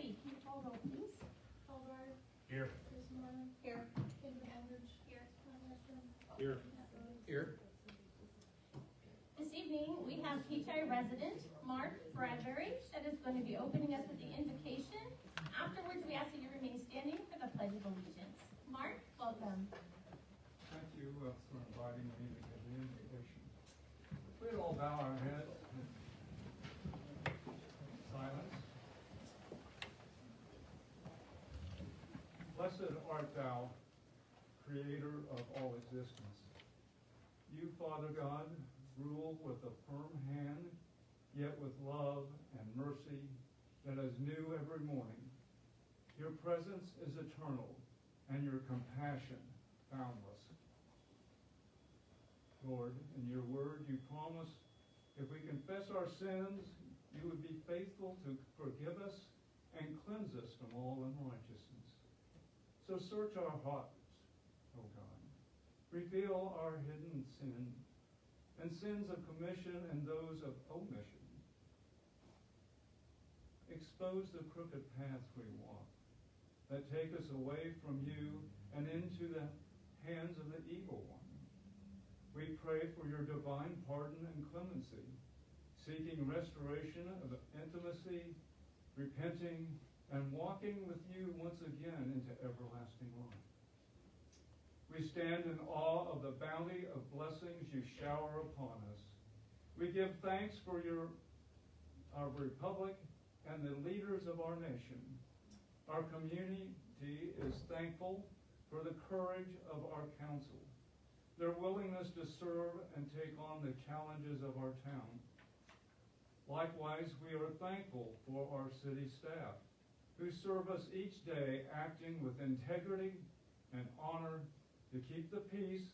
Debbie, can you call roll, please? Hallgard. Here. Christopher. Here. Kendra Aldridge. Here. Here. Here. This evening, we have Kechi resident Mark Bradbury that is going to be opening us with the invocation. Afterwards, we ask that you remain standing for the Pledge of Allegiance. Mark, welcome. Thank you for inviting me to give the invitation. We'd all bow our heads in silence. Blessed art thou, creator of all existence. You, Father God, rule with a firm hand, yet with love and mercy that is new every morning. Your presence is eternal, and your compassion boundless. Lord, in your word you promise if we confess our sins, you would be faithful to forgive us and cleanse us from all unrighteousness. So search our hearts, O God. Reveal our hidden sin and sins of commission and those of omission. Expose the crooked paths we walk that take us away from you and into the hands of the evil one. We pray for your divine pardon and clemency, seeking restoration of intimacy, repenting, and walking with you once again into everlasting life. We stand in awe of the bounty of blessings you shower upon us. We give thanks for our republic and the leaders of our nation. Our community is thankful for the courage of our council, their willingness to serve and take on the challenges of our town. Likewise, we are thankful for our city staff, who serve us each day acting with integrity and honor to keep the peace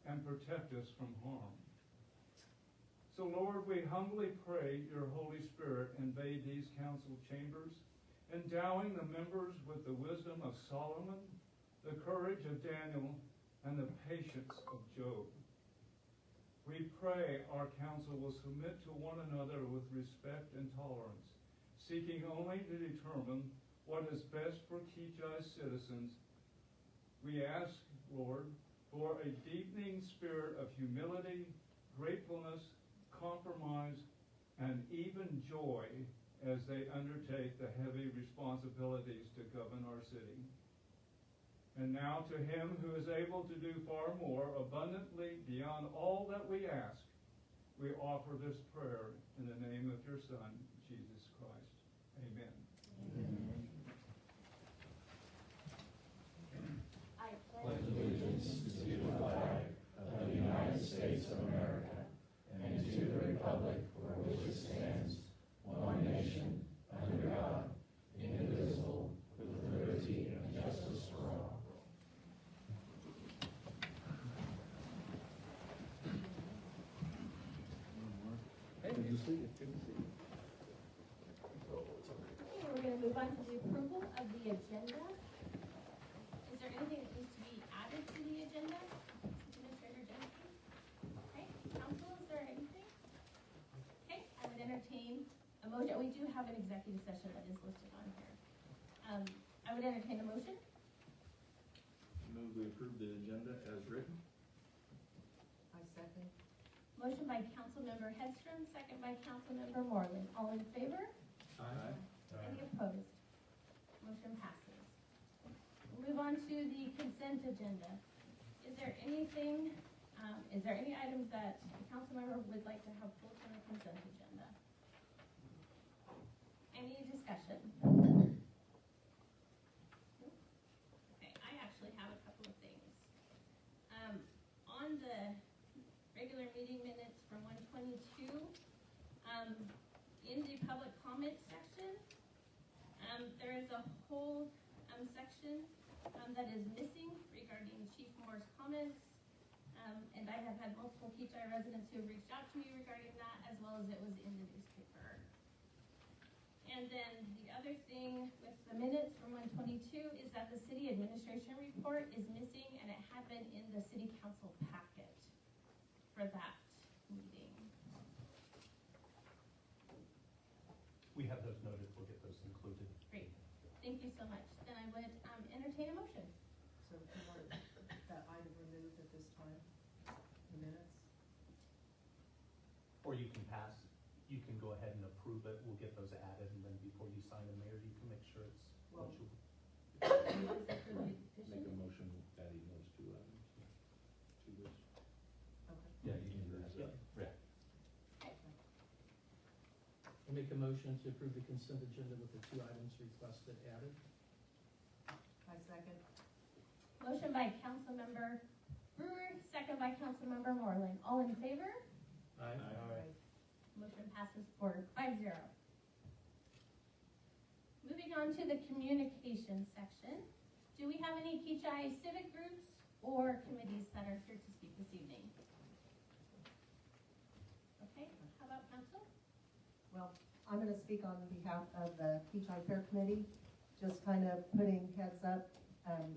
and protect us from harm. So, Lord, we humbly pray your Holy Spirit invade these council chambers, endowing the members with the wisdom of Solomon, the courage of Daniel, and the patience of Job. We pray our council will submit to one another with respect and tolerance, seeking only to determine what is best for Kechi's citizens. We ask, Lord, for a deepening spirit of humility, gratefulness, compromise, and even joy as they undertake the heavy responsibilities to govern our city. And now to him who is able to do far more abundantly beyond all that we ask, we offer this prayer in the name of your Son, Jesus Christ. Amen. Amen. I Pledge allegiance to the flag of the United States of America and to the republic for which it stands, one nation, under God, indivisible, with liberty and justice for all. Hey, good to see you. Good to see you. Okay, we're going to move on to the approval of the agenda. Is there anything that needs to be added to the agenda? Administrator Jensen? Okay, council, is there anything? Okay, I would entertain a motion. We do have an executive session that is listed on here. I would entertain a motion. Move we approve the agenda as written. I second. Motion by Councilmember Hedstrom, second by Councilmember Moreland. All in favor? Aye. Any opposed? Motion passes. We'll move on to the consent agenda. Is there anything, is there any items that the council member would like to have pulled from the consent agenda? Any discussion? Okay, I actually have a couple of things. On the regular meeting minutes from 122, in the public comment section, there is a whole section that is missing regarding Chief Moore's comments, and I have had multiple Kechi residents who have reached out to me regarding that, as well as it was in the newspaper. And then the other thing with the minutes from 122 is that the city administration report is missing, and it had been in the city council packet for that meeting. We have those as noted, we'll get those included. Great, thank you so much. Then I would entertain a motion. So do you want that item removed at this time, the minutes? Or you can go ahead and approve it, we'll get those added, and then before you sign them, Mayor, you can make sure it's what Well- you. Make a motion adding those two items to this. Okay. Yeah, you can do that. Yeah. I'll make a motion to approve the consent agenda with the 2 items requested added. I second. Motion by Councilmember Brewer, second by Councilmember Moreland. All in favor? Aye. Motion passes 5-0. Moving on to the communication section. Do we have any Kechi civic groups or committees that are here to speak this evening? Okay, how about council? Well, I'm going to speak on behalf of the Kechi Fair Committee, just kind of putting heads up.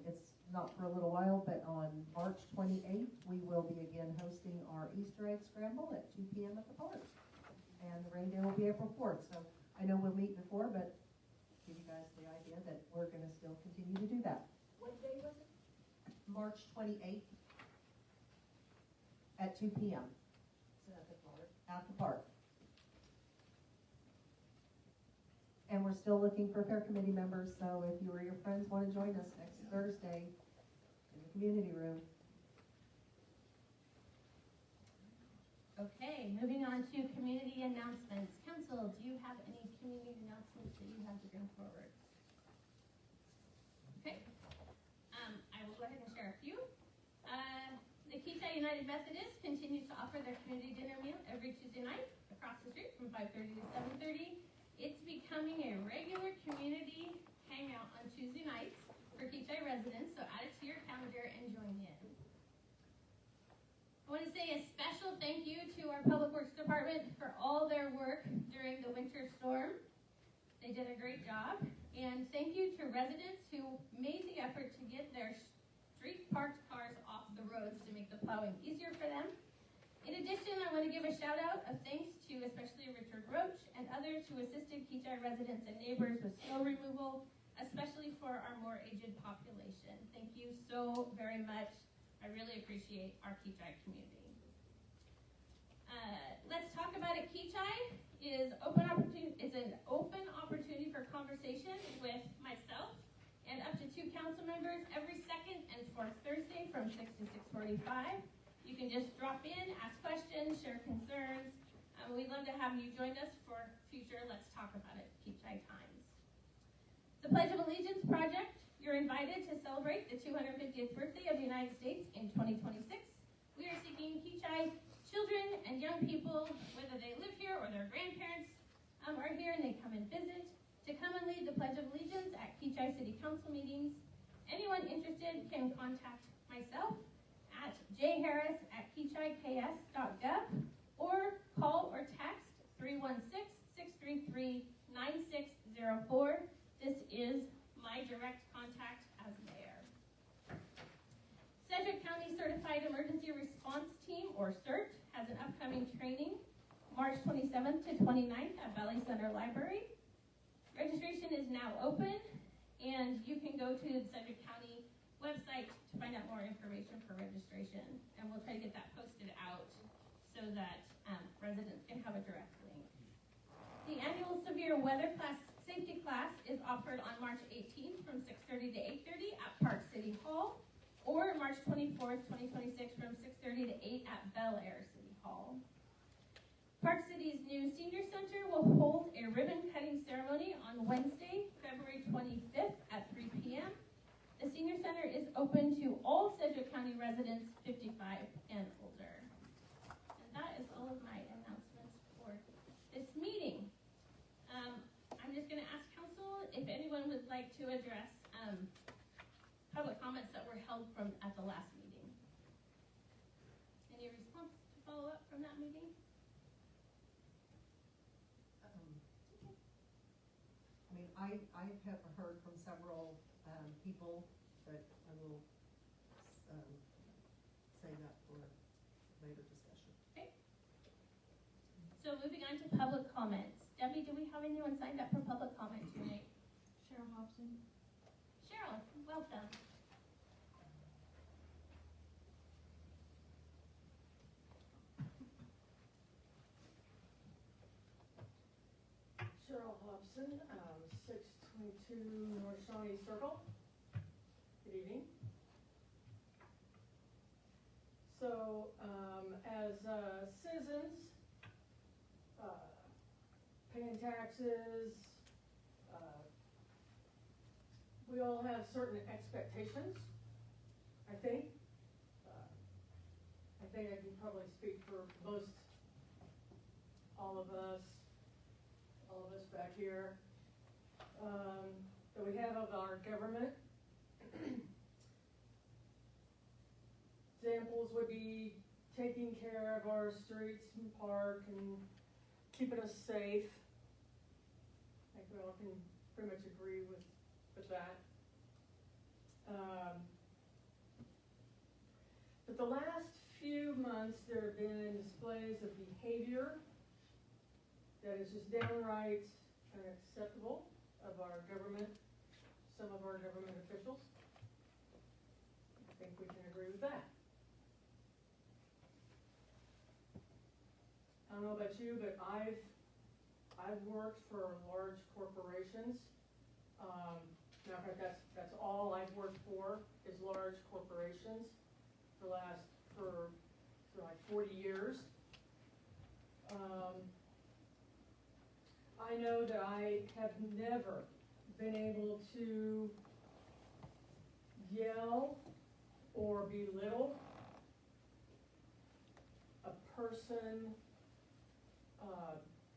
It's not for a little while, but on March 28th, we will be again hosting our Easter egg scramble at 2 p.m. at the park. And the rain day will be April 4th, so I know we'll meet before, but give you guys the idea that we're going to still continue to do that. What day was it? March 28th at 2 p.m. At the park. at the park. And we're still looking for fair committee members, so if you or your friends want to join us next Thursday in the community room. Okay, moving on to community announcements. Council, do you have any community announcements that you have to bring forward? Okay, I will go ahead and share a few. The Kechi United Methodist continues to offer their community dinner meal every Tuesday night across the street from 5:30 to 7:30. It's becoming a regular community hangout on Tuesday nights for Kechi residents, so add it to your calendar and join in. I want to say a special thank you to our Public Works Department for all their work during the winter storm. They did a great job. And thank you to residents who made the effort to get their street parked cars off the roads to make the plowing easier for them. In addition, I want to give a shout out of thanks to especially Richard Roach and others who assisted Kechi residents and neighbors with snow removal, especially for our more aged population. Thank you so very much. I really appreciate our Kechi community. Let's Talk About It Kechi is an open opportunity for conversation with myself and up to 2 council members every second and fourth Thursday from 6 to 6:45. You can just drop in, ask questions, share concerns. We'd love to have you join us for future Let's Talk About It Kechi times. The Pledge of Allegiance Project, you're invited to celebrate the 250th birthday of the United States in 2026. We are seeking Kechi children and young people, whether they live here or their grandparents are here and they come and visit, to come and lead the Pledge of Allegiance at Kechi City Council meetings. Anyone interested can contact myself at jharris@kechiks.gov or call or text 316-633-9604. This is my direct contact as mayor. Sedgwick County Certified Emergency Response Team, or CERT, has an upcoming training March 27th to 29th at Valley Center Library. Registration is now open, and you can go to the Sedgwick County website to find out more information for registration, and we'll try to get that posted out so that residents can have a direct link. The annual severe weather safety class is offered on March 18th from 6:30 to 8:30 at Park City Hall, or March 24th, 2026 from 6:30 to 8 at Bel Air City Hall. Park City's new senior center will hold a ribbon cutting ceremony on Wednesday, February 25th at 3 p.m. The senior center is open to all Sedgwick County residents 55 and older. And that is all of my announcements for this meeting. I'm just going to ask council if anyone would like to address public comments that were held at the last meeting. Any response to follow up from that meeting? I have heard from several people, but I will say that for later discussion. Okay. So moving on to public comments. Debbie, do we have anyone signed up for public comment tonight? Cheryl Hobson. Cheryl, welcome. Cheryl Hobson, 622 North Shawnee Circle. Good evening. So, as citizens, paying taxes, we all have certain expectations, I think. I think I can probably speak for most, all of us back here, that we have of our government. Examples would be taking care of our streets and park and keeping us safe. I think we all can pretty much agree with that. But the last few months there have been displays of behavior that is just downright unacceptable of our government, some of our government officials. I think we can agree with that. I don't know about you, but I've worked for large corporations. Matter of fact, that's all I've worked for is large corporations for like 40 years. I know that I have never been able to yell or belittle a person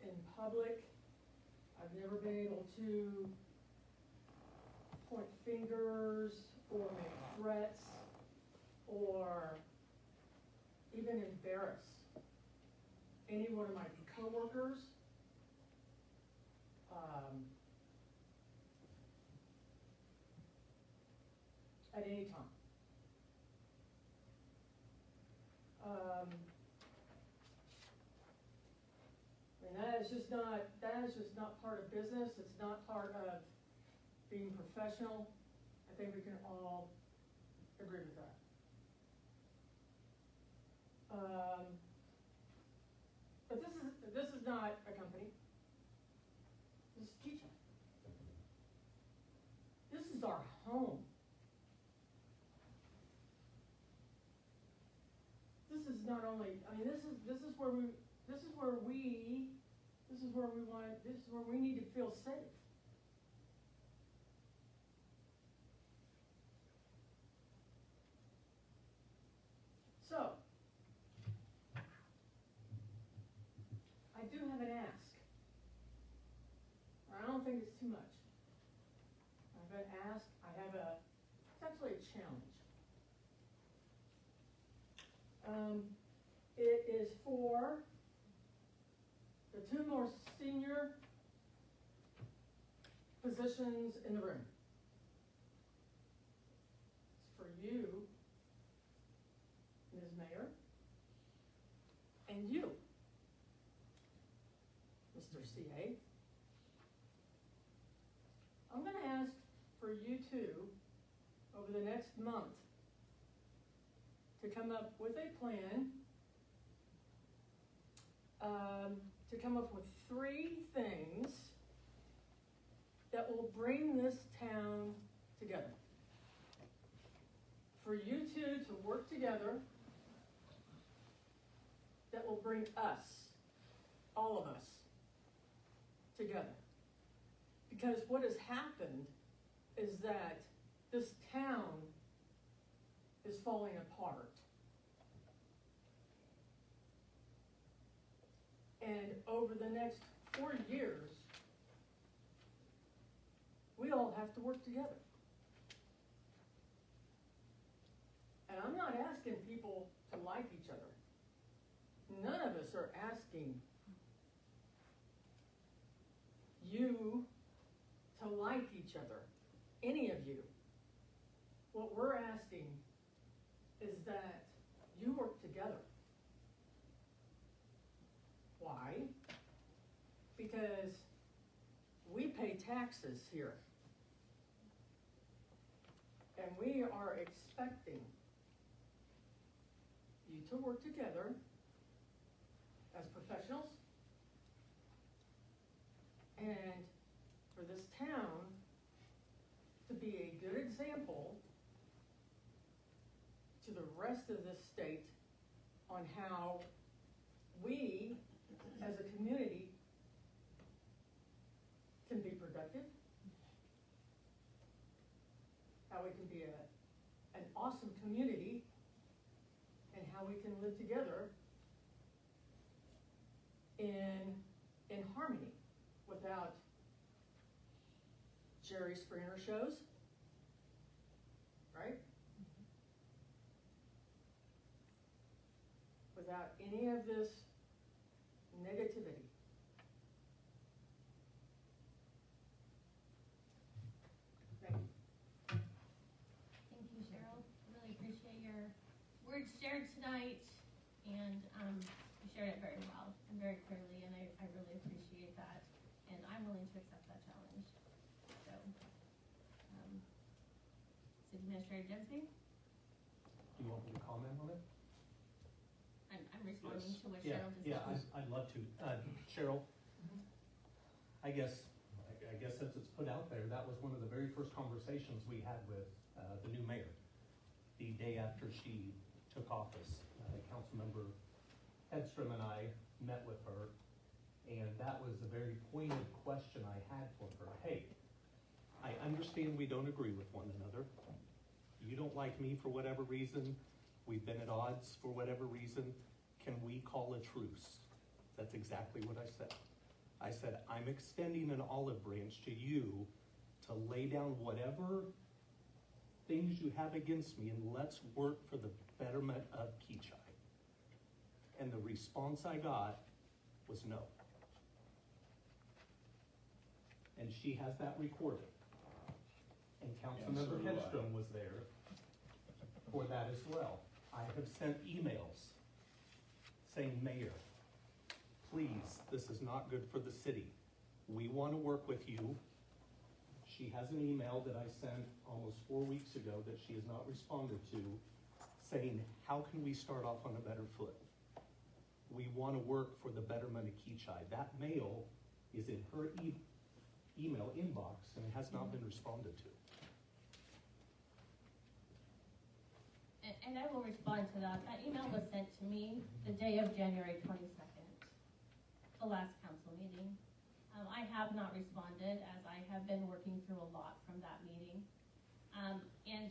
in public. I've never been able to point fingers or make threats or even embarrass any one of my coworkers. At any time. And that is just not part of business. It's not part of being professional. I think we can all agree with that. But this is not a company. This is Kechi. This is our home. This is not only, I mean, this is where we need to feel safe. So, I do have an ask. I don't think it's too much. I have an ask, it's actually a challenge. It is for the two more senior positions in the room. It's for you, Ms. Mayor, and you, Mr. CA. I'm going to ask for you two, over the next month, to come up with a plan, to come up with 3 things that will bring this town together. For you two to work together, that will bring us, all of us, together. Because what has happened is that this town is falling apart. And over the next 4 years, we all have to work together. And I'm not asking people to like each other. None of us are asking you to like each other, any of you. What we're asking is that you work together. Why? Because because we pay taxes here. And we are expecting you to work together as professionals and for this town to be a good example to the rest of this state on how we, as a community, can be productive, how we can be an awesome community, and how we can live together in harmony without Jerry Springer shows, right? Without any of this negativity. Thank you. Thank you, Cheryl. Really appreciate your words shared tonight, and you shared it very well and very clearly, and I really appreciate that, and I'm willing to accept that challenge. So, City Administrator Dempsey, Do you want me to comment on it? I'm responding to what Yeah, Cheryl just yeah, said. I'd love to. Cheryl, I guess since it's put out there, that was one of the very first conversations we had with the new mayor the day after she took office. Councilmember Hedstrom and I met with her, and that was a very pointed question I had for her. Hey, I understand we don't agree with one another. You don't like me for whatever reason. We've been at odds for whatever reason. Can we call a truce? That's exactly what I said. I said, I'm extending an olive branch to you to lay down whatever things you have against me, and let's work for the betterment of Kechi. And the response I got was no. And she has that recorded. And Councilmember do I. Hedstrom was there for that as well. I have sent emails saying, Mayor, please, this is not good for the city. We want to work with you. She has an email that I sent almost 4 weeks ago that she has not responded to, saying, how can we start off on a better foot? We want to work for the betterment of Kechi. That mail is in her email inbox and has not been responded to. And I will respond to that. That email was sent to me the day of January 22nd, the last council meeting. I have not responded, as I have been working through a lot from that meeting. And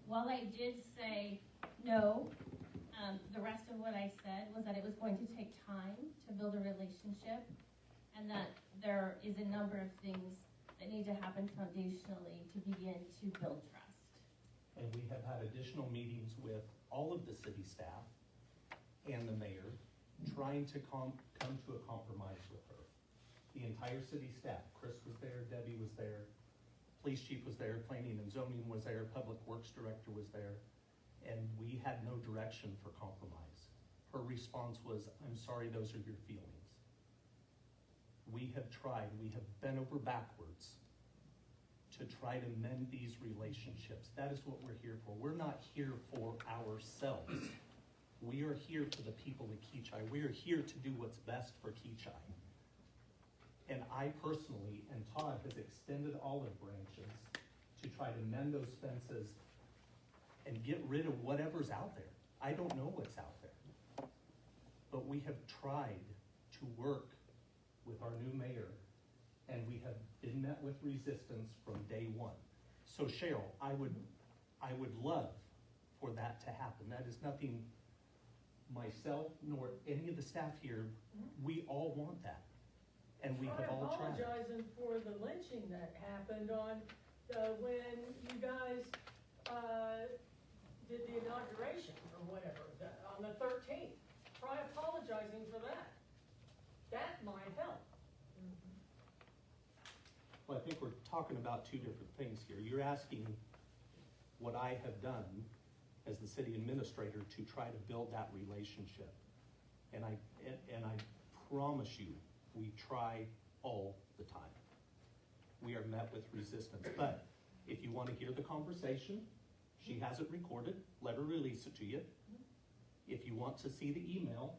while I did say no, the rest of what I said was that it was going to take time to build a relationship, and that there is a number of things that need to happen foundationally to begin to build trust. And we have had additional meetings with all of the city staff and the mayor, trying to come to a compromise with her. The entire city staff, Chris was there, Debbie was there, police chief was there, planning and zoning was there, public works director was there, and we had no direction for compromise. Her response was, I'm sorry, those are your feelings. We have tried, we have bent over backwards to try to mend these relationships. That is what we're here for. We're not here for ourselves. We are here for the people of Kechi. We are here to do what's best for Kechi. And I personally, and Todd, has extended olive branches to try to mend those fences and get rid of whatever's out there. I don't know what's out there. But we have tried to work with our new mayor, and we have been met with resistance from day one. So Cheryl, I would love for that to happen. That is nothing myself nor any of the staff here, we all want that. And we have all tried. I'm apologizing for the lynching that happened on when you guys did the inauguration or whatever, on the 13th. Try apologizing for that. That might help. Well, I think we're talking about two different things here. You're asking what I have done as the city administrator to try to build that relationship. And I promise you, we try all the time. We are met with resistance, but if you want to hear the conversation, she has it recorded, let her release it to you. If you want to see the email,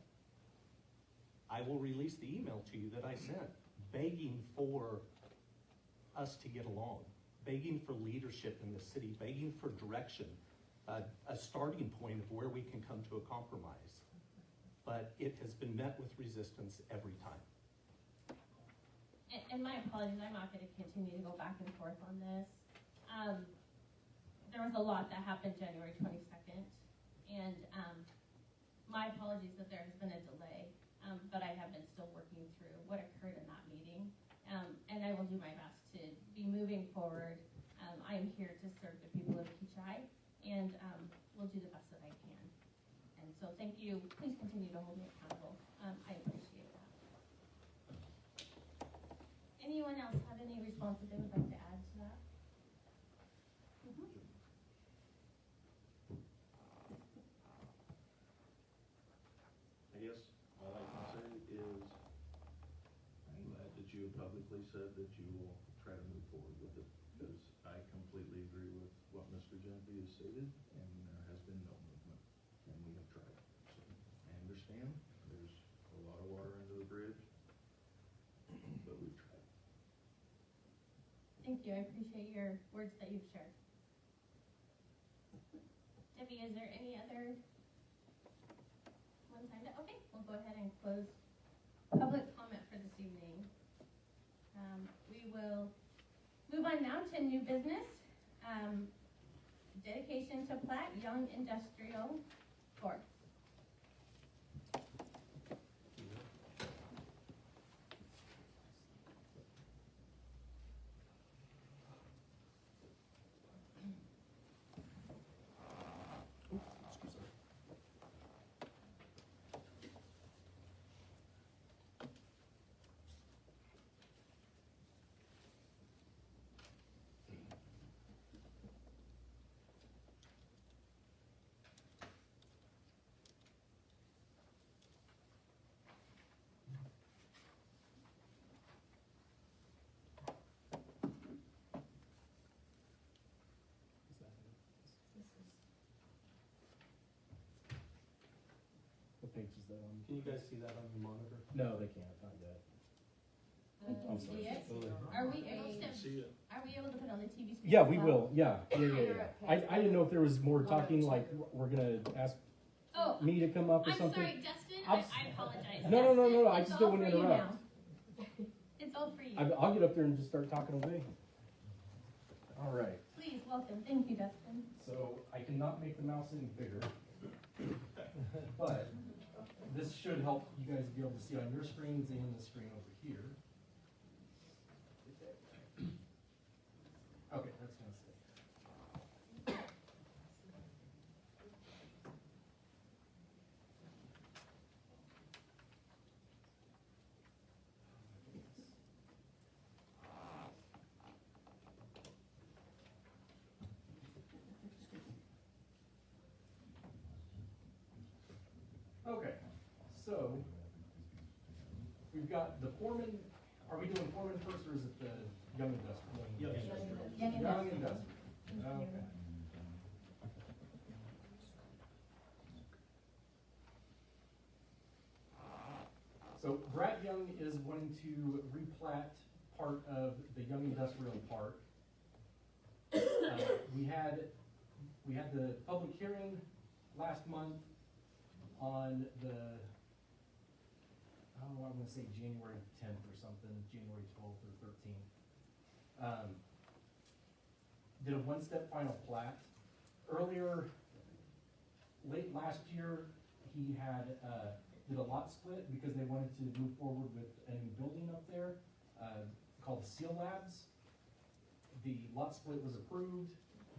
I will release the email to you that I sent, begging for us to get along, begging for leadership in the city, begging for direction, a starting point of where we can come to a compromise. But it has been met with resistance every time. And my apologies, I'm not gonna continue to go back and forth on this. There was a lot that happened January 22nd, and my apologies that there has been a delay, but I have been still working through what occurred in that meeting, and I will do my best to be moving forward. I am here to serve the people of Kechi, and will do the best that I can. And so thank you, please continue to hold me accountable. I appreciate that. Anyone else have any response that they would like to add to that? I guess all I can say is, I'm glad that you have publicly said that you will try to move forward with it, because I completely agree with what Mr. Genevieve has stated, and there has been no movement, and we have tried. So, I understand, there's a lot of water under the bridge, but we've tried. Thank you, I appreciate your words that you've shared. Debbie, is there any other one signed up? Okay, we'll go ahead and close public comment for this evening. We will move on now to new business. Dedication to plat Young Industrial Forest. What page is that on? Can you guys see that on your monitor? No, they can't, not yet. We can I'm see sorry. it. Are we able to, See it? are we able to put it on the TV screen? Yeah, as we well? will, yeah. I didn't know if there was more talking, like, we're gonna ask Oh, me to come up or I'm something. sorry, Dustin, I'm I apologize. No, Dustin, I it's just all don't wanna for you interrupt. now. It's all for you. I'll get up there and just start talking away. All right, Please, welcome. Thank you, Dustin. so I cannot make the mouse any bigger. But this should help you guys be able to see on your screens and the screen over here. Okay, that's gonna stay. Okay, so we've got the Foreman. Are we doing Foreman first, or is it the Young Industrial? Young Industrial. Young Industrial. Okay. So Brad Young is wanting to replat part of the Young Industrial Park. We had the public hearing last month on the, I'm gonna say January 10th or something, January 12th or 13th. Did a one-step final plat. Earlier, late last year, he had, did a lot split because they wanted to move forward with a new building up there, called Seal Labs. The lot split was approved,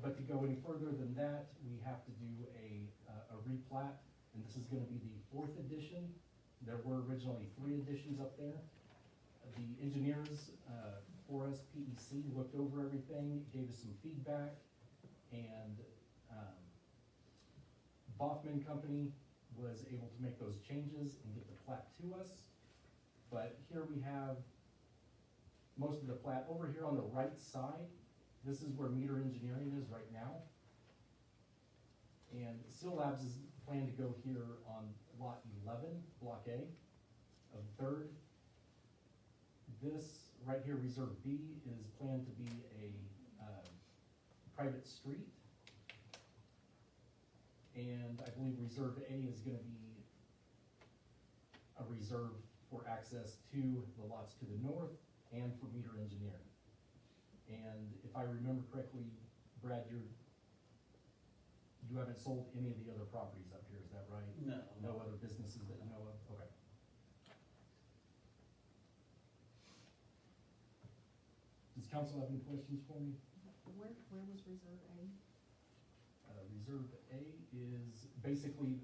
but to go any further than that, we have to do a replat, and this is gonna be the 4th edition. There were originally 3 editions up there. The engineers, for us, PEC, looked over everything, gave us some feedback, and Baughman Company was able to make those changes and get the plat to us. But here we have most of the plat. Over here on the right side, this is where meter engineering is right now. And Seal Labs is planned to go here on lot 11, block A of Third. This right here, Reserve B, is planned to be a private street. And I believe Reserve A is gonna be a reserve for access to the lots to the north and for meter engineering. And if I remember correctly, Brad, you haven't sold any of the other properties up here, is that right? No. No other businesses that you know of? Okay. Does council have any questions for me? Where was Reserve A? Reserve A is basically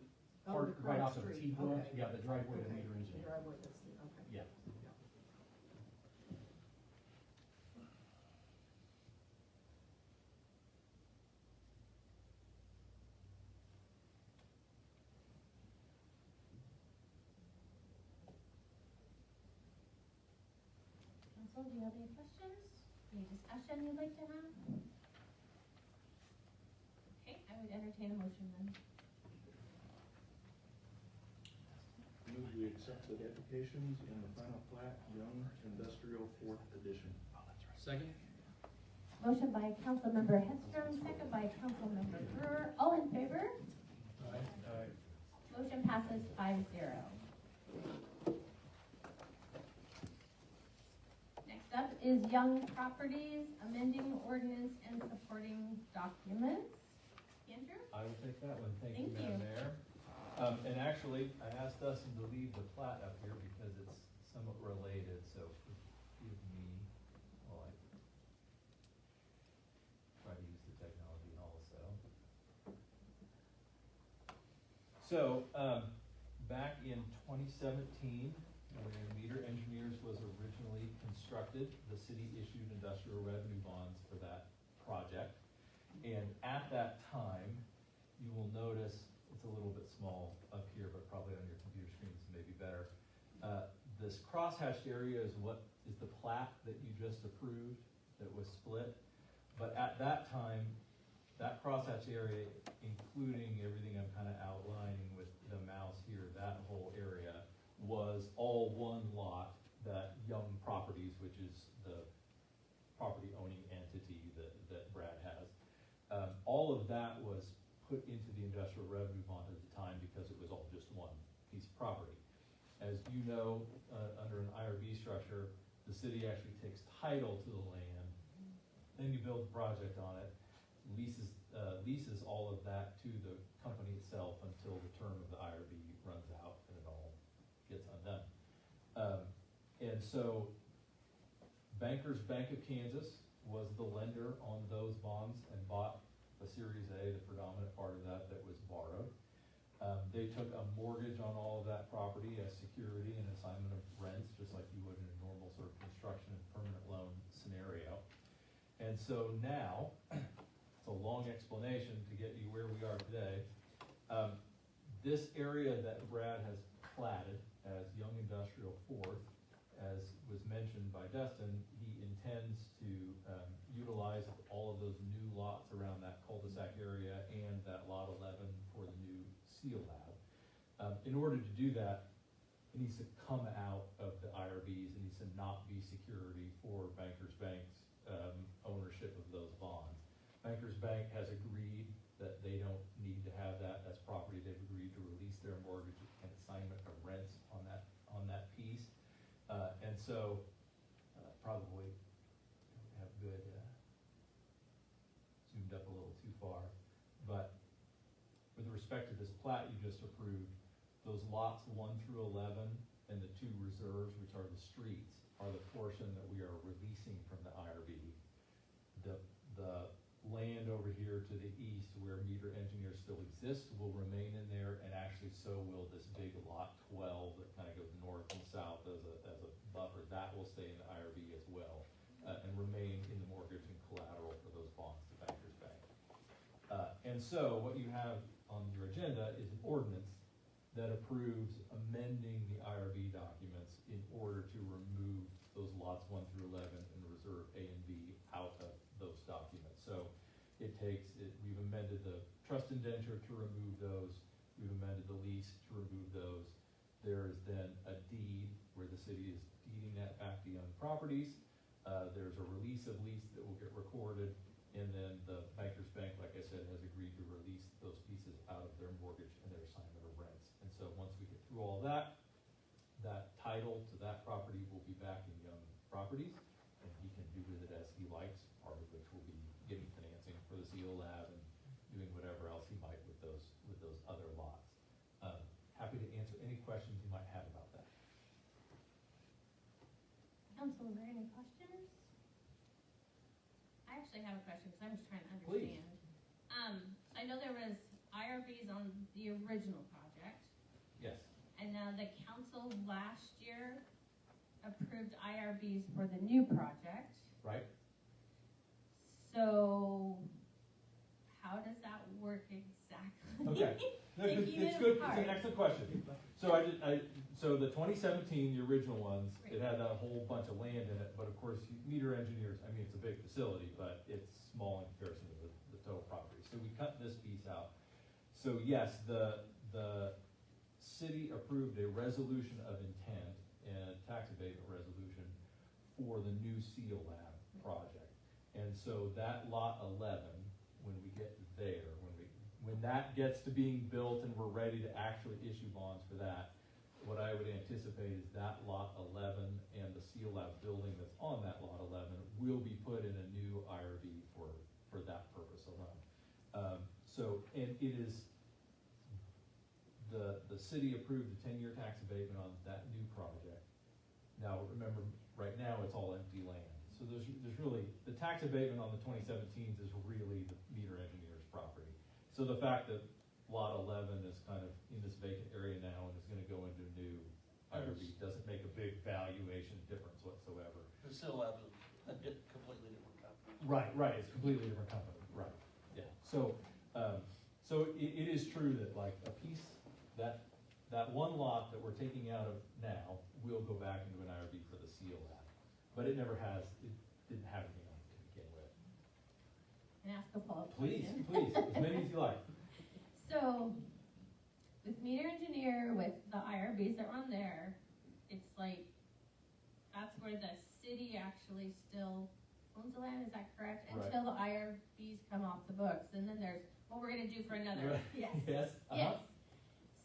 Oh, part the right current off of street, T-Wood, okay. yeah, the driveway to Okay, meter the engineering. driveway, that's the, okay. Yeah. Council, do you have any questions? Any discussion you'd like to have? Okay, I would entertain a motion then. Move we accept the applications in the final plat, Young Industrial 4th Edition. Second? Motion by Councilmember Hedstrom, second by Councilmember Brewer. All in favor? Aye. Motion passes 5-0. Next up is Young Properties, amending ordinance and supporting documents. Andrew? I will take that one, thank you, Thank you. Madam Mayor. And actually, I asked Dustin to leave the plat up here because it's somewhat related, so forgive me while I try to use the technology also. So, back in 2017, when Meter Engineers was originally constructed, the city issued industrial revenue bonds for that project. And at that time, you will notice, it's a little bit small up here, but probably on your computer screens maybe better. This crosshatched area is what is the plat that you just approved that was split. But at that time, that crosshatched area, including everything I'm kind of outlining with the mouse here, that whole area was all one lot that Young Properties, which is the property owning entity that Brad has. All of that was put into the industrial revenue bond at the time because it was all just one piece of property. As you know, under an IRB structure, the city actually takes title to the land, then you build a project on it, leases all of that to the company itself until the term of the IRB runs out and it all gets undone. And so Bankers Bank of Kansas was the lender on those bonds and bought the Series A, the predominant part of that was borrowed. They took a mortgage on all of that property as security and assignment of rents, just like you would in a normal sort of construction and permanent loan scenario. And so now, it's a long explanation to get you where we are today. This area that Brad has platted as Young Industrial 4th, as was mentioned by Dustin, he intends to utilize all of those new lots around that cul-de-sac area and that lot 11 for the new Seal Lab. In order to do that, it needs to come out of the IRBs, it needs to not be security for Bankers Bank's ownership of those bonds. Bankers Bank has agreed that they don't need to have that as property. They've agreed to release their mortgage and assignment of rents on that piece. And so, probably have good, zoomed up a little too far. But with respect to this plat you just approved, those lots 1 through 11 and the 2 reserves, which are the streets, are the portion that we are releasing from the IRB. The land over here to the east where Meter Engineers still exists will remain in there, and actually so will this big lot 12 that kind of goes north and south as a buffer. That will stay in the IRB as well, and remain in the mortgage and collateral for those bonds to Bankers Bank. And so what you have on your agenda is an ordinance that approves amending the IRB documents in order to remove those lots 1 through 11 we've amended the trust indenture to remove those, we've amended the lease to remove those. There is then a deed where the city is deeding that back to Young Properties. There's a release of lease that will get recorded, and then the Bankers Bank, like I said, has agreed to release those pieces out of their mortgage and their assignment of rents. And so once we get through all that, that title to that property will be back in Young Properties, and he can do with it as he likes, part of which will be getting financing for the CO lab and doing whatever else he might with those other lots. Happy to answer any questions you might have about that. Council, are there any questions? I actually have a question, because I'm just trying to Please. understand. So I know there was IRBs on the original project, Yes. and now the council last year approved IRBs for the new project. Right? So how does that work exactly? Okay. No, Taking it's it good, it's apart. an excellent question. So the 2017, the original ones, it had a whole bunch of land in it, but of course, meter engineers, I mean, it's a big facility, but it's small in comparison to the total property. So we cut this piece out. So yes, the city approved a resolution of intent and tax abatement resolution for the new seal lab project. And so that lot 11, when we get there, when that gets to being built and we're ready to actually issue bonds for that, what I would anticipate is that lot 11 and the seal lab building that's on that lot 11 will be put in a new IRB for that purpose alone. And it is, the city approved the 10-year tax abatement on that new project. Now, remember, right now it's all empty land. So there's really, the tax abatement on the 2017s is really the meter engineer's property. So the fact that lot 11 is kind of in this vacant area now and is gonna go into a new IRB doesn't make a big valuation difference whatsoever. The Seal Lab is a completely different company. Right, it's a completely different company, right, yeah. So it is true that like a piece, that one lot that we're taking out of now will go back into an IRB for the seal lab. But it didn't have anything on it to begin with. Can I ask a follow-up Please, question? as many as you like. So, with meter engineer, with the IRBs that are on there, it's like, that's where the city actually still owns the land, is that correct? Right. Until the IRBs come off the books, and then there's what we're gonna do for another. Right. Yes. Yes, Yes.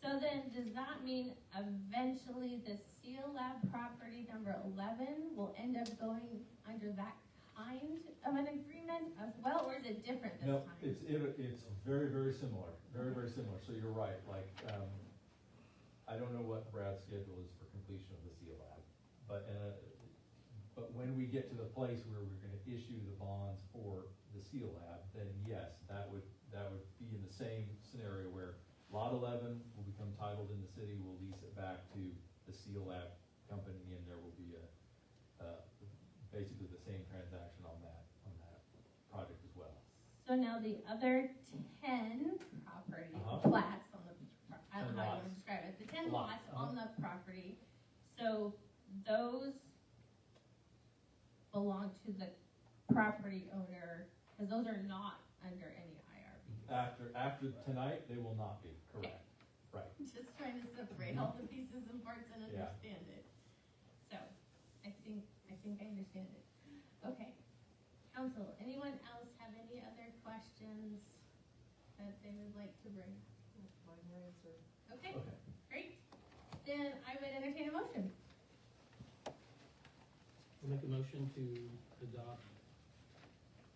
So then, does that mean eventually the seal lab property number 11 will end up going under that kind of an agreement as well, or is it different this No, time? it's very, very similar, very, very similar, so you're right, like, I don't know what Brad's schedule is for completion of the seal lab, but when we get to the place where we're gonna issue the bonds for the seal lab, then yes, that would be in the same scenario where lot 11 will become titled in the city, we'll lease it back to the seal lab company, and there will be basically the same transaction on that project as well. So now the other 10 property Uh-huh. flats on the, I don't know how you want to Lots. describe it, the 10 Lots, lots on the property, so those belong to the property owner, because those are not under any IRB. After tonight, they will not be, correct, right. Just trying to separate all the pieces and parts and Yeah. understand it. So, I think I understand it. Okay. Council, anyone else have any other questions that they would like to bring? Mine were answered. Okay, Okay. great. Then I would entertain a motion. I'll make a motion to adopt,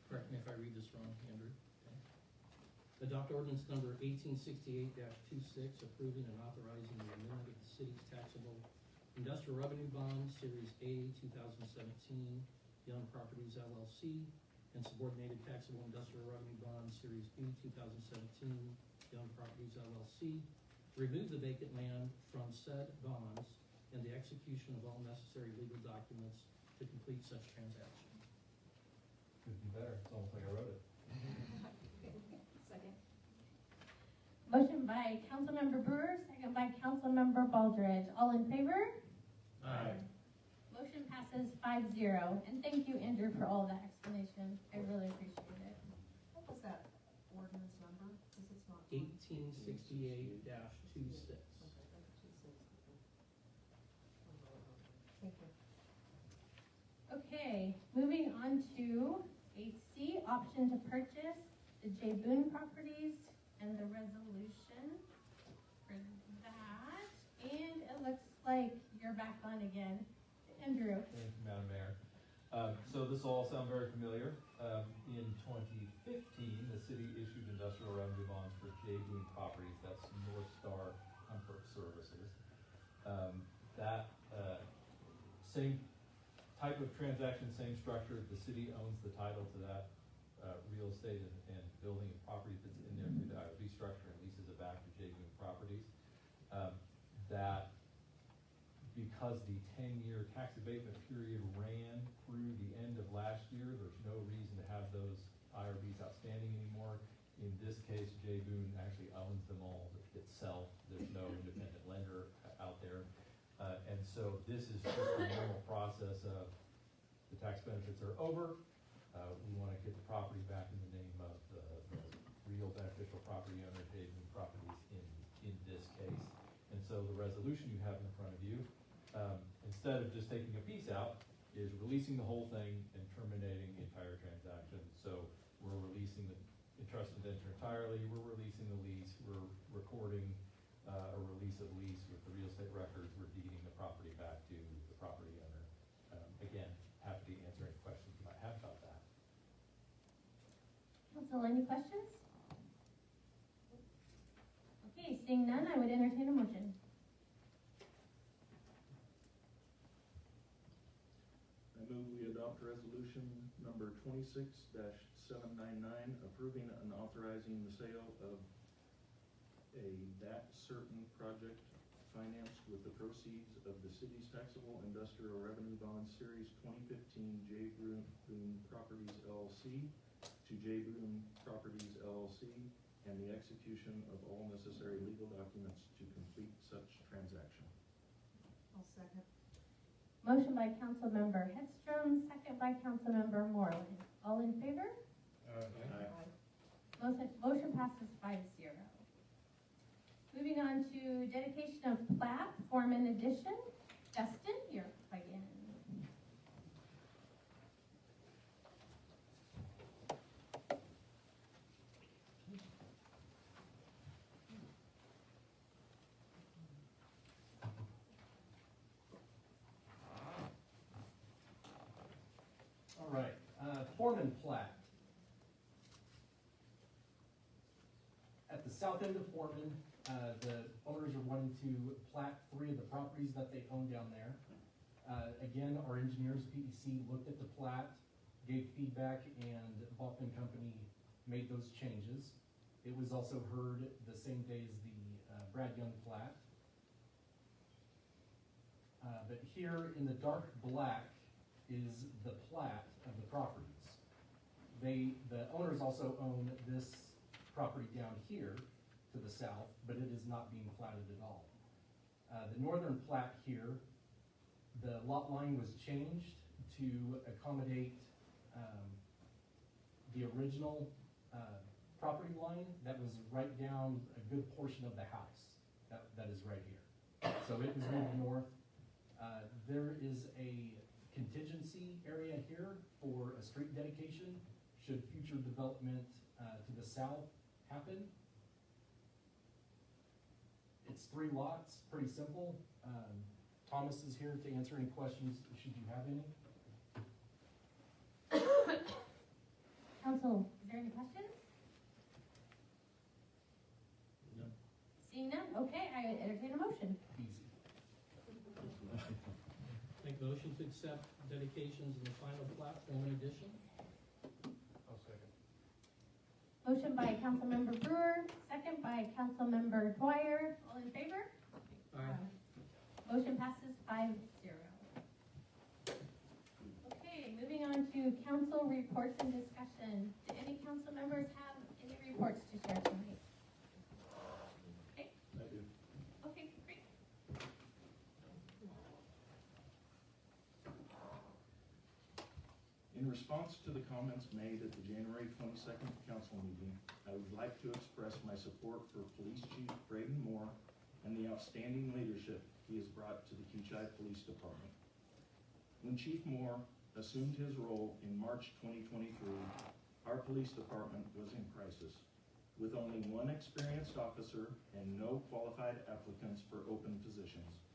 correct me if I read this wrong, Andrew. Okay. Adopt ordinance number 1868-26, approving and authorizing the amendment of the city's taxable industrial revenue bond, Series A 2017, Young Properties LLC, and subordinated taxable industrial revenue bond, Series B 2017, Young Properties LLC, remove the vacant land from said bonds and the execution of all necessary legal documents to complete such transaction. Could be better, it's almost like I wrote it. Second. Motion by Councilmember Brewer, second by Councilmember Baldridge. All in favor? Aye. Motion passes 5-0. And thank you, Andrew, for all that explanation. I really appreciate it. What was that 1868-26. Thank you. Okay, moving on to 8C, option to purchase the J. Boone properties and the resolution for that. And it looks like you're back on again. Andrew. Thank you, Madam Mayor. So this will all sound very familiar. In 2015, the city issued industrial revenue bonds for J. Boone Properties, that's North Star Comfort Services. Same type of transaction, same structure, the city owns the title to that real estate and building and property that's in there through the IOB structure and leases it back to J. Boone Properties. That because the 10-year tax abatement period ran through the end of last year, there's no reason to have those IRBs outstanding anymore. In this case, J. Boone actually owns them all itself. There's no independent lender out there. And so this is just a normal process of the tax benefits are over. We want to get the property back in the name of the real beneficial property owner, J. Boone Properties in this case. And so the resolution you have in front of you, instead of just taking a piece out, is releasing the whole thing and terminating the entire transaction. So we're releasing the trust indenture entirely, we're releasing the lease, we're recording a release of lease with the real estate records, we're deeding the property back to the property owner. Again, happy to answer any questions you might have about that. Council, any questions? Okay, seeing none, I would entertain a motion. I move we adopt resolution number 26-799, approving and authorizing the sale of that certain project financed with the proceeds of the city's taxable industrial revenue bond series 2015 J. Boone Properties LLC to J. Boone Properties LLC, and the execution of all necessary legal documents to complete such transaction. I'll second. Motion by Councilmember Hedstrom, second by Councilmember Moreland. All in favor? Motion passes 5-0. Moving on to dedication of plat, form and addition. Justin, you're up again. All right, form and plat. At the south end of Foreman, the owners are wanting to plat 3 of the properties that they own down there. Again, our engineers, PEC, looked at the plat, gave feedback, and Baughman Company made those changes. It was also heard the same day as the Brad Young plat. But here in the dark black is the plat of the properties. The owners also own this property down here to the south, but it is not being platted at all. The northern plat here, the lot line was changed to accommodate the original property line that was right down a good portion of the house that is right here. So it was moved north. There is a contingency area here for a street dedication should future development to the south happen. It's 3 lots, pretty simple. Thomas is here to answer any questions, should you have any. Council, is there any questions? No. Seeing none, okay, I entertain a motion. Easy. Make motion to accept dedications in the final plat, form and addition. I'll second. Motion by Councilmember Brewer, second by Councilmember Dwyer. All in favor? Aye. Motion passes 5-0. Okay, moving on to council reports and discussion. Do any council members have any reports to share tonight? Okay, I do. okay, great. In response response to the comments made at the January 22nd council meeting, I would like to express my support for Police Chief Braden Moore and the outstanding leadership he has brought to the Kechi Police Department. When Chief Moore assumed his role in March 2023, our police department was in crisis, with only one experienced officer and no qualified applicants for open positions.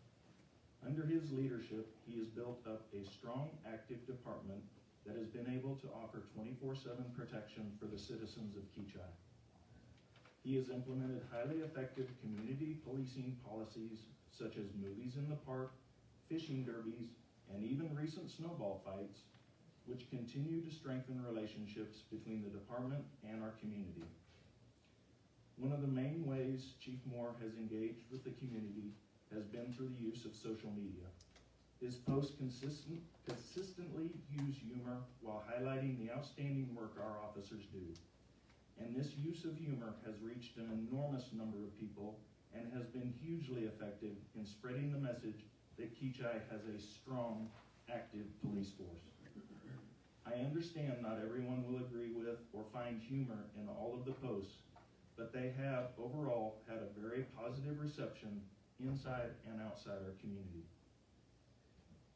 Under his leadership, he has built up a strong, active department that has been able to offer 24/7 protection for the citizens of Kechi. He has implemented highly effective community policing policies such as movies in the park, fishing derbies, and even recent snowball fights, which continue to strengthen relationships between the department and our community. One of the main ways Chief Moore has engaged with the community has been through the use of social media. His posts consistently use humor while highlighting the outstanding work our officers do. And this use of humor has reached an enormous number of people and has been hugely effective in spreading the message that Kechi has a strong, active police force. I understand not everyone will agree with or find humor in all of the posts, but they have overall had a very positive reception inside and outside our community.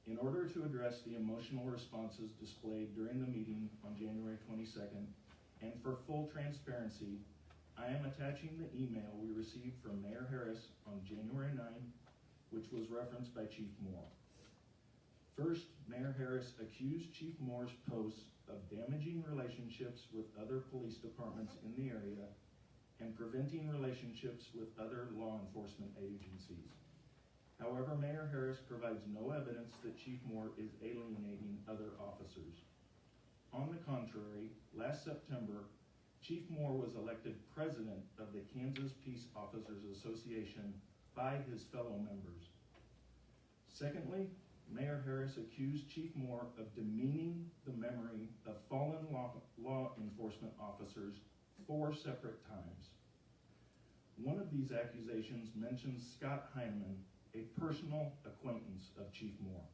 In order to address the emotional responses displayed during the meeting on January 22nd, and for full transparency, I am attaching the email we received from Mayor Harris on January 9, which was referenced by Chief Moore. First, Mayor Harris accused Chief Moore's posts of damaging relationships with other police departments in the area and preventing relationships with other law enforcement agencies. However, Mayor Harris provides no evidence that Chief Moore is alienating other officers. On the contrary, last September, Chief Moore was elected president of the Kansas Peace Officers Association by his fellow members. Secondly, Mayor Harris accused Chief Moore of demeaning the memory of fallen law enforcement officers 4 separate times. One of these accusations mentions Scott Heineman, a personal acquaintance of Chief Moore.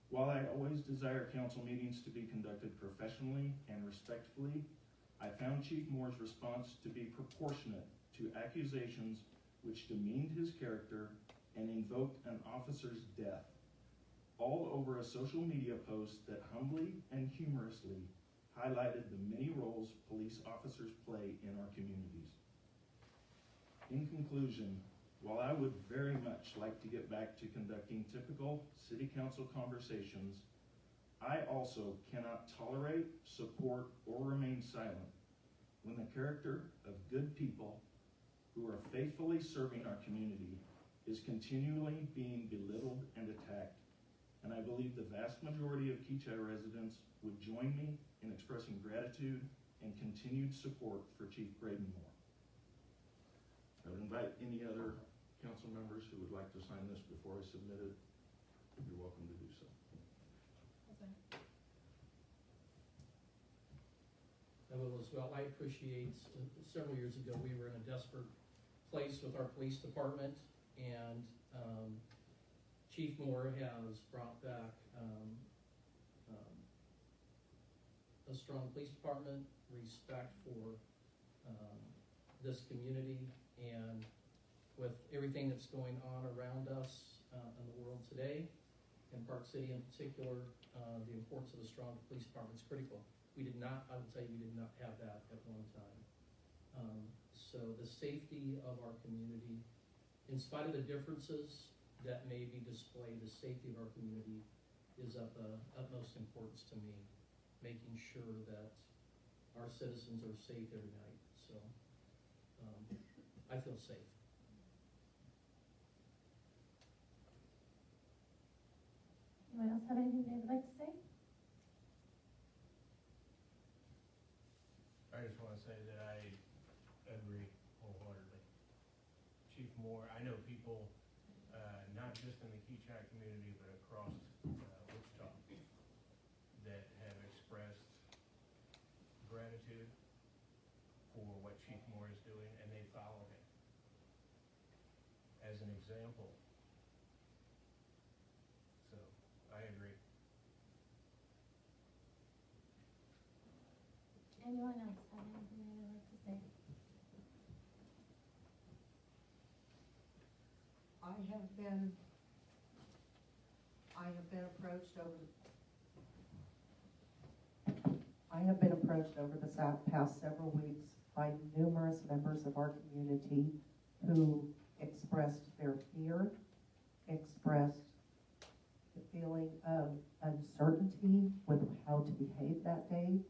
While I always desire council meetings to be conducted professionally and respectfully, I found Chief Moore's response to be proportionate to accusations which demeaned his character and invoked an officer's death, all over a social media post that humbly and humorously highlighted the many roles police officers play in our communities. In conclusion, while I would very much like to get back to conducting typical city council conversations, I also cannot tolerate, support, or remain silent when the character of good people who are faithfully serving our community is continually being belittled and attacked. And I believe the vast majority of Kechi residents would join me in expressing gratitude and continued support for Chief Braden Moore. I would invite any other council members who would like to sign this before I submit it. You're welcome to do so. I will as well. I appreciate, several years ago, we were in a desperate place with our police department, and Chief Moore has brought back a strong police department, respect for this community, and with everything that's going on around us in the world today, in Park City in particular, the importance of a strong police department is critical. We did not, I will tell you, we did not have that at one time. So the safety of our community, in spite of the differences that may be displayed, the safety of our community is of the utmost importance to me, making sure that our citizens are safe every night. So I feel safe. Anyone else have anything they would like to say? I just want to say that I agree wholeheartedly. Chief Moore, I know people, not just in the Kechi community, but across Wichita, that have expressed gratitude for what Chief Moore is doing, and they follow him as an example. So, I agree. Anyone else have anything they would like to say? I have been approached over the past several weeks by numerous members of our community who expressed their fear, expressed the feeling of uncertainty with how to behave that day.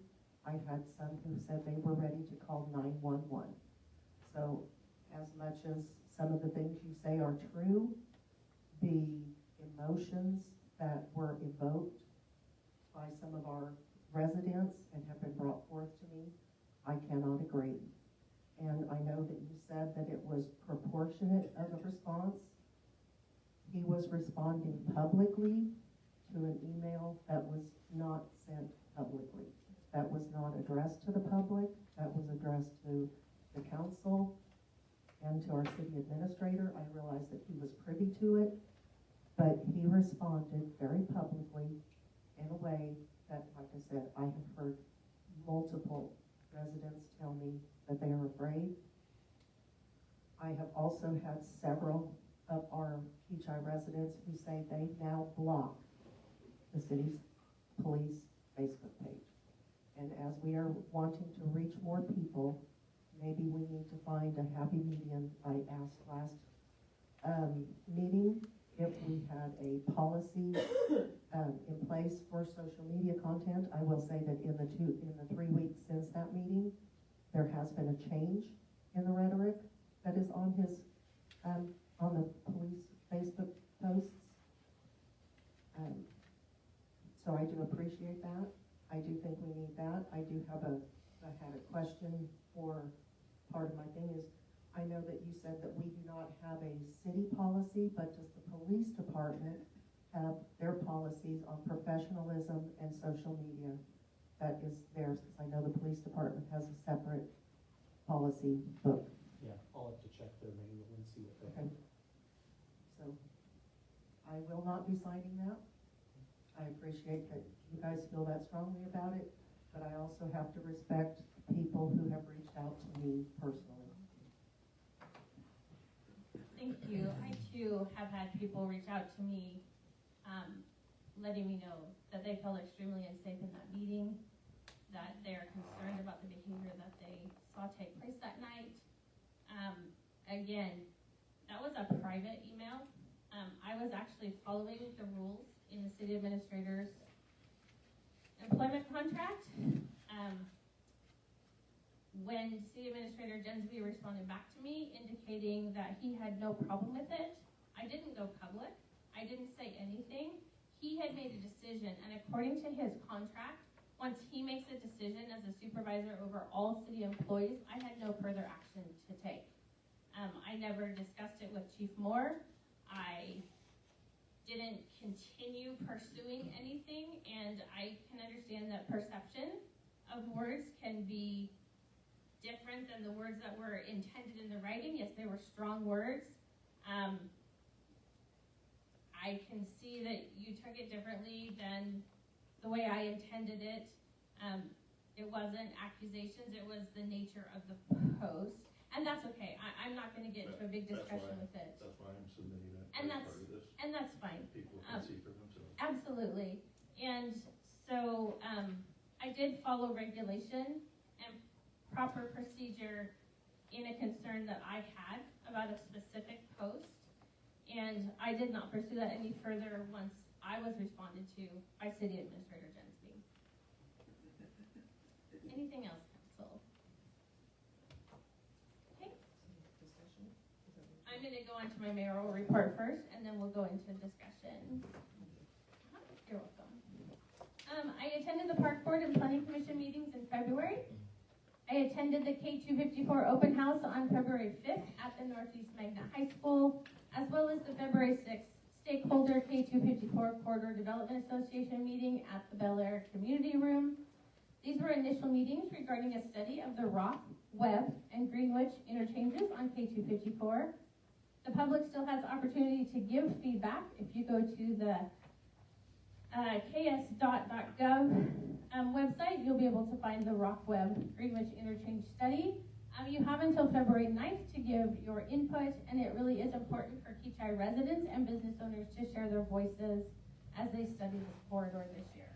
I had some who said they were ready to call 911. So as much as some of the things you say are true, the emotions that were evoked by some of our residents and have been brought forth to me, I cannot agree. And I know that you said that it was proportionate of a response. He was responding publicly to an email that was not sent publicly. That was not addressed to the public. That was addressed to the council and to our city administrator. I realized that he was privy to it, but he responded very publicly in a way that, like I said, I have heard multiple residents tell me that they are afraid. I have also had several of our Kechi residents who say they now block the city's police Facebook page. And as we are wanting to reach more people, maybe we need to find a happy medium. I asked last meeting if we had a policy in place for social media content. I will say that in the 3 weeks since that meeting, there has been a change in the rhetoric that is on his on the police Facebook posts. So I do appreciate that. I do think we need that. I had a question for part of my thing is, I know that you said that we do not have a city policy, but does the police department have their policies on professionalism and social media? That is theirs, because I know the police department has a separate policy book. Yeah, I'll have to check their manual and see what they Okay. So I will not be signing that. I appreciate that you guys feel that strongly about it, but I also have to respect people who have reached out to me personally. Thank you. I too have had people reach out to me, letting me know that they felt extremely unsafe in that meeting, that they're concerned about the behavior that they saw take place that night. Again, that was a private email. I was actually following the rules in the city administrator's employment contract. When city administrator Jensby responded back to me indicating that he had no problem with it, I didn't go public. I didn't say anything. He had made a decision, and according to his contract, once he makes a decision as a supervisor over all city employees, I had no further action to take. I never discussed it with Chief Moore. I didn't continue pursuing anything, and I can understand that perception of words can be different than the words that were intended in the writing. Yes, they were strong words. I can see that you took it differently than the way I intended it. It wasn't accusations, it was the nature of the post. And that's okay. I'm not going to get into a big discussion with it. That's why I'm submitting it And as that's, part of this. and that's fine. People can see for themselves. Absolutely. And so I did follow regulation and proper procedure in a concern that I had about a specific post. And I did not pursue that any further once I was responded to by City Administrator Jensby. Anything else, Council? Okay. I'm going to go on to my mayoral report first, and then we'll go into discussion. You're welcome. I attended the Park Board and Planning Commission meetings in February. I attended the K254 open house on February 5th at the Northeast Magna High School, as well as the February 6th stakeholder K254 Corridor Development Association meeting at the Bel Air Community Room. These were initial meetings regarding a study of the Rock, Webb, and Greenwich interchanges on K254. The public still has opportunity to give feedback if you go to the ks.gov website, you'll be able to find the RockWeb Greenwich Interchange Study. You have until February 9th to give your input, and it really is important for Kechi residents and business owners to share their voices as they study this corridor this year.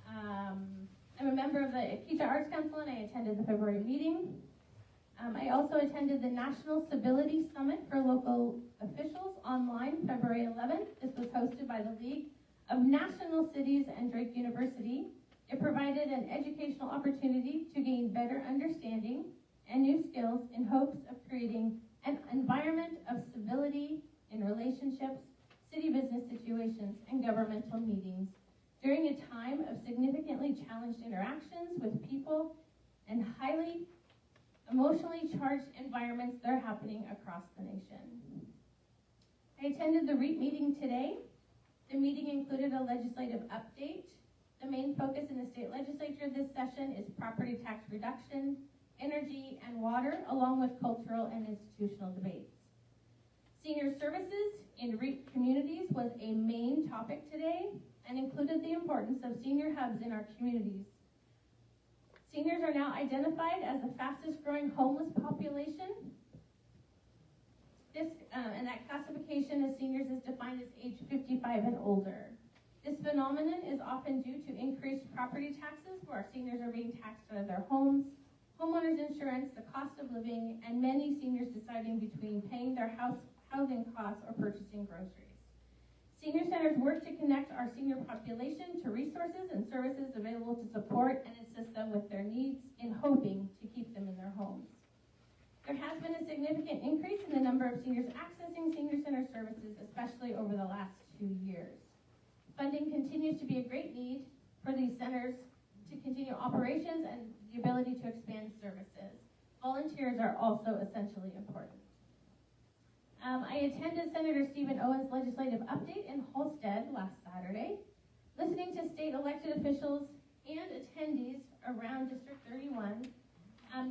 I'm a member of the Kechi Arts Council, and I attended the February meeting. I also attended the National Civility Summit for local officials online February 11th. This was hosted by the League of National Cities and Drake University. It provided an educational opportunity to gain better understanding and new skills in hopes of creating an environment of civility in relationships, city business situations, and governmental meetings during a time of significantly challenged interactions with people and highly emotionally charged environments that are happening across the nation. I attended the REAP meeting today. The meeting included a legislative update. The main focus in the state legislature this session is property tax reduction, energy and water, along with cultural and institutional debates. Senior services in REAP communities was a main topic today and included the importance of senior hubs in our communities. Seniors are now identified as the fastest growing homeless population. And that classification as seniors is defined as age 55 and older. This phenomenon is often due to increased property taxes, where our seniors are being taxed out of their homes, homeowners insurance, the cost of living, and many seniors deciding between paying their housing costs or purchasing groceries. Senior centers work to connect our senior population to resources and services available to support and assist them with their needs in hoping to keep them in their homes. There has been a significant increase in the number of seniors accessing senior center services, especially over the last 2 years. Funding continues to be a great need for these centers to continue operations and the ability to expand services. Volunteers are also essentially important. I attended Senator Stephen Owen's legislative update in Halstead last Saturday. Listening to state elected officials and attendees around District 31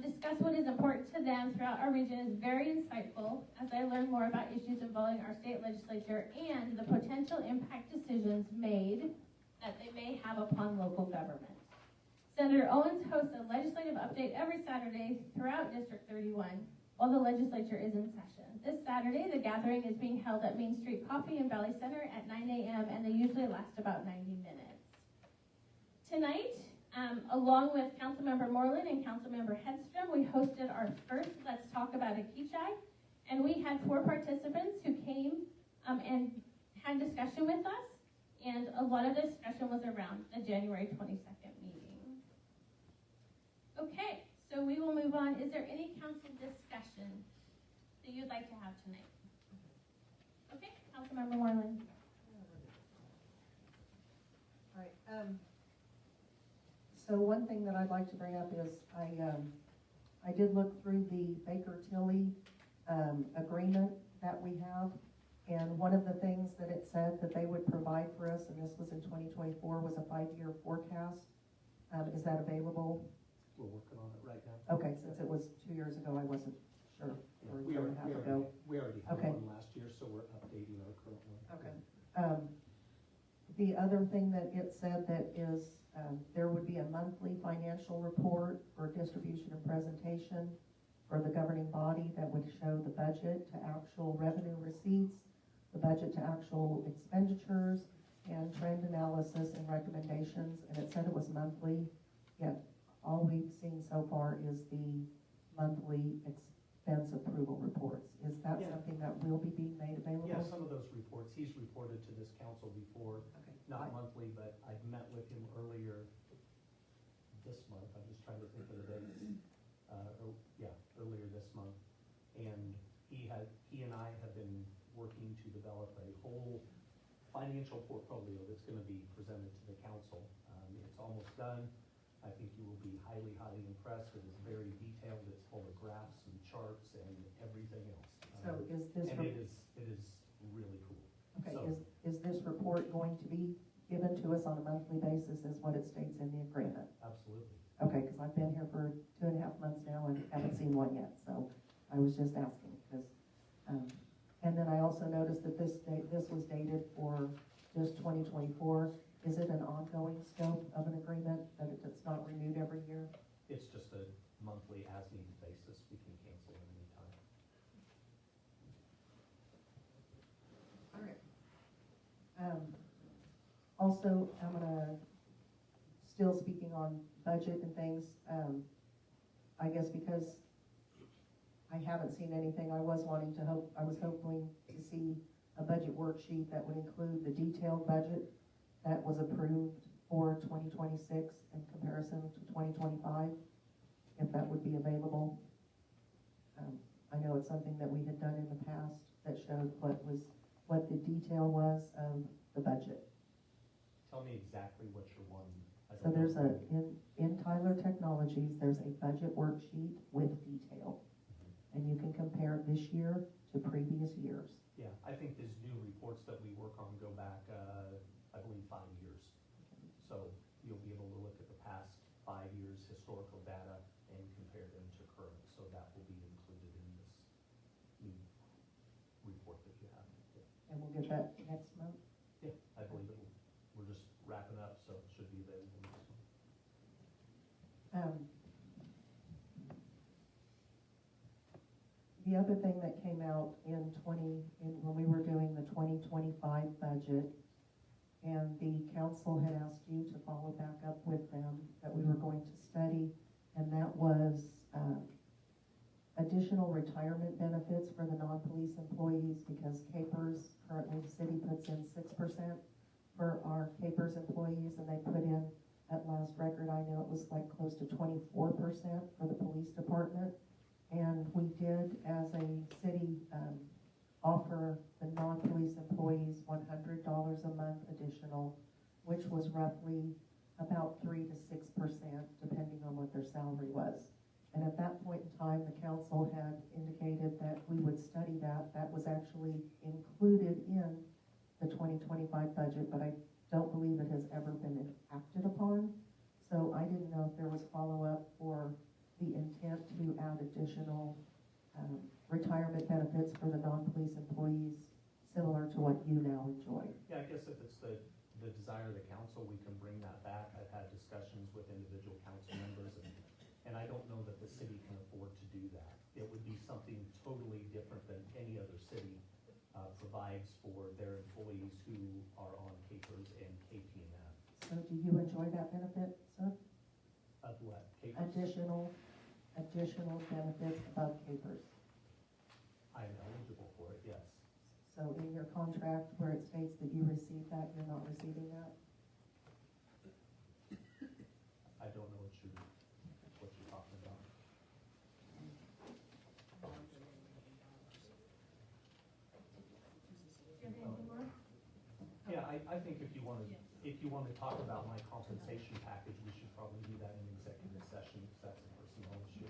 discuss what is important to them throughout our region is very insightful as I learn more about issues involving our state legislature and the potential impact decisions made that they may have upon local government. Senator Owens hosts a legislative update every Saturday throughout District 31 while the legislature is in session. This Saturday, the gathering is being held at Main Street Coffee in Valley Center at 9 a.m. and they usually last about 90 minutes. Tonight, along with Councilmember Moreland and Councilmember Hedstrom, we hosted our first Let's Talk About a Kechi, and we had 4 participants who came and had discussion with us, and a lot of the discussion was around the January 22nd meeting. Okay, so we will move on. Is there any council discussion that you'd like to have tonight? Okay, Councilmember Moreland. All right. So one thing that I'd like to bring up is I did look through the Baker-Tilly agreement that we have, and one of the things that it said that they would provide for us, and this was in 2024, was a 5-year forecast. Is that available? We're working on it right now. Okay, since it was 2 years ago, I wasn't sure, or a year and a half ago. We already had Okay. one last year, so we're updating our current one. Okay. The other thing that it said that is there would be a monthly financial report for distribution and presentation for the governing body that would show the budget to actual revenue receipts, the budget to actual expenditures, and trend analysis and recommendations. And it said it was monthly, yet all we've seen so far is the monthly expense approval reports. Is that something that will be being made available? Yeah, some of those reports, he's reported to this council before, Okay. not monthly, but I've met with him earlier this month. I'm just trying to think of the dates. Earlier this month. And he and I have been working to develop a whole financial portfolio that's going to be presented to the council. It's almost done. I think you will be highly, highly impressed. It is very detailed. It's full of graphs and charts and everything else. So is this, And it is really cool. okay, So- is this report going to be given to us on a monthly basis as what it states in the agreement? Absolutely. Okay, because I've been here for 2.5 months now and haven't seen one yet, so I was just asking, because, and then I also noticed that this was dated for just 2024. Is it an ongoing scope of an agreement that it's not renewed every year? It's just a monthly as-needed basis, we can cancel at any time. All right. Also, I'm gonna, still speaking on budget and things, I guess because I haven't seen anything, I was hoping to see a budget worksheet that would include the detailed budget that was approved for 2026 in comparison to 2025, if that would be available. I know it's something that we had done in the past that showed what the detail was of the budget. Tell me exactly what you're wanting. So there's in Tyler Technologies, there's a budget worksheet with detail. And you can compare this year to previous years. Yeah, I think these new reports that we work on go back, I believe, 5 years. So you'll be able to look at the past 5 years' historical data and compare them to current. So that will be included in this new report that you have. And we'll get that next month. Yeah, I believe it will. We're just wrapping up, so it should be available next month. The other thing that came out when we were doing the 2025 budget, and the council had asked you to follow back up with them, that we were going to study, and that was additional retirement benefits for the non-police employees, because CAPERS, currently the city puts in 6% for our CAPERS employees, and they put in, at last record I know, it was like close to 24% for the police department. And we did, as a city, offer the non-police employees $100 a month additional, which was roughly about 3 to 6%, depending on what their salary was. And at that point in time, the council had indicated that we would study that. That was actually included in the 2025 budget, but I don't believe it has ever been acted upon. So I didn't know if there was follow-up for the intent to add additional retirement benefits for the non-police employees, similar to what you now enjoy. Yeah, I guess if it's the desire of the council, we can bring that back. I've had discussions with individual council members, and I don't know that the city can afford to do that. It would be something totally different than any other city provides for their employees who are on CAPERS and KP&F. So do you enjoy that benefit, sir? Of what? CAPERS? Additional benefits above CAPERS. I am eligible for it, yes. So in your contract where it states that you receive that, you're not receiving that? I don't know what you're talking about. Do you have anything more? Yeah, I think if you want to talk about my compensation package, we should probably do that in executive session, because that's a personnel issue.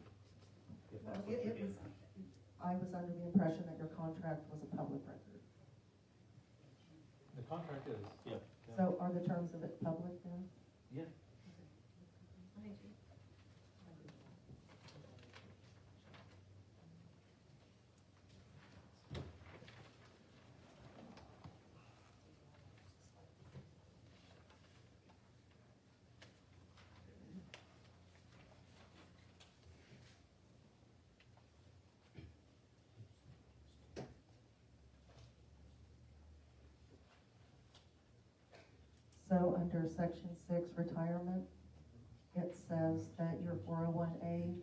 If that's what you're getting at. I was under the impression that your contract was a public record. The contract is, yeah. So are the terms of it public then? Yeah. Thank you. So under section 6 retirement, it says that your 401A,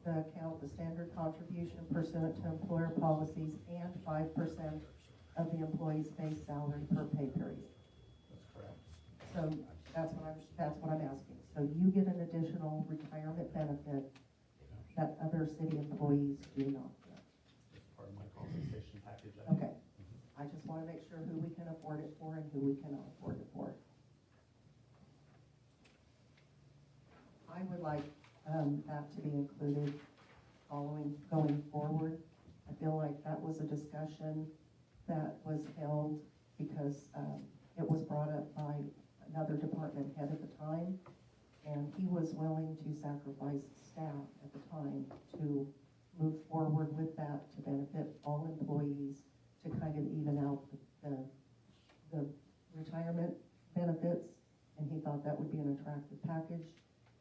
the standard contribution pursuant to employer policies, and 5% of the employee's base salary per pay period. That's correct. So that's what I'm asking. So you get an additional retirement benefit that other city employees do not get. It's part of my compensation package. Okay. I just want to make sure who we can afford it for and who we cannot afford it for. I would like that to be included going forward. I feel like that was a discussion that was held because it was brought up by another department head at the time, and he was willing to sacrifice staff at the time to move forward with that to benefit all employees, to kind of even out the retirement benefits, and he thought that would be an attractive package.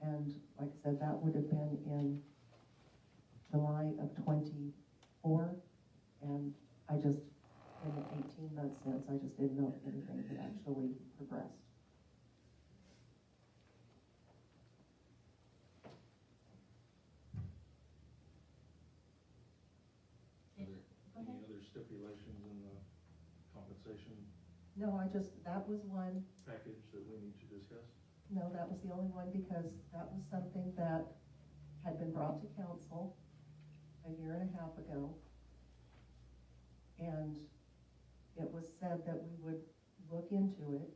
And like I said, that would have been in July of '24, and I just, in the 18 months since, I just didn't know if anything had actually progressed. Are there any other stipulations in the compensation No, that was one. package that we need to discuss? No, that was the only one, because that was something that had been brought to council a year and a half ago. And it was said that we would look into it,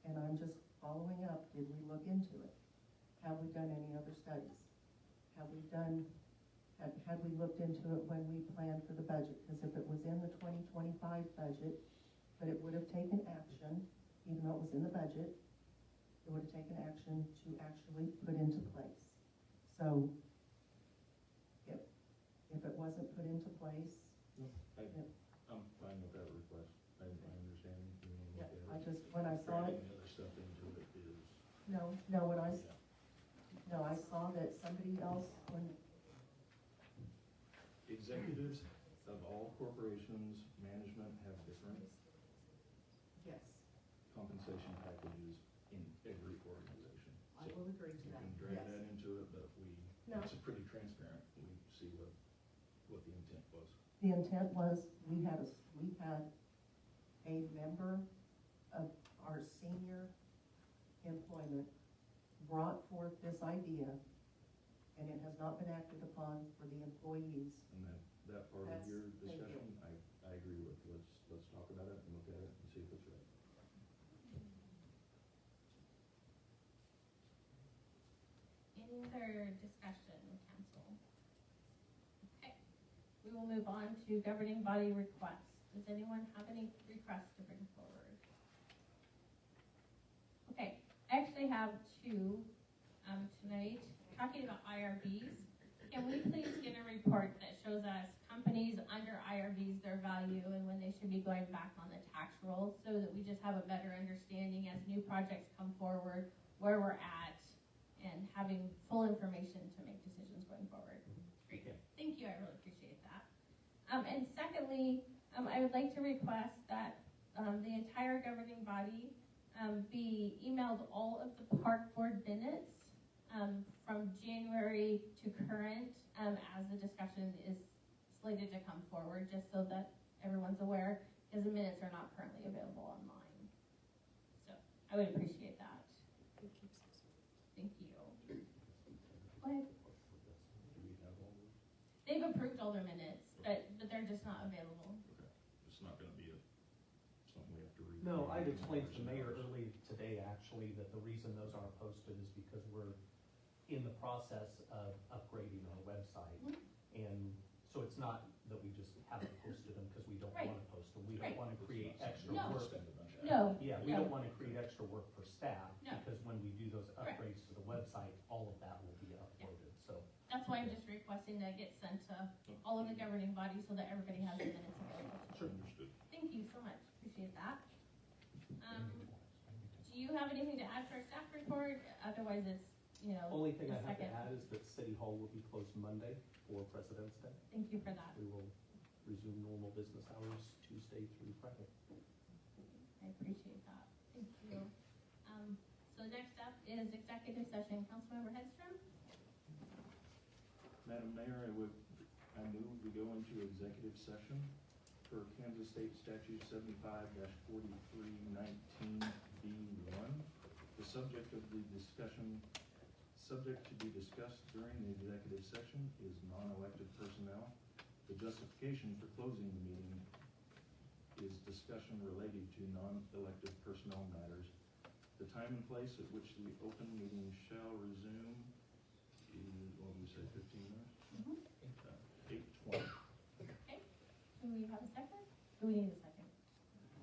and I'm just following up, did we look into it? Have we done any other studies? Had we looked into it when we planned for the budget? Because if it was in the 2025 budget, but it would have taken action, even though it was in the budget, it would have taken action to actually put into place. So, if it wasn't put into place, I'm fine with that request. I understand you want to look at it. I just, when I saw it, Dragging other stuff into it is, no, I saw that somebody else, when, executives of all corporations, management have different yes, compensation packages in every organization. I will agree to You that, can drag yes. that into it, but No. it's pretty transparent. We see what the intent was. The intent was, we had a member of our senior employment brought forth this idea, and it has not been acted upon for the employees. And that part of That's- your thank you. discussion, I agree with. Let's talk about it and look at it and see if it's right. Any other discussion, council? Okay, we will move on to governing body requests. Does anyone have any requests to bring forward? Okay, I actually have two, tonight, talking about IRBs. Can we please get a report that shows us companies under IRBs, their value, and when they should be going back on the tax roll, so that we just have a better understanding as new projects come forward, where we're at, and having full information to make decisions going forward. Great, thank you, I really appreciate that. And secondly, I would like to request that the entire governing body be emailed all of the park board minutes from January to current, as the discussion is slated to come forward, just so that everyone's aware, because the minutes are not currently available online. So I would appreciate that. Thank you. Go ahead. Do we have all those? They've approved all their minutes, but they're just not available. Okay. It's not gonna be something we have to read. No, I'd explained to the mayor early today, actually, that the reason those aren't posted is because we're in the process of upgrading our website. And so it's not that we just haven't posted them because we don't Right. want to post them. We Right. don't want to create extra No. work. Spend a bunch of No. Yeah, we don't want to create extra work for staff, No. because when we do those Correct. upgrades to the website, all of that will be uploaded, so. That's why I'm just requesting that it get sent to all of the governing bodies so that everybody has the minutes available. Understood. Thank you so much, appreciate that. Do you have anything to add to our staff report? Otherwise, it's, Only thing the I have to second. add is that City Hall will be closed Monday for President's Day. Thank you for that. We will resume normal business hours Tuesday through Friday. I appreciate that. Thank you. So next up is executive session. Councilmember Hedstrom? Madam Mayor, I move we go into executive session per Kansas State Statute 75-4319B1. The subject to be discussed during the executive session is non-elected personnel. The justification for closing the meeting is discussion related to non-elected personnel matters. The time and place at which the open meeting shall resume is, what did we say, 15 minutes? 8:20. Okay. Do we have a second? Do we need a second?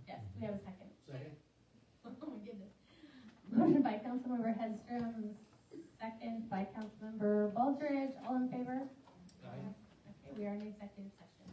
Yes, we have a second. Second? Oh my goodness. Motion by Councilmember Hedstrom, second by Councilmember Baldridge. All in favor? Aye. Okay, we are in executive session.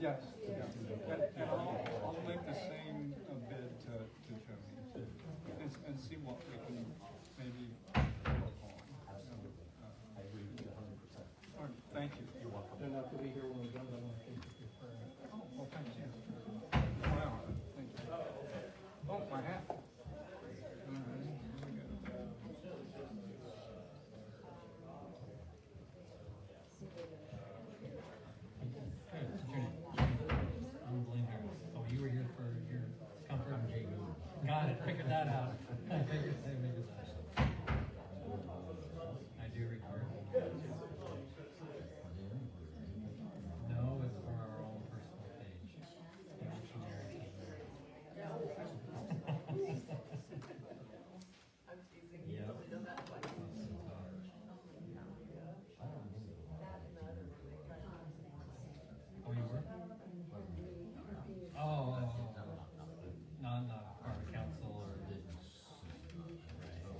Yes, yeah. And I'll make the same bid to Tony and see what we can maybe work on. I agree with you 100%. All right, thank you. You're welcome. They're not to be here when we're done, but I want to thank you for your prayer. Oh, well, thank you. Wow, thank you. Oh, my hat. All right, here we go. Hey, Attorney. I'm Blaine Harris. Oh, you were here for your comfort? I'm Jay Moon. Got it, figured that out. I figured they made it special. I do record. No, it's for our own personal page. Dictionary. I'm teasing. Yep. Somebody done that twice. Oh, you were? Oh, not part of council or. Right.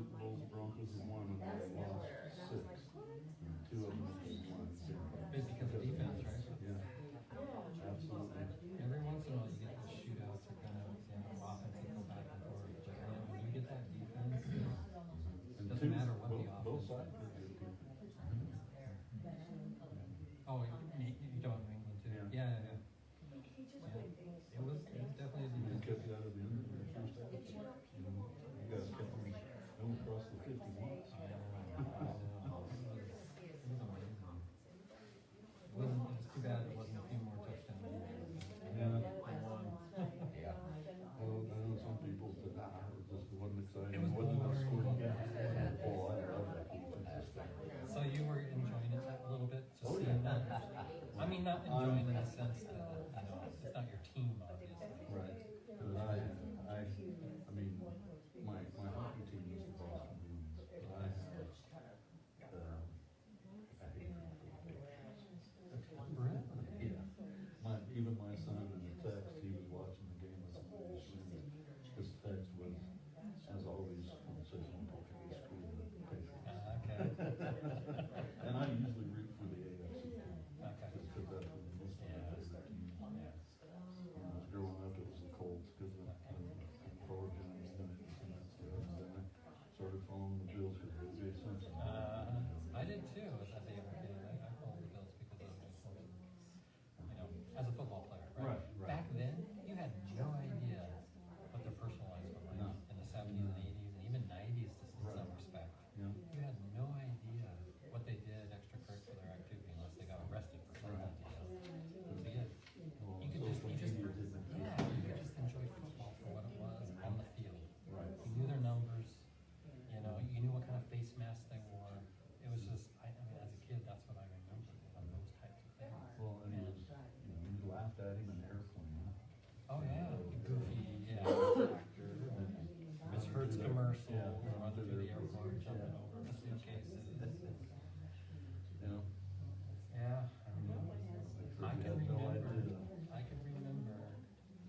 Super Bowls, the Broncos have won, and they lost 6. And 2 of them have won. It's because of defense, right? Yeah, absolutely. Every once in a while, you get those shootouts or kind of, offense that go back and forth, but when you get that defense, And doesn't matter what the both offense sides is. are good defense. Oh, you don't New England too? Yeah. Yeah. It was definitely a And defense. kept you out of the end of the first half. You guys kept them going across the 50 once. It was too bad it wasn't a few more touchdowns. Yeah, they won. Well, I know some people said, it just wasn't exciting. It was Wasn't enough boring. scoring. Yeah. Oh, I love that defense stuff. So you were enjoying it a little bit, just Oh, seeing yeah. that? I mean, not enjoying in the sense that, it's not your team, obviously. Right. 'Cause I mean, my hockey team is the Boston Bruins. I hate Really? Yeah. Even my son in the text, he was watching the game with somebody screaming. His text was, as always, says when people get screwed in the paper. Okay. And I usually root for the AFC team. Okay. Just 'cause that's what most of my favorite teams. When I was growing up, it was the Colts, because of Forward Jones and that stuff. And then I started following the Bills because of O.J. Simpson. I did too, as a younger kid. I followed the Bills because of the Simpson. As a football player, right? Right. Back then, you had no idea what their personal lives were like No. in the 70s and 80s and even 90s to Right. some respect. Yeah. You had no idea what they did extracurricular activity unless they got arrested for something. So Well, you could social just media didn't. you could just enjoy football for what it was on the field. Right. You knew their numbers, you knew what kind of face masks they wore. It was just, I mean, as a kid, that's what I remember on those types of things. Well, and it was, you laughed at him in Airplane. Oh, yeah, goofy, actor, Miss Hertz commercials, Yeah. running through the airport, jumping over the suitcases. Yeah. Yeah, I remember. I You can had no remember, idea.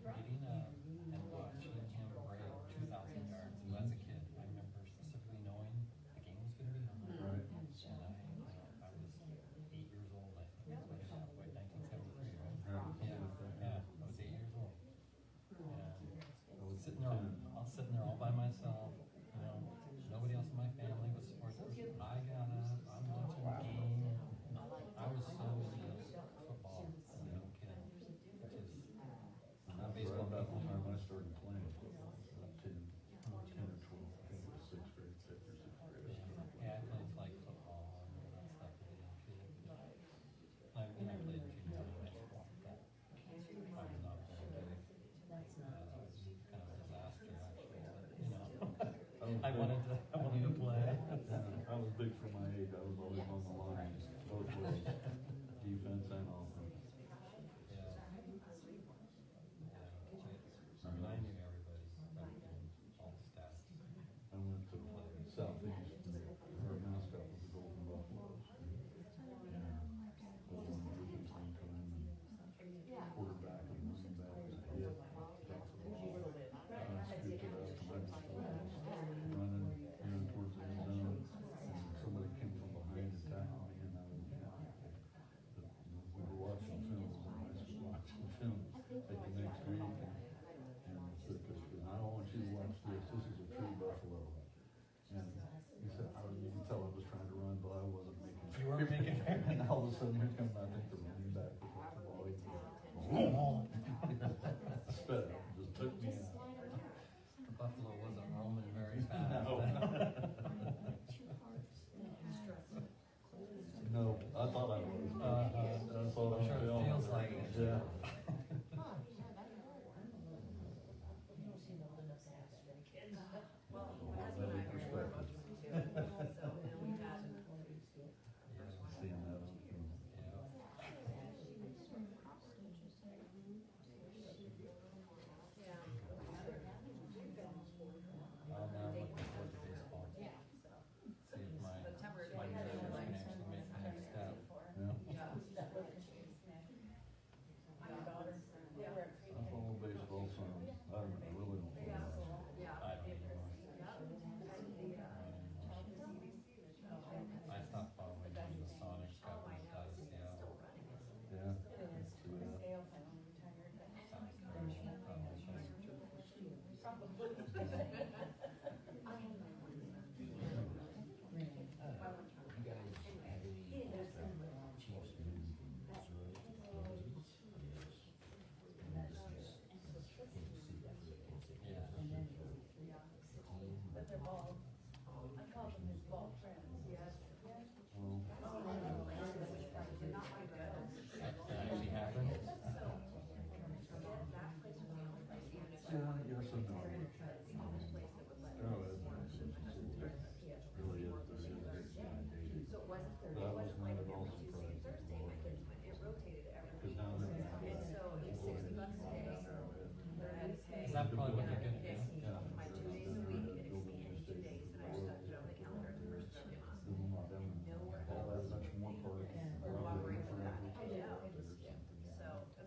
getting up and watching him break 2,000 yards. So as a kid, I remember specifically knowing the game was going to be on. Right. And I was 8 years old, I think. That's what it was, 1973, right? Yeah, I was 8 years old. And I was sitting there all by myself. Nobody else in my family was sports. I got up, I'm watching the game. I was so into football as a little kid, which is not baseball Right about the people. time I started playing, 10 or 12, I think it was 6th grade, 5th or 6th grade. Yeah, I played flag football and all that stuff as a young kid. I played junior high school. I was not very good. It was kind of a disaster, actually, but, I wanted to play. I was big for my age, I was always on the line, both ways, defense and offense. I mean, I knew everybody back then, all the stats. I went to Southeast, and our mascot was the Golden Buffaloes. And was on the defense one time, and quarterback and running back got hit, dropped the ball. I scooped it up, and I just running towards the end zone, and somebody came from behind and tackled me, and I was, we were watching film, it was in high school, watching film, like the next week, and said, "Because I don't want you to watch this is a true buffalo." And he said, you can tell I was trying to run, but I wasn't making. You weren't making it. And all of a sudden, here comes, I think, the running back with the ball, he sped up, just took me out. The Buffalo wasn't roaming very fast. No, I thought I was. That's all I'm sure it feels like it. Yeah. Another perspective. Seeing that on film. Well, now I'm looking forward to baseball. See if my nerves can actually make the next step. That actually happened? Yeah, yes and no. Really is, there is, But I was not at all surprised at the lower rate. Because now they're back. Is that probably what they're gonna do? Yeah. Building new stations. All that much more parking. Probably for every trailer up there or something.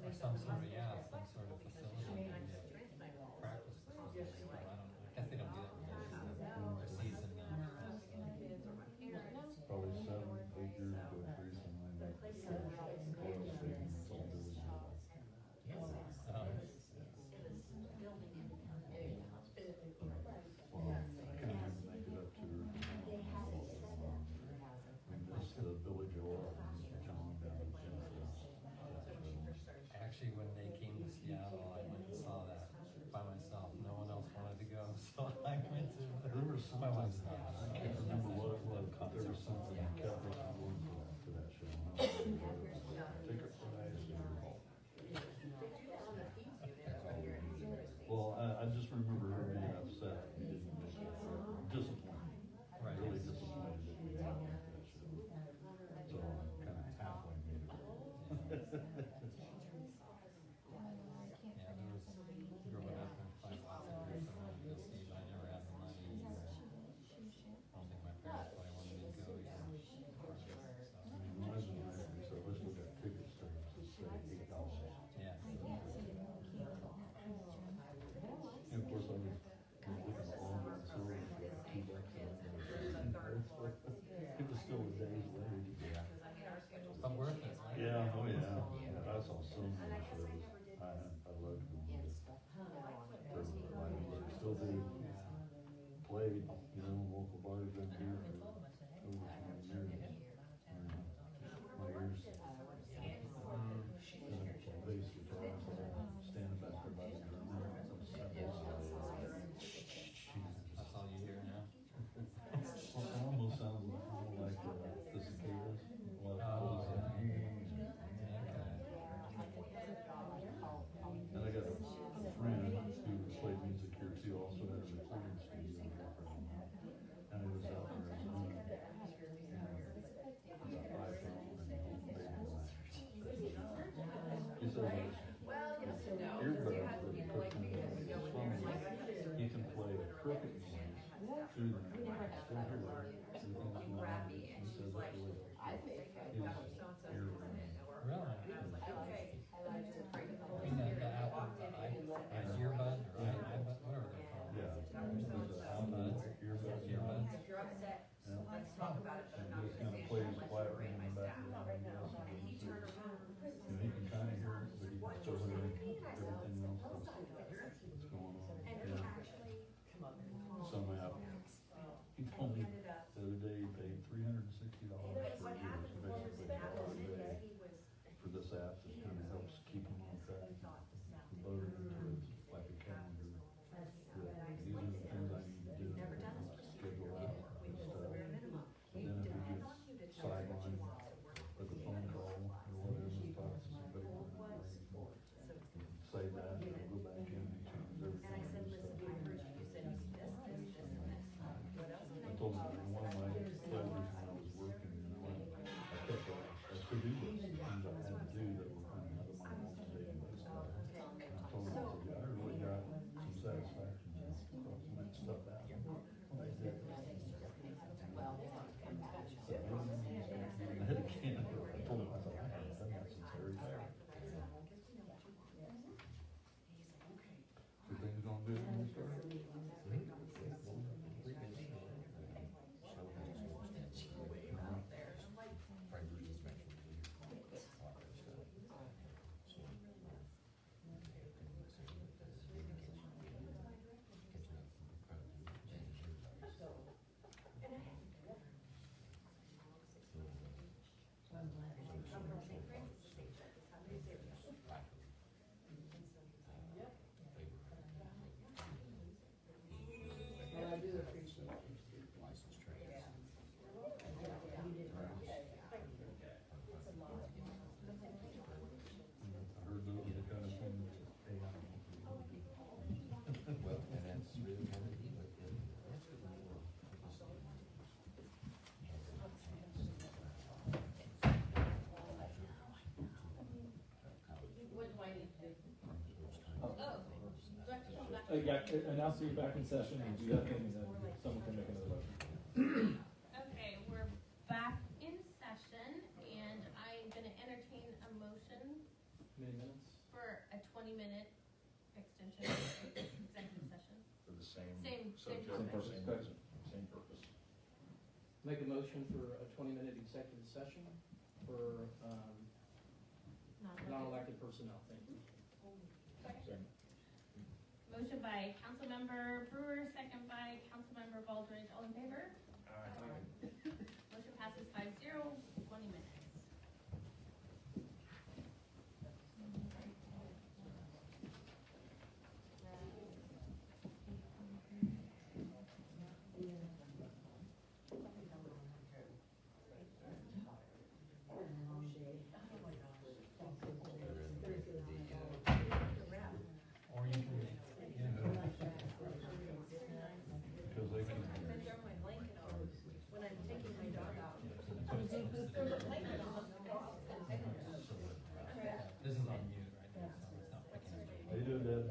Or some sort of, yeah, some sort of facility, maybe a practice facility, I don't know, I guess they don't do that for their season now. Probably 7, 8 years ago, Teresa and I went to the oil stadium, it's all village. Well, I couldn't even make it up to her. We missed the village oil and John down in Genesis. Actually, when they came to Seattle, I went and saw that by myself, no one else wanted to go, so I went to. There was My something, wife's not. I can't remember what it was, but there was something that kept us going to that show. Ticket price or. Well, I just remember her being upset, we didn't make it, disappointed, Right. really disappointed that we didn't make that show. So I kinda halfway made it. Yeah, there was, growing up in Pine Bluff, there was someone to go see, but I never had the money. I don't think my parents probably wanted me to go either. I mean, when I was in high school, we said, let's look at ticket stubs that say $8. Yeah. And of course, I was looking at all the facilities for $2 out. It was still a day's wage. Yeah. But worth it, right? Yeah, oh yeah, yeah, I saw so many shows, I loved going to the libraries, I still do, played, you know, local bars down here for over 20 years. My ears, bass guitar, so standing back there by the drum, That's all you hear now? well, it almost sounds like the cicadas, like, Oh, and I got a friend who played music here too, also had a recording studio here for a while. And he was out in Arizona. About 5,000 and baby last. He said earbuds that he puts in his phone, he can play cricket noise through them, still hear it. Everything's normal. He said that really, his earring. Really? I mean, the Apple, earbud, or iBud, whatever they're called. Yeah, there's earbuds. Earbuds. Yeah. And just kind of plays quietly in the background, I guess. You know, he can kind of hear it, but he can still hear everything else that's going on. Yeah. Somehow, he told me the other day he paid $360 for a year, so basically $1 a day for this app that kind of helps keep him on track. He loaded it into it like a calendar. That these are the things I need to do, schedule out and stuff. And then if he gets sidelined with a phone call or whatever, talk to somebody on the break, say that, and then go back in and change everything. And stuff. I told him, one of my pleasures when I was working, you know, announce that you're back in session and do that thing, and then someone can make another motion. Okay, we're back in session, and I'm gonna entertain a motion Many minutes? for a 20-minute extension of this executive session. For the same. Same subject, topic. Same purpose. Make a motion for a 20-minute executive session for, non-elected personnel, thank you. Motion by Councilmember Brewer, second by Councilmember Baldridge, all in favor? Motion passes 5-0, 20 minutes. Or you can, because they can. When I'm taking my dog out. This is on mute, right? It's not picking up. How you doing, Dad?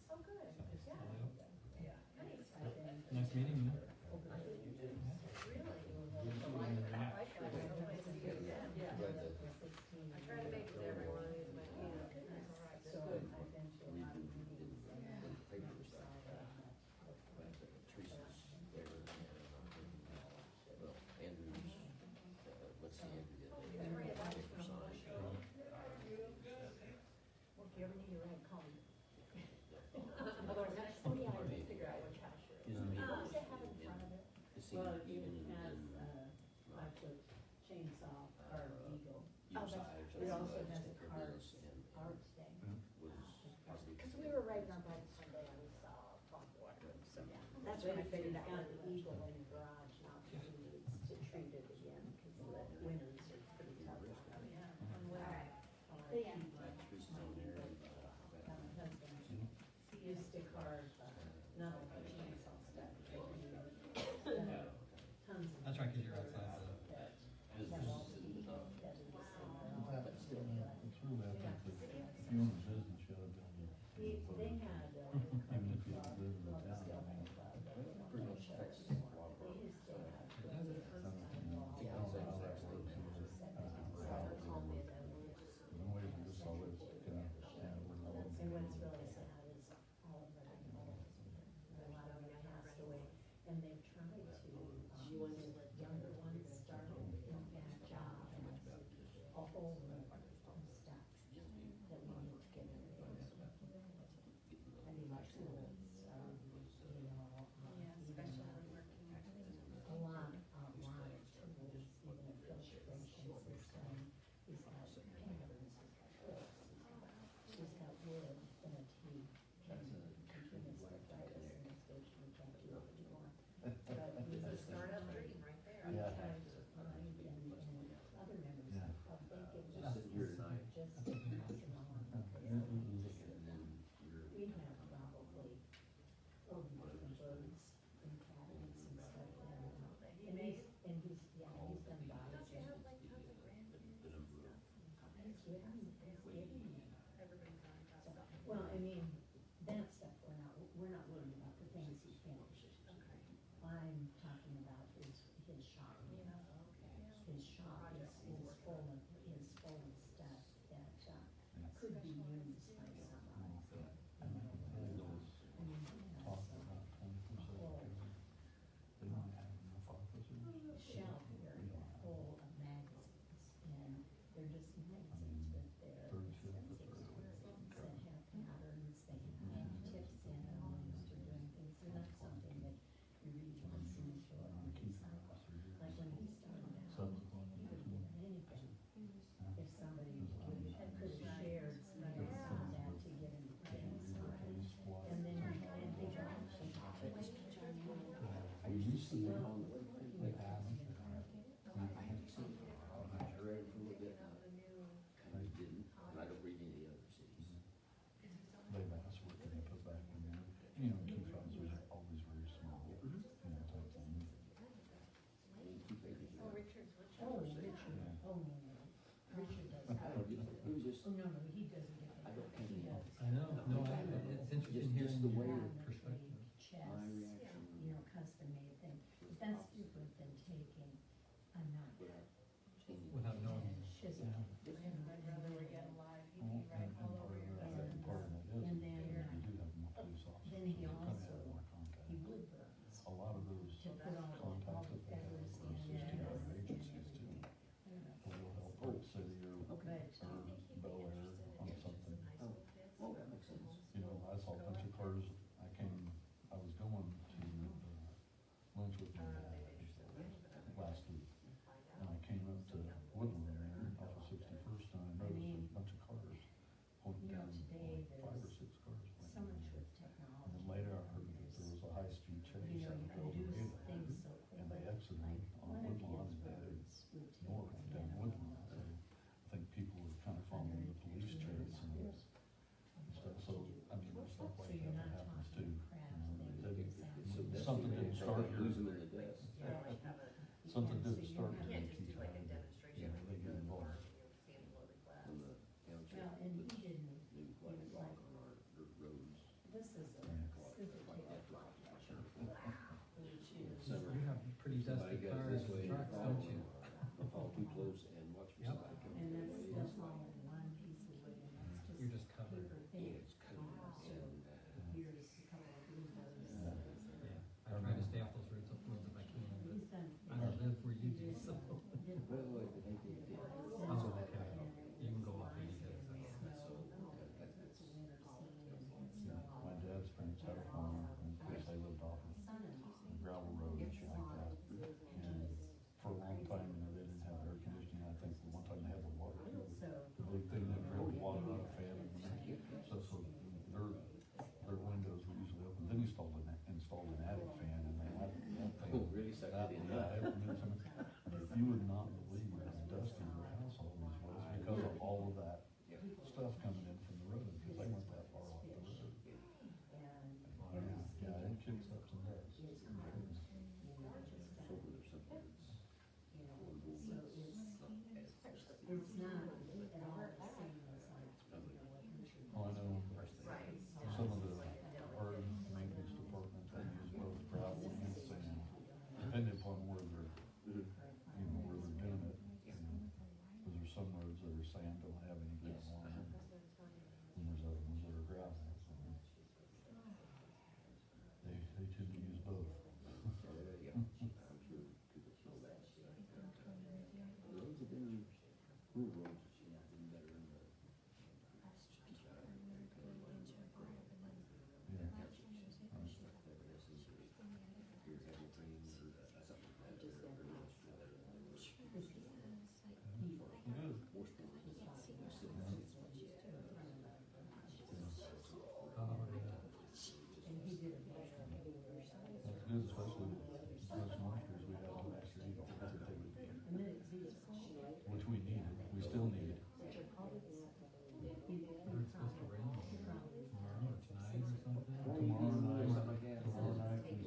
So good, yeah. Nice meeting you. I try to make it to everyone, but you know, So I've been to a lot of meetings and well, if you ever need a ride, call me. Otherwise, oh yeah, I did figure out which house you're in. Does it have in front of it? Well, it has a 5-foot chainsaw carved eagle. Oh, that's, It also has a carved art thing. cause we were riding our bikes one day and we saw pond water, so that's when I figured out. Got the eagle in the garage now, because he needs to treat it again, because the winters are pretty tough on him. My husband, he used to carve, not only chainsaw stuff, but tons of. That's right, 'cause you're outside, so. That have all the eagle feathers and all that. It's really, I think the you own the business, you ought to be able to. They had, Even if you live in the town, I mean. pretty much Texas. They used to have. No way to just always kind of stand over the wall. And what's really sad is all of them, a lot of them passed away, and they've tried to, the younger ones started in that job, a whole room of stuff that we need to get rid of. I mean, like tools, you know, Especially working. a lot of tools, even a filtration system. He's got papers, he's got books, he's got wood that he can contribute to arthritis and his vision, he can't do it anymore. But he was Startup dream right there. we Yeah. tried to find and other members Yeah. of the public, it was Just sit here tonight. just passing on. We have probably 40 different birds and cabins and stuff, and he's done bodies. Don't you have like tons of grandkids and stuff? He's given. Everybody's on top of that. Well, I mean, that stuff, we're not worried about the things he finished. Okay. I'm talking about his shop. His shop is full of stuff that could be used by somebody. I mean, he has Talk a about 20%. whole They don't have enough officers. shelf here full of magazines, and they're just magazines, but they're expensive magazines that have patterns, they have tips in them, and they're doing things, they're not something that you read once and you throw it on the side. Like when he started out, Subsequent. he would give anything. If somebody could have shared some of that to get him inside. And then, and they got, We used to live on the they passed. I had to see. I read a little bit. I didn't, and I don't read any other cities. They last what they put back in there. You know, key fobs was always very small, you know, type thing. Oh, Richard's, which oh, one? Richard, oh, no, no, Richard does. I don't get it. It was just, Oh, no, no, he doesn't get I that. don't He think. does. I know. to put all the contacted the feathers in closest there. to our agencies too. We'll help Park City or Bel Air on something. Oh, that makes sense. You know, I saw a bunch of cars, I was going to lunch with my dad last week. And I came up to Woodland there, off of 61st, and I noticed there's a bunch of cars pointing down, like 5 or 6 cars So pointing much down. with And technology. then later I heard that there was a high-speed chase You know, out you of can do Eldorado, things so and they quickly. exited Like, on one of Woodlawn his and headed roads would take north down 10 Woodlawn. So miles. I think people were kind of following the police chase and stuff, so, I mean, stuff So like you're that not happens talking too. crap, You know, they it would didn't- just So that's Something the didn't main start thing, here. losing them to death. Something Yeah, didn't so start you're here not- in Kechi. You know, they get involved. When the township Well, and he puts didn't, new he was flag like, rock on our dirt roads. this is a physical pleasure, which is. Summer. You have pretty Somebody dusty goes cars this and way, trucks, follow don't you? Don't follow too close and watch for Yep. somebody coming. And the that's, way. that's all in one piece of wood, and that's You're just just covered. paper Yeah, thin. it's covered So and, here's a couple of windows. Yeah, I try to stay off those roads if I can, He's but done. I don't live where you do, so. well, like, I think they did. Oh, okay. You can go off 80 days. My dad's parents had a farm, and of course they lived off of gravel roads like that. And for a long time, you know, they didn't have air conditioning, I think one time they had the water cooler. The big thing that drilled water out of fan, and so their windows were usually open. Then he installed an attic fan, and then that thing. Oh, really sucked it in, Yeah, huh? you would not believe how dusty their house always was because of all of that stuff coming in from the road, because they weren't that far off the road. Yeah, it kicks up some dust. Hopefully there's something that's It's not at all the same as like, you know, what Richard. Well, I know some of the our maintenance department, they use both gravel and sand, depending upon where they're, you know, where they're doing it. Because there's some roads that are sand, don't have any gravel on them, and there's other ones that are gravel, so they tend to use both. yeah, I'm sure people feel that. The roads have been, rural roads have been better in the. Oh, yeah. And he did a better. That's good, especially as monsters we had last year, And then it's these. which we needed, we still need. It's supposed to rain tomorrow or tonight or something. Tomorrow night, Something like that. overnight, is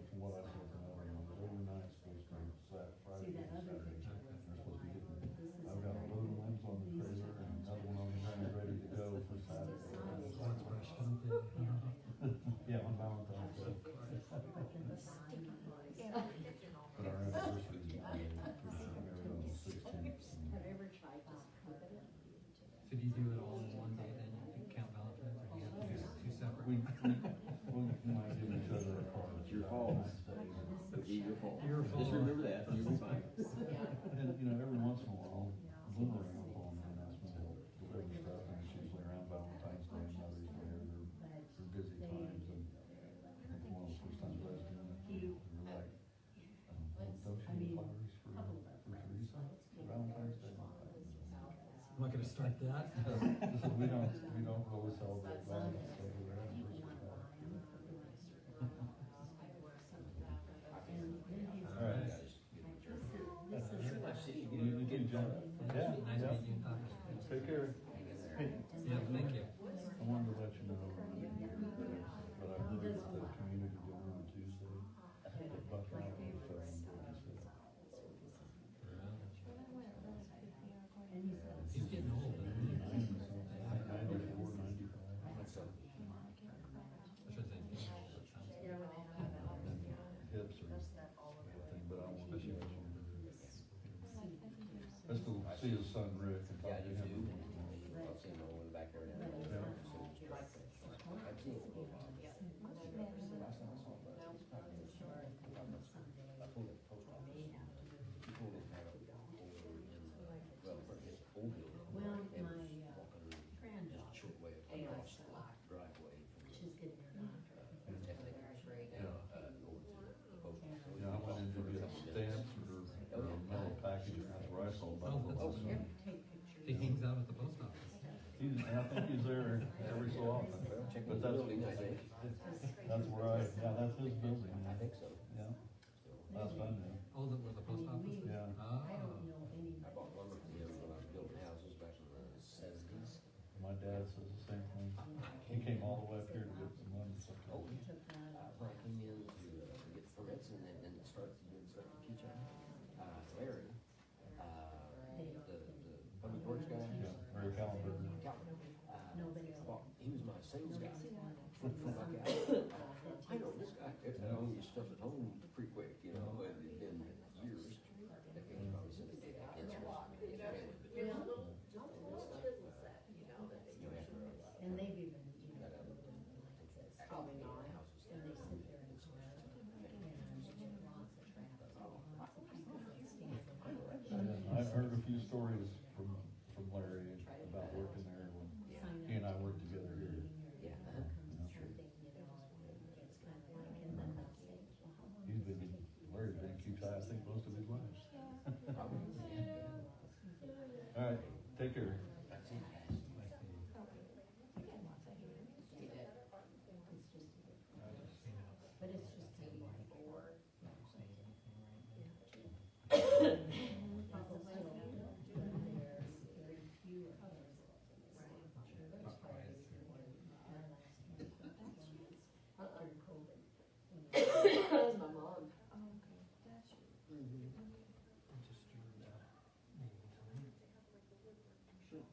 from what I was looking at, overnight supposed to start Friday, See that other Saturday. picture? They're supposed to be getting, I've got a load of limbs on the trailer and another one on the ground ready to go for Saturday. That's what I should have done. Yeah, on Valentine's Day. But our anniversary is on the 16th. Have ever tried to cut it? So do you do it all in one day then? You count Valentine's, or do you have to do it two separate? We might give each other a card. It's your fault. It'll be your fault. Your Just fault. remember that, and you'll be fine. And, you know, every once in a while, Boomerang will call me and ask me to deliver stuff, and it's usually around Valentine's Day and Mother's Day, or they're busy times, and I think one of the first times I was doing it, they were like, don't you need flowers for Teresa, for Valentine's Day? I'm not gonna start that. We don't really celebrate Valentine's Day or their anniversary. All right. You too, John. Yeah, Nice yeah. meeting you. Take care. Hey, Yeah, thank you. I wanted to let you know, but I heard at the community dinner on Tuesday, that Buck Mountain fell in Georgia State. He's getting old, isn't he? 94, 95. I should say getting old, that sounds. Hips are a thing, but I wanted to let you know. Let's go see his son Rick and talk Yeah, to you him. do. I've seen the one back there now. Yeah. I've seen it go by. I think he's there every so often. But that's, that's where that's his building. I think so. Yeah, last I knew. Oh, the, with the post office? Yeah. Ah. I don't know any. I bought lumber from him when I was building houses back in the seventies. My dad says the same thing. He came all the way up here to get some money. Oh, he took that. When I came in to get permits and then start doing stuff in Kechi, Larry, the public works guy. Yeah, Mary Callenberg. He was my sales guy. I know this guy. I know your stuff at home pretty quick, you know, it had been years, decades probably since they did that. And they've even, probably not, and they sit there and swear, and lots of traffic, lots of people that stand there. I've heard a few stories from Larry about working there when he and I worked together here. Yeah. He's been, Larry's been in Kechi, I think, most of his life. All right, take care. But it's just to be bored. Very few of those. Under COVID. That was my mom. Just your, meeting time. Sure.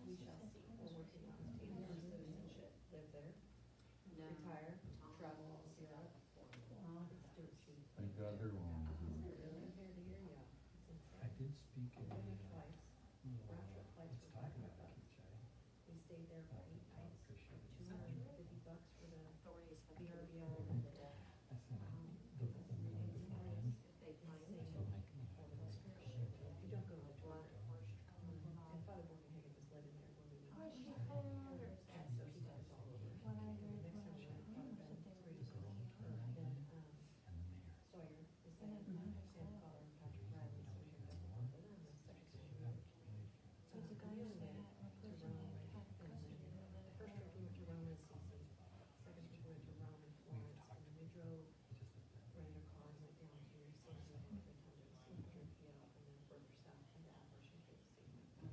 We shall see. We're working on obtaining our citizenship, live there, retire, travel all of Europe. It's dirt cheap. Thank God they're willing to do Isn't it. it really fair to hear? Yeah. It's I insane. did speak in We've the, been there twice. Round trip flights let's were talk about $500. Kechi. We stayed there for 8 nights, Appreciate it. $250 for the Authorities have VRBO. I said, the meeting beforehand, They find I told Mike, you don't go to the toilet. And Father Borgenhagen was living there when we went. And so he took us all over. Next time we went, Father Ben Reed, the girl in and Canada, then, and the mayor. Sawyer is there, and Father Patrick Riley, so we had both of them, the second Because time you we have went. a community. So we went to Rome, and then the first trip we went to Rome and Assisi, second trip we went to Rome and Florence, and then we drove, rented a car and went down to San Diego, and then Tripio, and then further south to that, Washington, D.C.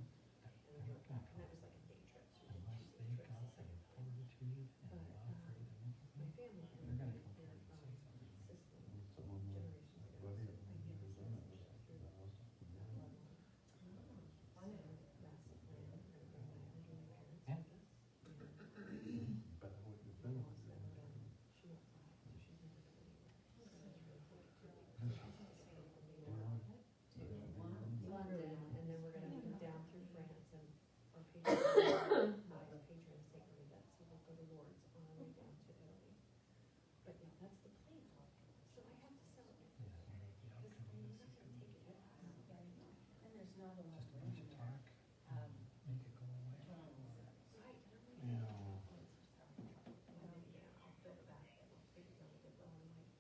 And we drove back, and that was like a day trip, so we did 2 day trips the second time. But, my family immigrated here from Sicily generations ago, so I get the citizenship through that bloodline. So that's the plan. We're gonna bring my elderly parents with us. But I wouldn't have My been. mom's never been, she won't fly, so she's never been anywhere. So it's really cool to get to London, and then we're gonna move down through France, and our patron, my patron is Saint Bernadette, so we'll go to Lourdes on our way down to Italy. But yeah, that's the plan. So I have to celebrate. Because I'm not gonna take it with us. And there's not a lot Just a of bunch of room talk, there. make it go away. Right, and I'm like, Yeah. I'll fit back, and I'll take it down a good level. I'm like,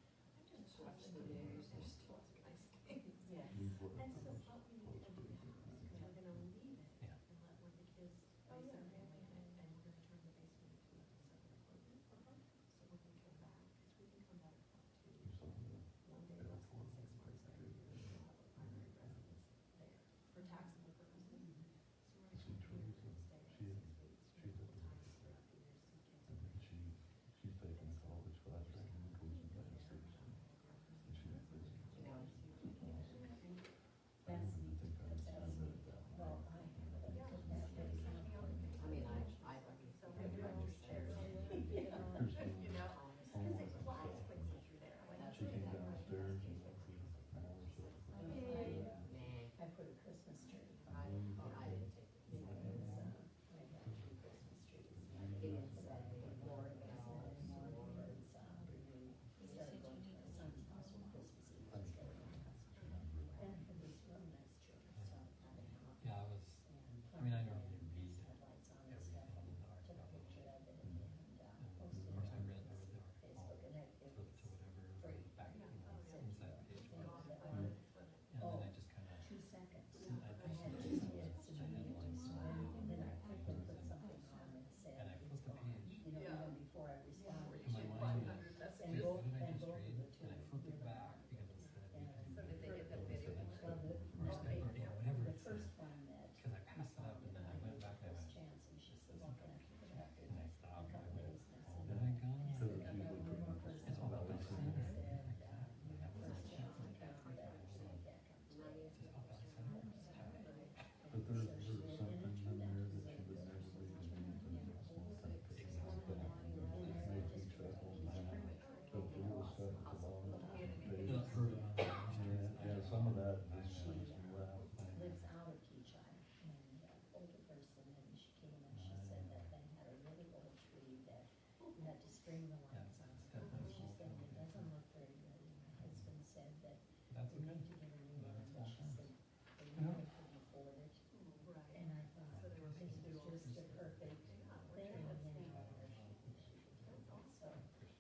I'm just watching the news, there's still some nice things. Yeah. We've worked And so on what we need to do is, because we're gonna leave it Yeah. and let one of the kids raise their family in it, and we're gonna turn the basement into a separate apartment. So when we come back, because we can come back up to one day less than 6 months every year, we'll have a primary residence there for taxable purposes. So we're gonna come here and stay like 6 weeks, multiple times throughout the year, see kids. And then she's taking a college class right now, goes to masters. And she had this. I That's don't even neat. think I read it that way. Well, I mean, I So we're doing stairs. Here's the You know, home because it flies stuff. quickly through there. When you She do came that, downstairs and went for hours of. I put a Christmas tree. I didn't take it. Because, I got 2 Christmas trees. It is more business, more, it's, we started going to our son's house for Christmas Eve, let's go to my house. And for this real nice church, so I had a house. Yeah, I was, And I mean, I plugged normally in read these headlights on and everything stuff, in and the art took a about picture of it and and posted of it course I on read the Facebook, article and it to was whatever, free. back, Said inside the page things was. that And were, then I just kinda, 2 seconds. I I had just, 2 hits the and headlines, and then I quickly put something on that said, and I it's flipped the gone, page. you know, even before I responded. And my mind went, And wait, both, what did I and just both of read? the two. And I flipped it really back liked because it. it said. And So did they get that video? well, the, Or okay, yeah, whatever the it said. first one that. Cause I passed it up and then I went back and I First went, chance, and she says, I'm gonna have to go back and I in stopped a and I couple went, days. And I oh said, my god. I Because said, it's I got usually one more pretty person. It's all about I that. said, you That have was first a chance chance. to come back, so I can't come today. It's just all about that. But there's something in there that she would never leave me, even a small type of thing like that. Make me chuckle and laugh. But the little stuff at the bottom of the page. Not heard about it. Yeah, some of that just makes me laugh. Lives out of Kechi, and older person, and she came and she said that they had a really old tree that you had to string the lines on. And she said it doesn't look very good, and my husband said that That's we okay. need to get a new one, but she said they Yeah. really couldn't afford it. Right. And I thought, So they were this making was do all just the this. perfect thing, you know, where she could take it.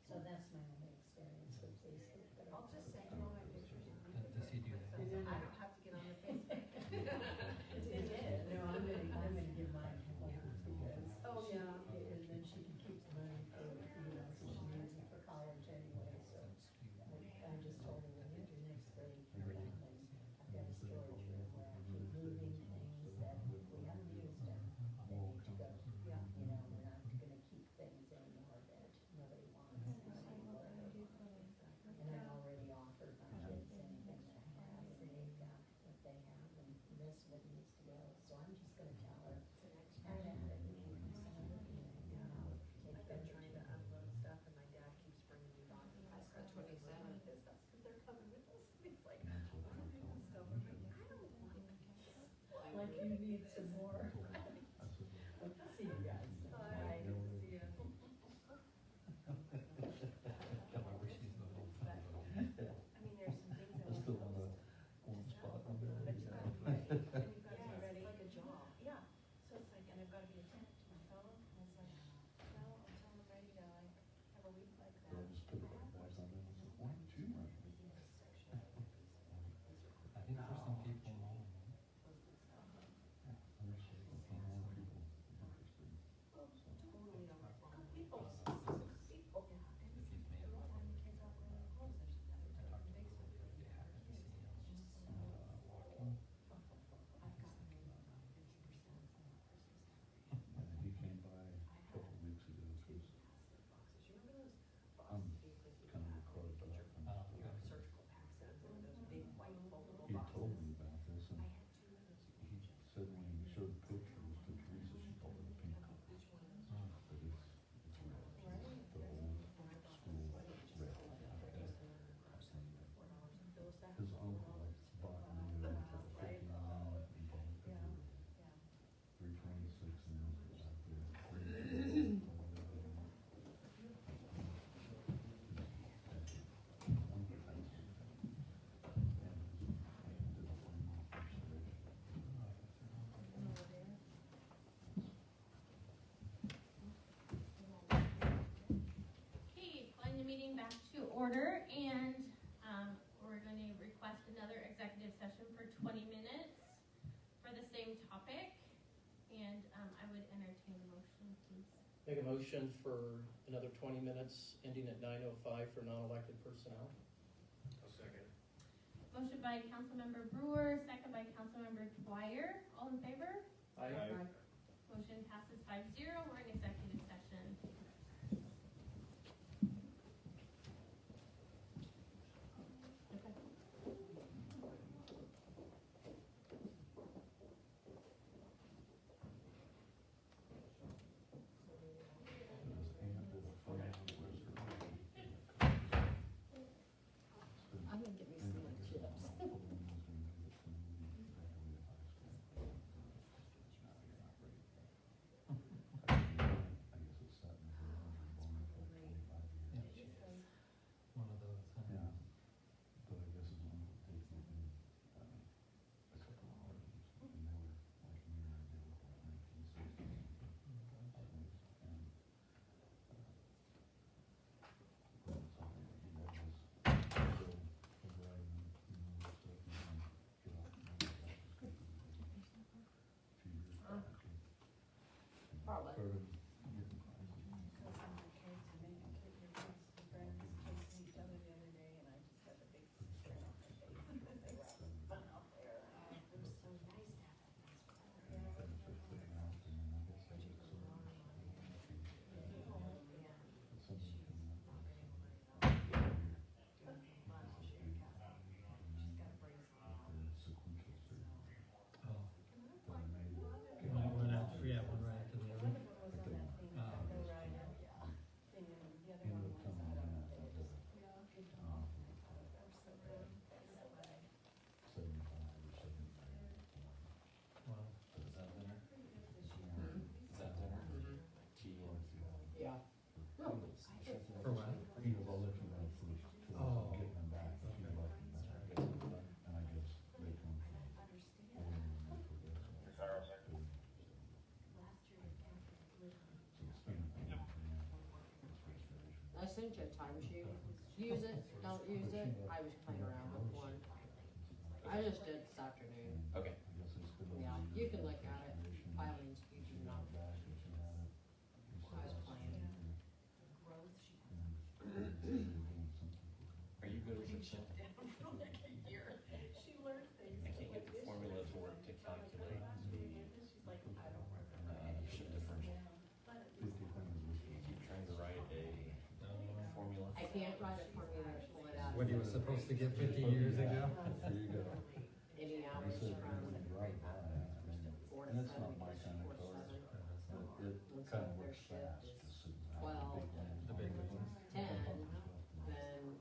So that's my only experience with Facebook. But I'll just send you all my pictures. Does he do that? I don't have to get on the Facebook. It did. No, I'm gonna give mine to her because. Oh, yeah. And then she can keep the money for, you know, so she order, and we're going to request another executive session for 20 minutes for the same topic, and I would entertain a motion, please. Make a motion for another 20 minutes, ending at 9:05 for non-elected personnel. I'll second. Motion by Councilmember Brewer, second by Councilmember Dwyer. All in favor? Aye. Motion passes 5-0. We're in executive session. I'm gonna get me some more chips. One of those, huh? Yeah, but I guess as long as it takes maybe, a couple of hours, and they were like near identical, 1960s. And, but it's something that you guys just go override and, stuff, and then get off, that's just gonna be a few years back. And Probably. started getting prices. Yeah, one right after the other. Wow. Is that dinner? Is that dinner? Tea and Yeah. For what? Because I'll let you know first, till Oh. I'm getting them back, if you like them back. And I guess they come from Oregon and they forget. I sent you a timesheet. Use it, don't use it. I was playing around with one. I just did this afternoon. Okay. I guess they spend all Yeah, the you can look at it. information. Filings, you She do got not. back and she had it. She said I was last playing. night, and they were doing something for her. Are you good with Excel? She learned things. I can't get the formula to work to calculate the shift differential. 50 things this I year. keep trying to write a formula. I can't write it for you and pull it out. What he was supposed to get 50 years ago? There you go. Any He hours said, from when you drive by, I mean, 4 to and it's 7, not my kind of 4 to car, 7. but it kind of works fast, just sitting there. 12, The big ones. 10, then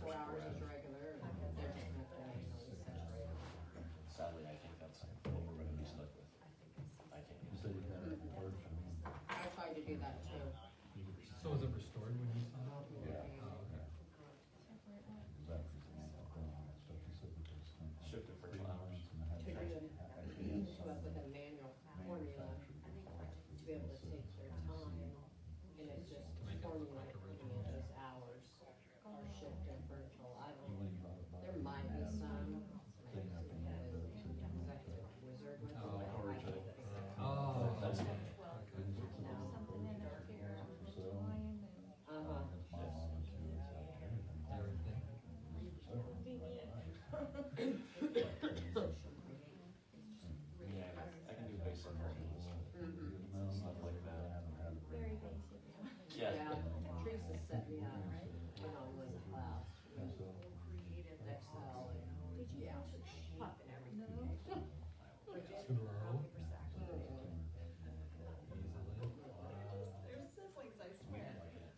4 hours is regular, and they're just gonna have to manually separate them. Sadly, I think that's what we're gonna be stuck with. I can't You use said it. you got it in March, I mean, I tried to do that too. So was it restored when you saw it? yeah. Oh, okay. Exactly, the one that burned and stuff, he said because. Shift differential hours. To do it, come up with a manual formula to be able to take their time, and it's just formula putting in those hours or shift differential. I don't, there might be some, maybe some executive wizard with it, but I don't think so. Oh. That's Uh-huh. Everything. Yeah, I can do basic formulas. Stuff like that. Very basic. Yeah. Teresa set me up when I was in class. Excel and, yeah, popping everything. They're siblings, I swear,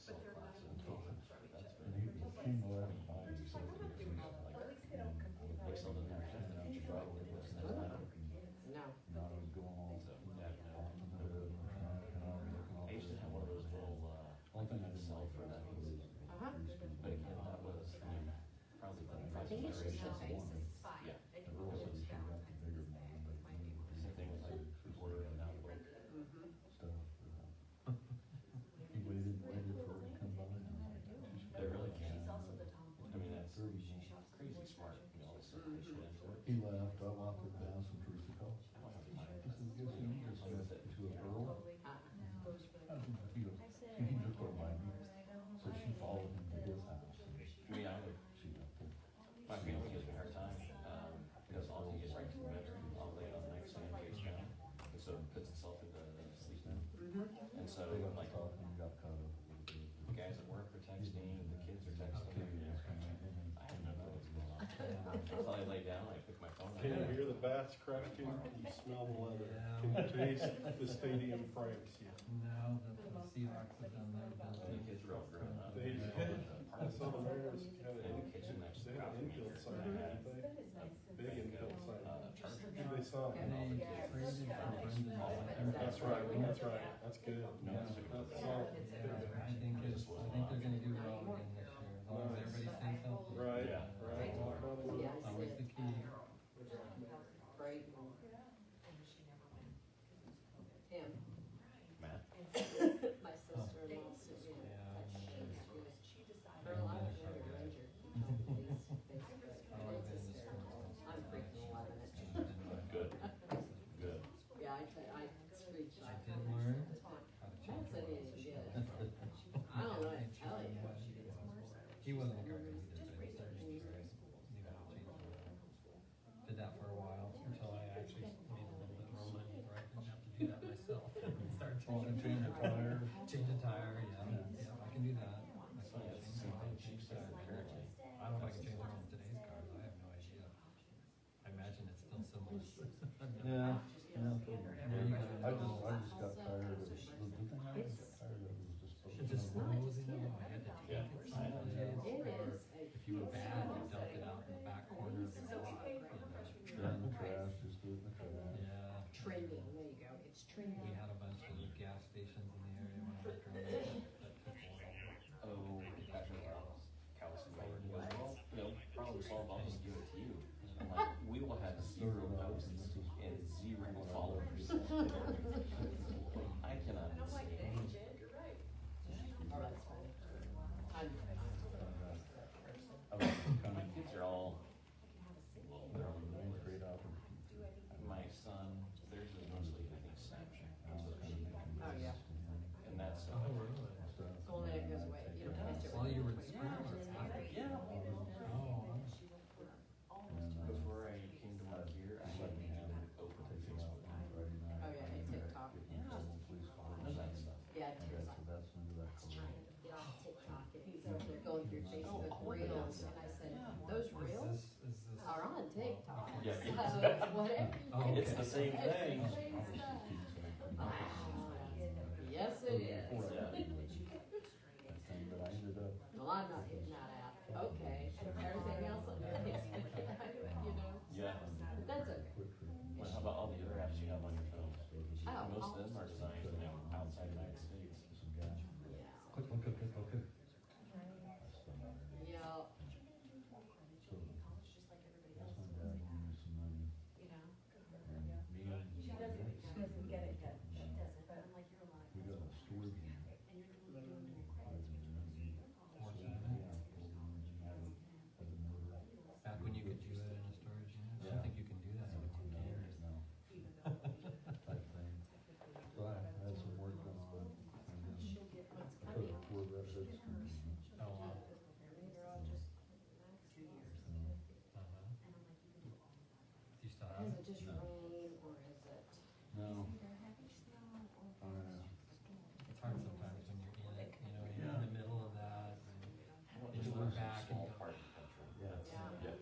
but they're not engaged from each other. And he came over and bought it, he said, At least they don't compete. Excel doesn't understand that you drive with it. No. you know, I was going all, off in the hood, and trying, and I was looking all. I used to have one of those little, Only thing I didn't Excel like for that was, Uh-huh. but again, that was, probably the I first think it's just the generation. basis. It's fine. Yeah. They The can rules always said you balance got the bigger things one, with but my you neighbors. Same thing with like Word and Outlook. Mm-hmm. stuff, he waited for it to come by, and I was like, "Geez, They're really He left, I walked in the house and Teresa called. He says, yes, you just met to a girl. I don't know, he goes, he just go by me. So she followed him to his house. And Yeah, she got there. my family gives me a hard time, because all he gets right to the bedroom, I'll lay on the nightstand face down, and so it puts itself into sleep. And so, They got like, talking, got caught up a little bit. the guys at work are texting, the kids are texting, I have no clue what's going on. Until I lay down, I pick my phone up. Can you hear the bats cracking? You smell the leather. Can you taste the stadium franks? No, the Seahawks have done their And the kids are all grown up. They, I saw the Mariners had In the an kitchen next to they the had an coffee infield maker. sign, didn't they? A big infield sign. Charger. They saw it. They traded for Brendan. That's right, that's right. That's good. No, it's a good That's solid. I think they're gonna do well again this year, as long as everybody stays healthy. Right, Yeah. right. Knock on wood. That's always the key. Right. Him. Matt? My sister-in-law sent me a text. She goes, her life is a ranger. I'm freaking loving it. Good. Good. Yeah, I screeched. I did learn how to change Said oils. he did. I don't know what to tell you. He wasn't a gardener either, but he started to knew how to change oil. Did that for a while until I actually made a little bit more money where I didn't have to do that myself. Started Oh, and change a tire. Change a tire, yeah, I can do that. It's funny, it's the same thing, change tire apparently. I don't know if I can change it on today's cars, I have no idea. I imagine it's still similar. Yeah, yeah. There you go. I just got tired of, the thing I got tired of was just. It just blows in the I had to take Yeah. it some days, It or is. if you were bad, you dump it out in the back corner of your lot. Yeah, in the trash, just do it in the trash. Yeah. Trending, there you go, it's trending. We had a bunch of gas stations in the area when I was growing up that took oil. Oh, Patrick Callison Ford goes, well, you know, problem solved, I'll just give it to you. I'm like, we will have zero posts and zero followers. I cannot say anything. Oh, that's funny. My kids are all, they're all Main older. Street opportunity. My son, theirs is mostly, I think, Snapchat. Oh, yeah. And that's, Oh, really? So when it goes away, you know, catch it. While you were in school or after? yeah. Oh, Before I came to work here, I had to open Facebook. Oh, yeah, and TikTok. None of that stuff. Yeah, TikTok. That's into that Trying color. to get off TikTok, and he's over there going through Facebook Reels, and I said, those Reels is this? are on TikTok. Yeah, So, exactly. whatever. Oh, It's the same thing. Yes, it is. Yeah. But I ended up, Well, I'm not hitting that out. Okay, everything else on there is, you know, Yeah. but that's okay. But how about all the other apps you have on your phone? Oh, Most of them are designed, you know, outside the United States. some guy. Yeah. Click, click, click, click, click. Yeah. So, that's my dad gave me some money. You know? And me and. She doesn't get it yet, she doesn't, but I'm like, you're alive. We got a storage unit. And you're doing it. Back when you could do it in a storage unit, I Yeah. don't think you can do that anymore. Type thing. So I had some work done on it, and then I put a Corvette head screen in it. Oh, wow. They're all just 2 years. Uh-huh. And I'm like, you can do all of that. You still have Is it? it just No. rain or is it? No, Either heavy snow or It's hard sometimes when you're in it, you know, you're in the middle of that, and you look back and Small go, part of the country. yeah. Yeah. Yeah.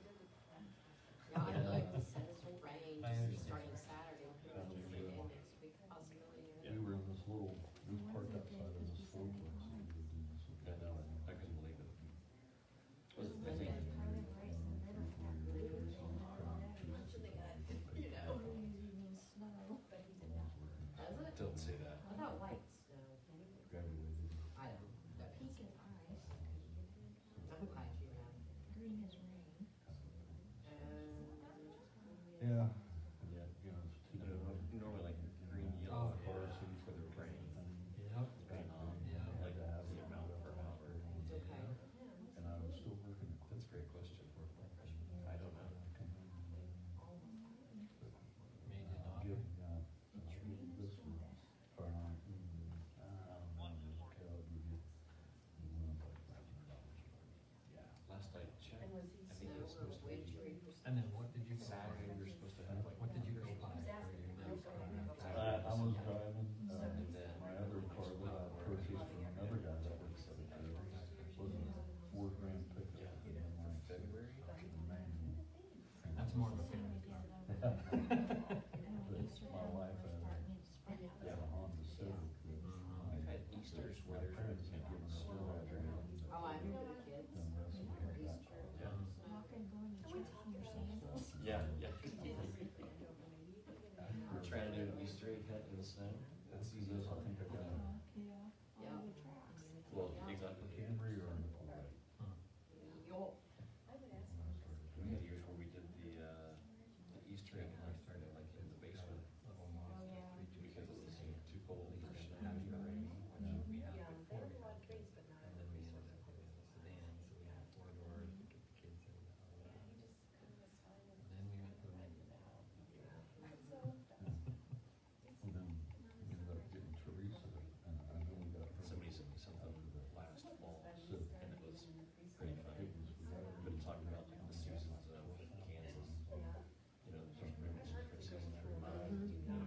Yeah, I like the set of some rain, I just understand. starting Saturday, and next week possibility. We were in this little, we parked outside of this slow place, and we were doing this. I know. And then what did you go Saturday, we were supposed to have like. What did you go buy? I was driving, And then my other car that I purchased from another guy that works at the was a Ford Ram pickup. And then like February? the manual. That's more of a family car. But my wife had a Honda Civic that We've had Easters my where there's. parents had given her a little bit. Oh, I remember the kids. Then wrestled with that car. Yeah, yeah. We're trying to do an Easter egg hunt in the snow. That's easy, I think I got a Yeah. Well, exactly. Camry or an Accord. Yo. We had years where we did the Easter egg hunt, like in the basement. Because it was too cold for snow or rainy. Yeah, they have a lot of trees, but not. And then we ended up getting a sedan, so we had 4 doors, we get the kids in. And then we went to the menu. Well, then we ended up getting Teresa, and I know we got her. Somebody sent me something last fall, So, and it was pretty funny. But it talked about like the seasons of Kansas. You know, there's different seasons for mine,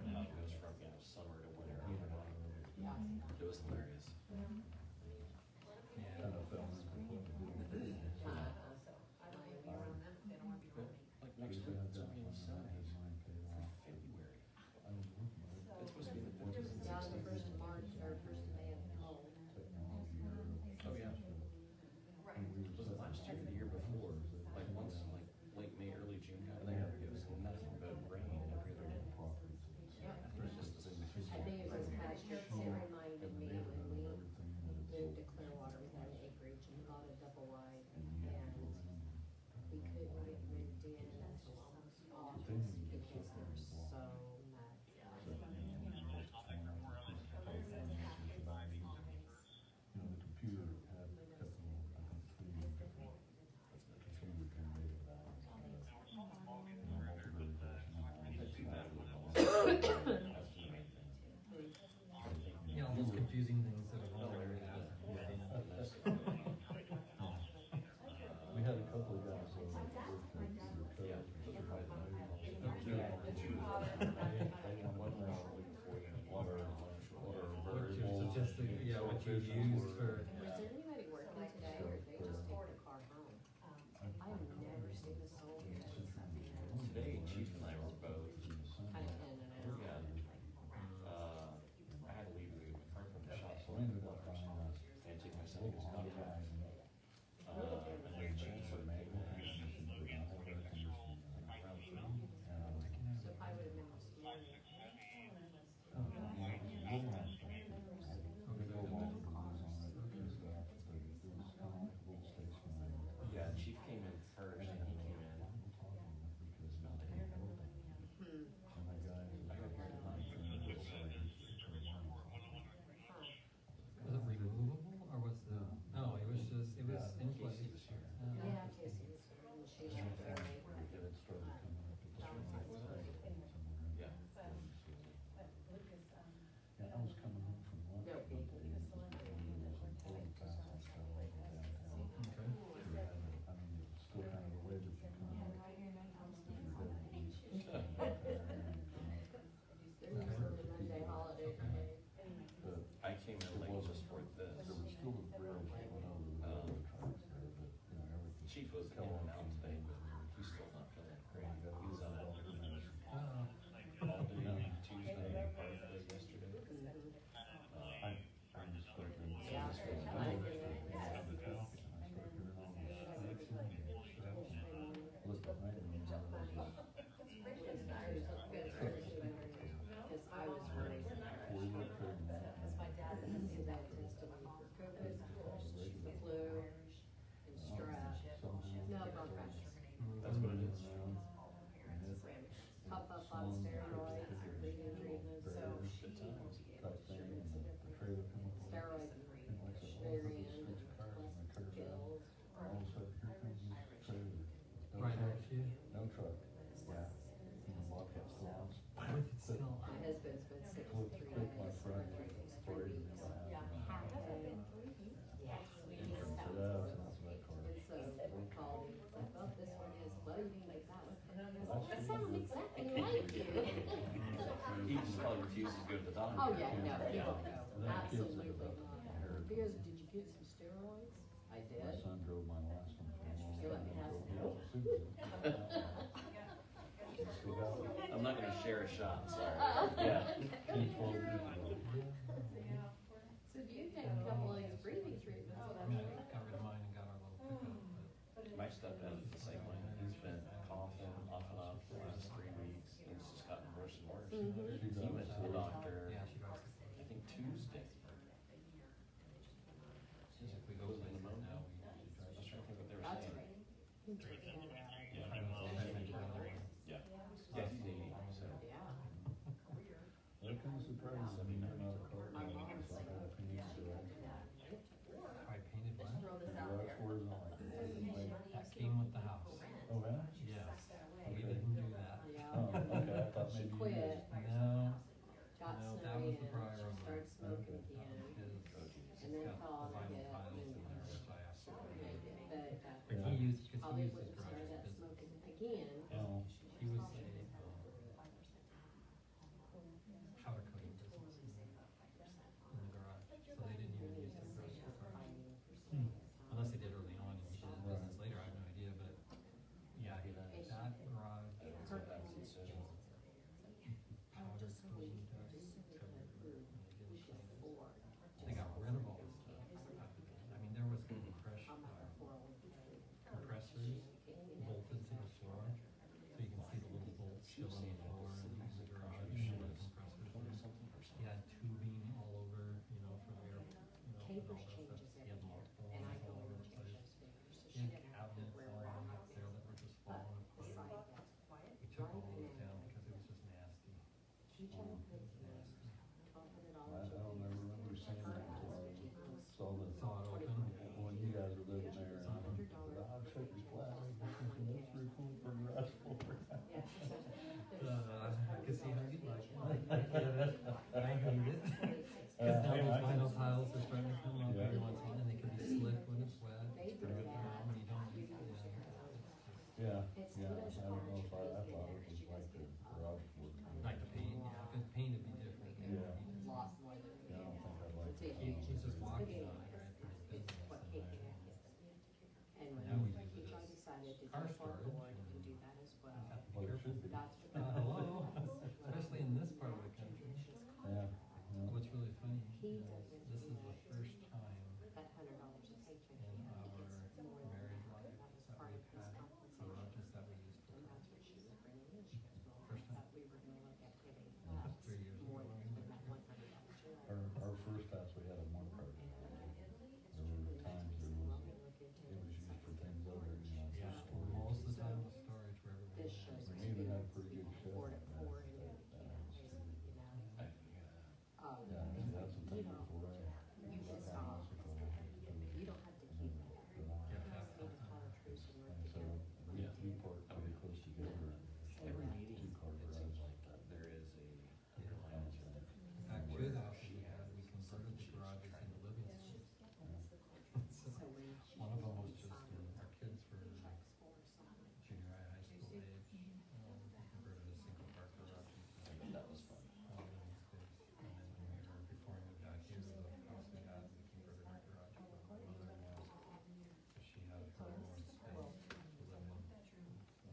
and how it goes from, you know, summer to winter. It was hilarious. kind of fell into what we did. So, I don't even be around them if they don't wanna be around me. Like next We week, had it's that gonna be in plan, I had Sundays, mine paid off, but February. I was looking at it. It's supposed to be the 50s and Yeah, on the 60s. first of March, or first of May, it's cold. Technology or. Oh, yeah. And we were Was it last year or the year before? Like once, like late May, early June got there, it was nothing but rain every other day. Properties. It's just the same. I think it was past year, 'cause it reminded me when we moved to Clearwater, we had an acreage and got a double wide, and we couldn't get moved in until almost August, because there was so much. You know, the computer had a couple, I think, 3 different computer generated values. Multiple version. Had 2,000. That's the main thing. You know, those confusing things that are going on. We had a couple of guys that worked at either Yeah. Coast or One round water, What you suggest, yeah, what you use for. Was there anybody working today, or they just take their car home? I've never seen a soul here. Today, Chief and I were both, Kind of in and out. I had to leave the car from the shop, so I ended up buying a and take my son to his contract. And then Chief for for manual transmission, but not have air conditioning. around 3. So if I would have been this morning, Big old multiple wheels on it, because Oh, yeah, no, you Yeah. won't know, And then kids that absolutely are not. inherited. Because, did you get some steroids? I My did. son drove my last one for a long You let time. me have Drove some? me out to Susan. Still got it. I'm not gonna share a shot, sorry. Oh. Yeah. 12 years ago. So you take a couple of these breathing treatments, I that's mean, right. I got rid of mine and got our little pickup, but My stepdad is the same way. He's been coughing off and on for the last 3 weeks, and it's just gotten worse and worse. Mhm. She He went to the doctor, yeah, she drives. I think Tuesday. If we go places now, we usually drive. I was trying to think what they were That's saying. right. You can take that out. Yeah. Yeah. Yeah, he's 80, so. Yeah. That kind of surprises me, not a car. My mom It's said, like a pain in yeah, the she ass. did that. It took work. I painted Just one. throw this The out garage there. doors don't like it. That came with the house. Oh, yeah? Yes, we Okay. didn't do that. Yeah. Oh, okay, I thought She maybe you quit. did. No, Got No, that snowy was the and prior she owner. started smoking Okay. again. because And then it's got thought the of vinyl it, tiles and in there, which I absolutely But, hate. uh, But he used, because he Holly used wouldn't his garage start as that business. smoking again. Oh, He was a powder coating business in the garage, so they didn't even use their garage for cars. Unless they did early on, and he did his business later, I have no idea, but yeah, that garage, It's a bad decision. powder coating dust covered, and they didn't clean it. They got rid of all the stuff. I mean, there was compressors bolted to the floor, so you can see the little bolts still on the floor in the garage, where the compressors were. He had tubing all over, you know, for air, you know, and all Capers that changes stuff. He had everything, mothballs and I all go over and the change place. those figures, so He she had didn't have to cabinets wear all it over out up there that were just But falling the apart. side that's quiet, We took right, all and those then down because it was just nasty. each of them puts in $1,200. I don't ever remember seeing that until I saw the, Saw it open. when you guys were living there, and I went, I'll check your flat, that's pretty cool for garage floor. I could see how you'd like it. I hate it. Cause now those vinyl tiles are starting to come off Yeah. every once in a while, and they can be slick when it's wet. They It's do pretty that. good when you don't use it. Yeah, It's yeah, Widows I don't know Farms, if I she's thought in it there, was she like does the get, garage floor. Like the paint, yeah, if it's paint, it'd be different. Yeah. lots more than we Yeah, I don't do. think I'd like It's a it. huge- He's just walking It's on it, right, for his It's business. what and Kechi then- has. And Now we when use it Kechi as decided to do car our storage board and- and do that as well. Have to be Well, it careful. should be. That's what. Hello, especially in this part of the country. Yeah. What's really funny He is doesn't this is the know first time that $100 a paycheck in he our gets more than married that. life That was that part of we've his had compensation. garages that we used for And cars. that's what she was bringing in. She goes, well, I First time. thought we were gonna look at getting Just 3 years more ago. than that $100 check. Our first house, we had a one car. There were times it was used for things other, you know, Yeah, just storage. most of the time the storage wherever we This went. shows We even had a pretty good shed. Ford on at that. 4 and then, you know, you know. Yeah, see, that's the thing before You can stop. You don't have to keep it. Yeah, that's Maybe call a truce and work And so together. we parked pretty close together and Every meeting, two car it garage. seems like there is a underlying agenda. Back to the house we had, we converted the garages into living space. So when she One of them was just signed our kids for checks for something, junior high, high school age. We converted a single car garage into That was fun. living space. And then when we were, before we moved out here, the house we had, we converted our garage for my mother-in-law. So she had her own space to live in. So,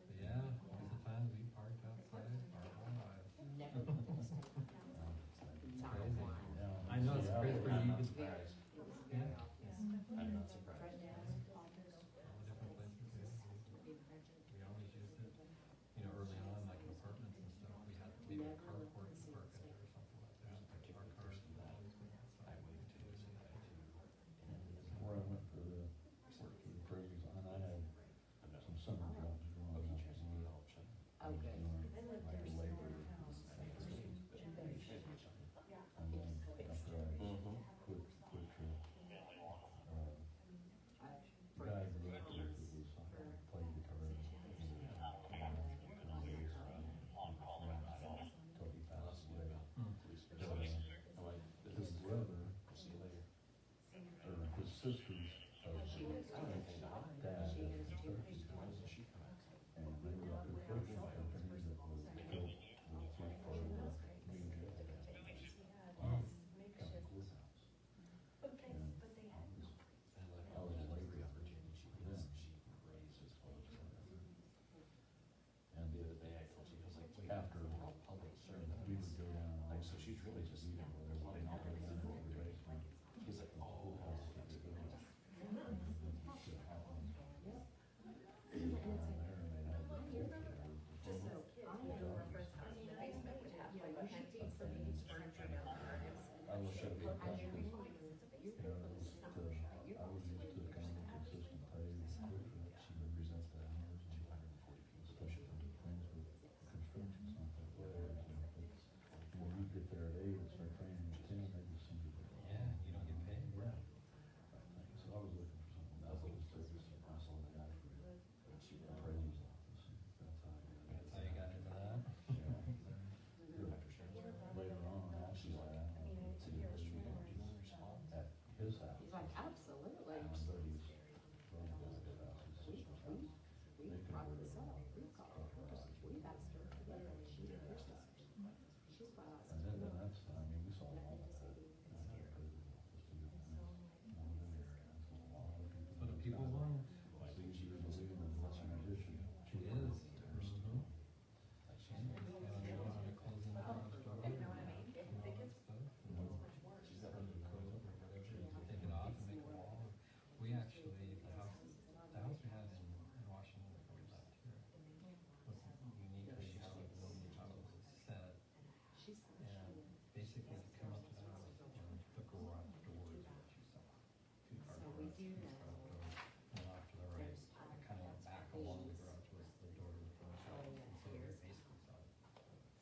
but yeah, lots of times we parked outside our whole lives. never put the state. Not Crazy. one. I know it's crazy for you, I'm not but surprised. It was very obvious. I'm not surprised. Front desk, office, all the different places, yeah. in Bridget. We always used it, you know, early on, like in apartments and stuff, we had maybe a carport to park in there or something like that. Our cars would always be outside. Before I went for the, work for the appraisers, and I had some summer jobs going on. Oh, good. Like labor. And then after I quit for, guy I grew up with that was, played guitar in the till he passed away. His brother, or his sister's husband, dad had a construction company. And they were a construction company that was built the first part of the Absolutely. And my buddy's brother died at his sister's house. We brought this up, we called her, we've asked her, she and her sister. She's brought us. And then that's, I mean, we saw all of that. And I had a good just to get this, one of them areas, a lot of people. What do people want? It's easier to live than what's in addition. It is. We actually, the house we had in Washington before we left here was uniquely how it was set. And basically you come up to the house and the garage door is what you saw. Two car So we garage, do two car know doors. And off to the right, kind of back along the garage was the door to the front house. And so we basically saw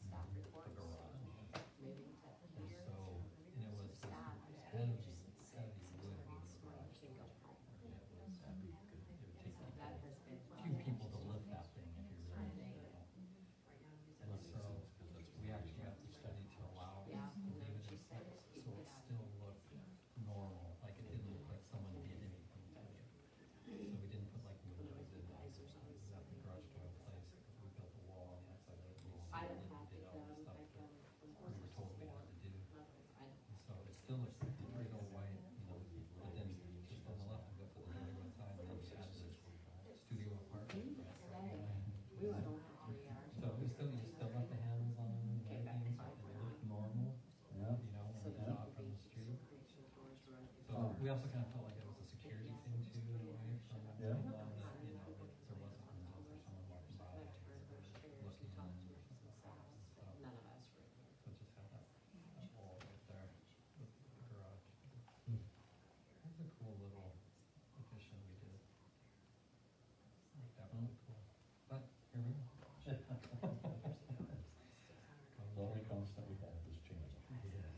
Staff the reports, garage. maybe And here. so, and it was this Staff, heavy, just heavy wood smart, garage can go door. home. And it was, it would take So that has been. few people to lift that thing if you really needed it. And so, we actually got the study to allow us to leave it as six, so it still looked normal, like it didn't look like someone did anything to it. So we didn't put like windows in it, we got the garage door in place, we built a wall on the outside of it, we I sealed don't it, have and to did all the come, stuff I that come. we were told we had to do. I know. And so it still looks real white, you know, but then just on the left, we got the living room side, and then we had this studio apartment. We went over for 3 hours. So we still, you still got the hands on and Came back everything, to so my it looked normal, Yeah. you know, when So we the shot from the street. creation doors were. So we also kind of felt like it was a security thing too, in a way, from Yeah. people that, you know, that there wasn't windows or someone walking by or looking in or something like that. So, None of us were here. so just have that wall right there with the garage. That's a cool little addition we did. Definitely cool. But here we go. The only constant we have is change. Yes.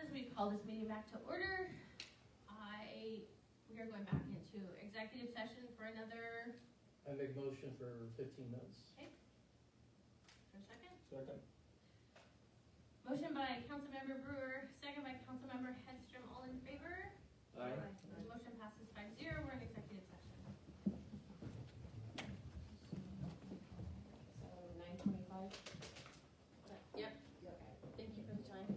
As we call this meeting back to order, we are going back into executive session for another, I make motion for 15 minutes. for a second. Second. Motion by Councilmember Brewer, second by Councilmember Hedstrom, all in favor? Aye. Motion passes 5-0, we're in executive session. So 9:25? Yep, Okay. thank you for the time.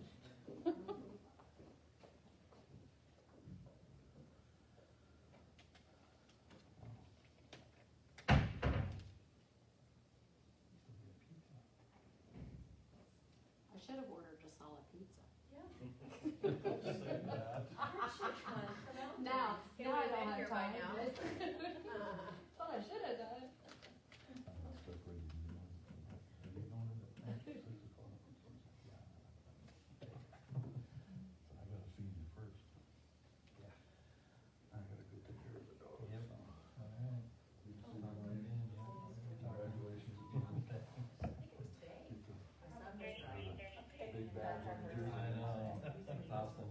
I should have ordered just all a pizza. Now, I don't have time. Thought I should have done. I'm stuck ready to do it. Are you going into 6 o'clock? So I gotta feed you first. Yeah. I gotta go take care of the dog. Yep. so. All right. You I'll see my pop name? in, yeah. Congratulations again. Get the big badge on your jersey. I know, that's awesome.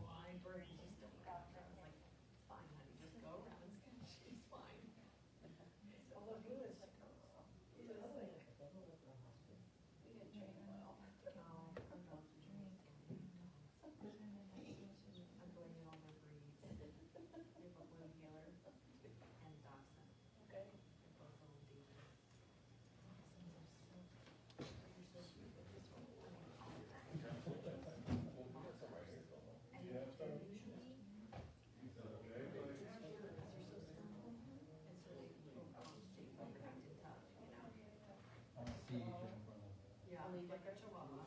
See you in front of. Yeah, only like a chihuahua.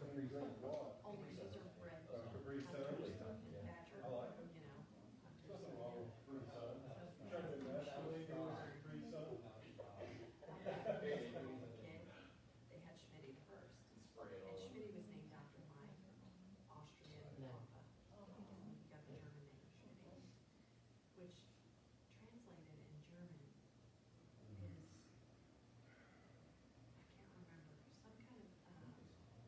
Only these are bred. Capri Sun? Badger, I like it. you know. Nothing wrong with Capri Sun. Trying to nationally do Capri Sun. They had Schmitty first, and Schmitty was named after my Austrian papa. He got the German name Schmitty, which translated in German is, I can't remember, some kind of,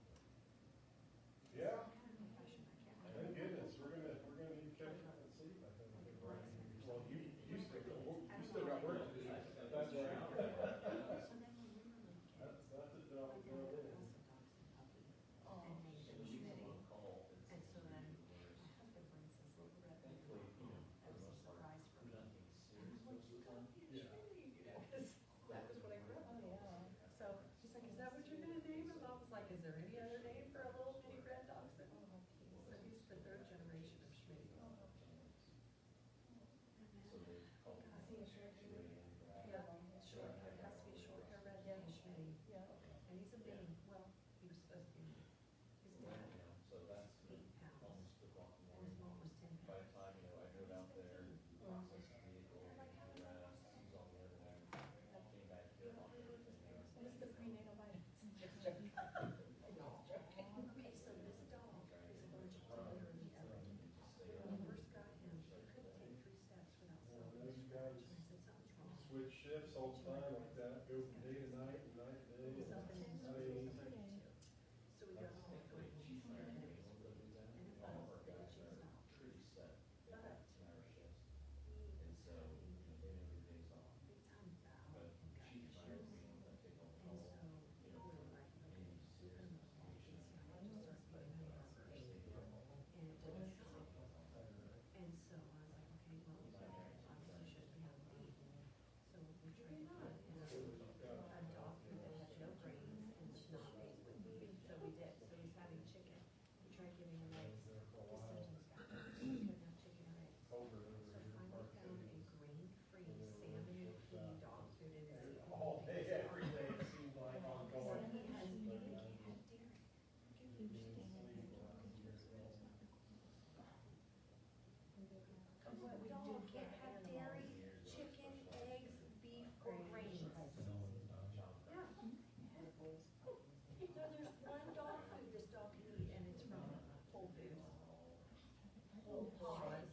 there any other name for a little mini red dachshund? So he's the third generation of Schmitty. So they call it. Yeah, short hair, it has to be short hair red headed Schmitty. Yeah. And he's a mini, well, he was supposed to be mini. His dad So that's was 8 pounds, almost the clock in the and his morning. mom was 10 By pounds. the time, I drove out there, processed the vehicle, rest, he was on the other end, came back here, locked everything up. What is the prenatal vitamins? Just joking. Okay, so this dog is allergic to literally everything. When we first got him, he couldn't take 3 steps without something to scratch, and I said, something's wrong. Switch shifts all the time like that, go from day to night and night to day. Something is Not easy. allergic to. So we got home and he started it, and it was the itching stop. Pretty set, they But have 10-hour shifts, he and was so, having they know their days off. big time bowel But and gut she's fine with issues. me, I take on And call, so we were like, okay, any we're serious gonna call situation. PCI to start putting him on first. And it was, and so I was like, okay, well, obviously shouldn't be on feed. So we tried to put in a dog food that had no grains and was not made with feed, so we did. So he's having chicken. We tried giving him eggs. His symptoms got worse. He couldn't have chicken or eggs. So finally found a grain-free salmon and pea dog food, and it's the All only day, thing. every day, it seems like on So call. he has, he can't have dairy. A dog can't have dairy, chicken, eggs, beef, or grains. Yeah. So there's one dog food this dog can eat, and it's from Whole Foods. Whole Paws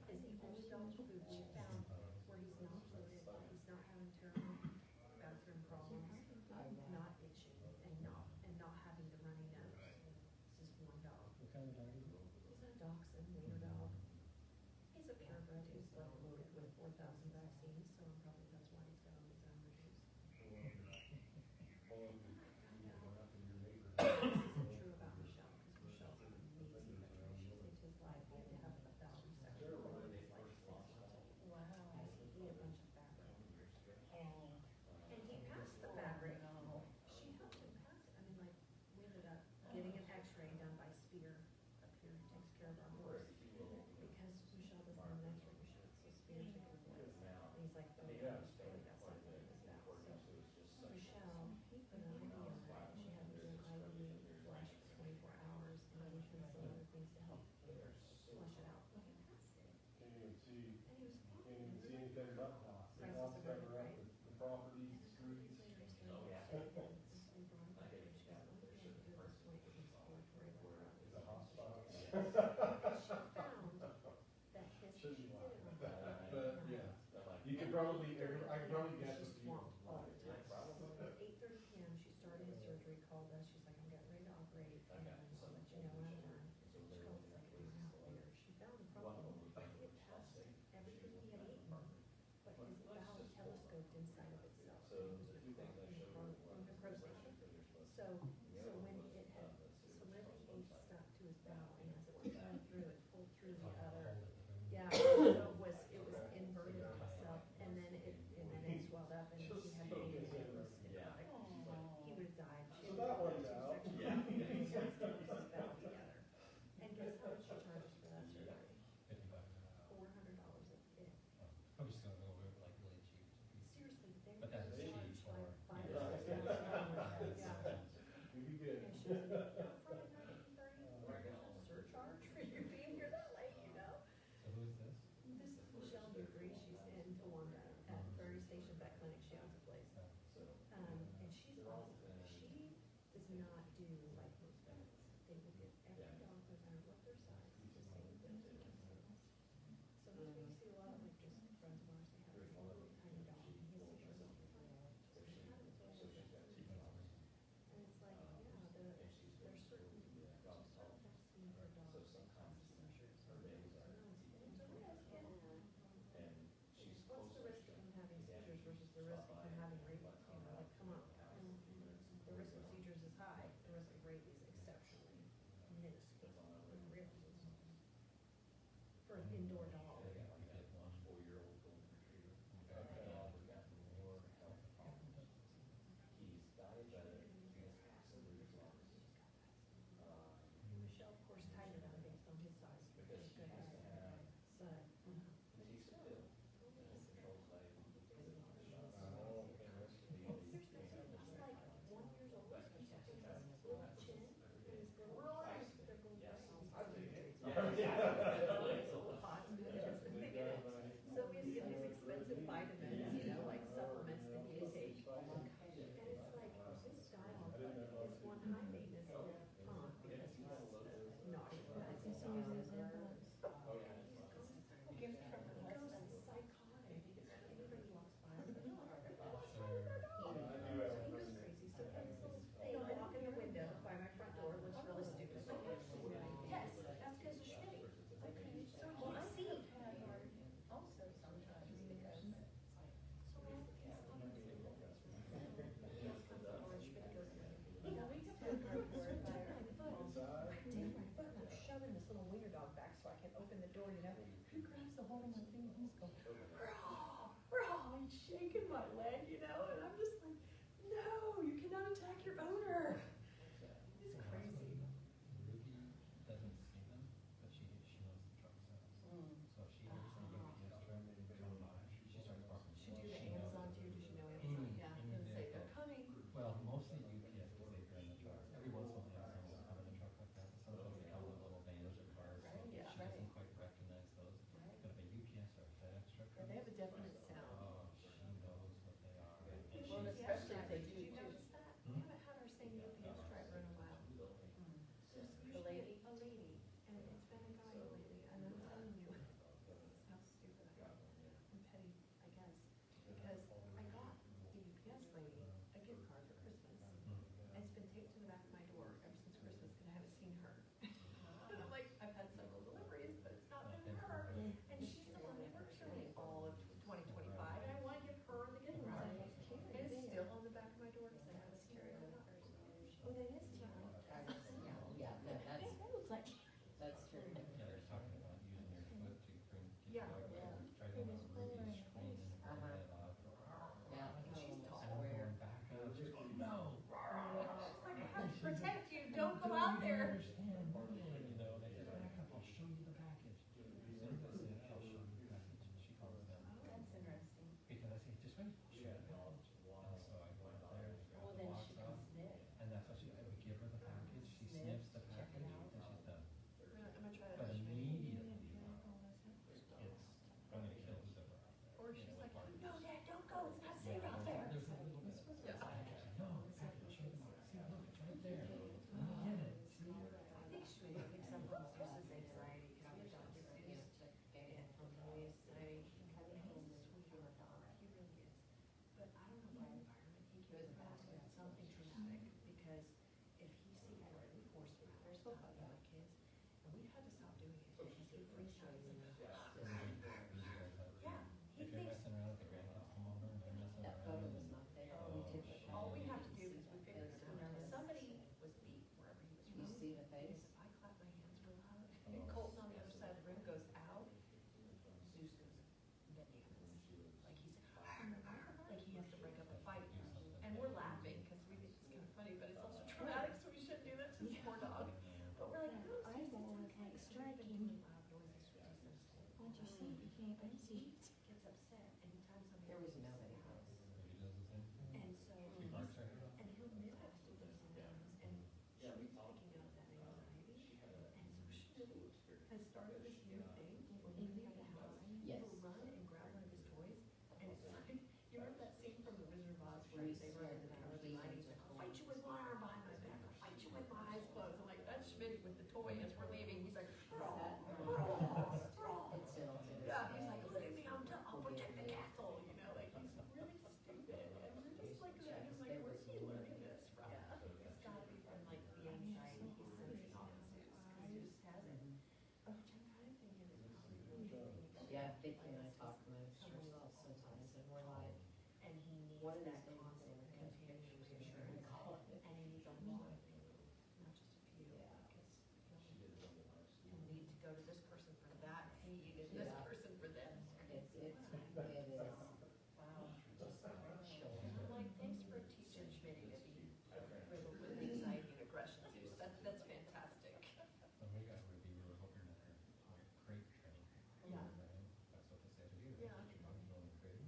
is the only dog food she found where he's not bloated, he's not having terrible bathroom problems, not itching, and not having the runny nose. This is one dog. What kind of dog is it? He's a dachshund, wiener dog. He's a purebred who's like loaded with 4,000 vaccines, so probably that's why he's got all these allergies. This isn't true about Michelle, because Michelle's an amazing veterinarian. She saved his life. He had to have a bowel resection when he was like 6 months old. Wow. He ate a bunch of fabric. And he passed the fabric. She helped him pass it. I mean, like, we ended up getting an x-ray done by Spear up here, who takes care of our horse. Because Michelle doesn't have an x-ray machine, so Spear took his place. And he's like, oh, yeah, he's really got something in his bowel. So Michelle, he put an IV on her, and she had to do an IV flush for 24 hours, and then some other things to help flush it out. But he passed it. Can't even see, And he was fine. can't even see anything but dots. The dots cover up the properties, the streets. It's a hot spot. But, yeah, you could probably, I could probably guess a few. All the time. 8:30 p.m. she started his surgery, called us, she's like, I'm getting ready to operate, and I'll let you know when I'm done. She called us like an hour and a half later, she found the problem, he had passed everything he had eaten, but his bowel telescoped inside of itself, and it was necrosis. So when it had, so when the H stuck to his bowel, and as it was going through, it pulled through the other, yeah, so it was inverted itself, and then it swelled up, and he had pain, and it was necrotic. He would have died. She So that one's out. Yeah. His bowel together. And guess how much she charges for that surgery? $400, that's it. I'm just gonna go over it like really cheap. Seriously, they But that's charge cheap for- like $5 or $6,000. Yeah. You'd be good. And she was like, "Yeah, for like $19.30, surcharge for you being here that late, you know?" So who is this? This is Michelle Newbury. She's in Towanda at Prairie Station Vet Clinic. She owns a place. And she's awesome. She does not do like most vets. They will get every dog, no matter what their size, the same dose. So that's why you see a lot of like just friends of ours, they have this little tiny dog, and he has seizures all the time. So she had him till he was 2 years. And it's like, yeah, there's certain, just certain vaccine for dogs that cause seizures. So no, it's a risk, yeah. What's the risk of him having seizures versus the risk of him having rabies? You know, like, come on. The risk of seizures is high, the risk of rabies exceptionally minuscule, unreal. For an indoor dog. 4-year-old golden retriever. That dog has got more health problems. He's diabetic, he has acid reflux, there. understand verbally, you know, they said, back up, I'll show you the package. As soon as I said, I'll show you the package, she calls them. That's interesting. Because I say, just wait, show you the package. And so I go out there, I grab Well, the then box she can out, sniff. and that's what she does. We give her the package, she sniffs the check it package, out. and she's done. I'm gonna try that. But with Schmitty. immediately, it's, I'm gonna kill who's ever out there. Or she's like, Party. no, Dad, don't go, it's not safe out there. There's a little bit. Yeah. No, package, show them all. See, look, it's right there. Let me get it, see? I think Schmitty picks up on Zeus's anxiety, because we adopted Zeus, and from Louis, he's a sweetheart dog, he really is. But I don't know what environment he came from, but it's something traumatic, because if he sees like force matters stuff with my kids, and we've had to stop doing it, because he freaks out. He's like, yeah, he If you're thinks. messing around with the grandkids come over and they're messing That around. photo was not there. We took the All we photo. have to do is we figure it out. Somebody was beat wherever he was You from. see the Because face? if I clap my hands real loud, and Colton on the other side of the room goes out, Zeus goes bananas. Like he's, like he has to break up a fight. And we're laughing because we think it's kind of funny, but it's also traumatic, so we shouldn't do that to this poor dog. But we're like, no, Zeus, it's okay. It's making really loud noises. Once you see, you can't unsee. Gets upset anytime somebody. There was nobody else. He does the same thing. And so, She barks her head off. and he'll mimic those sounds, and Schmidt's picking up that anxiety. And so Schmidt has started this new thing where when we leave the house, Yes. he'll run and grab one of his toys, and it's like, you remember that scene from The Wizard of Oz where they run into the house and he's like, I'll fight you with one arm behind my back, I'll fight you with my eyes closed. I'm like, that's Schmidt with the toy as we're leaving. He's like, That- It's still to this yeah, he's day. like, look at me, I'll protect the castle, you know, like he's really stupid. And we're just like, I'm like, where's he learning this from? It's gotta be from like the anxiety he's sensing off of Zeus, because Zeus has it. Which I'm kind of thinking is probably really good. Yeah, Vicky and I talk amongst ourselves sometimes, and we're like, And he needs One of that these days constant we're gonna companion finish this reassurance, and call it. and he needs a lot of people, not just a few, because he'll need to go to this person for that need, and this Yeah. person for this. it is. Wow. I'm like, thanks for teaching Schmitty to be riddled with anxiety and aggression, Zeus. That's fantastic. When we got her, we were hoping that her crate training. Yeah. Right? That's what they said to do. Yeah. She wanted to go in the crate.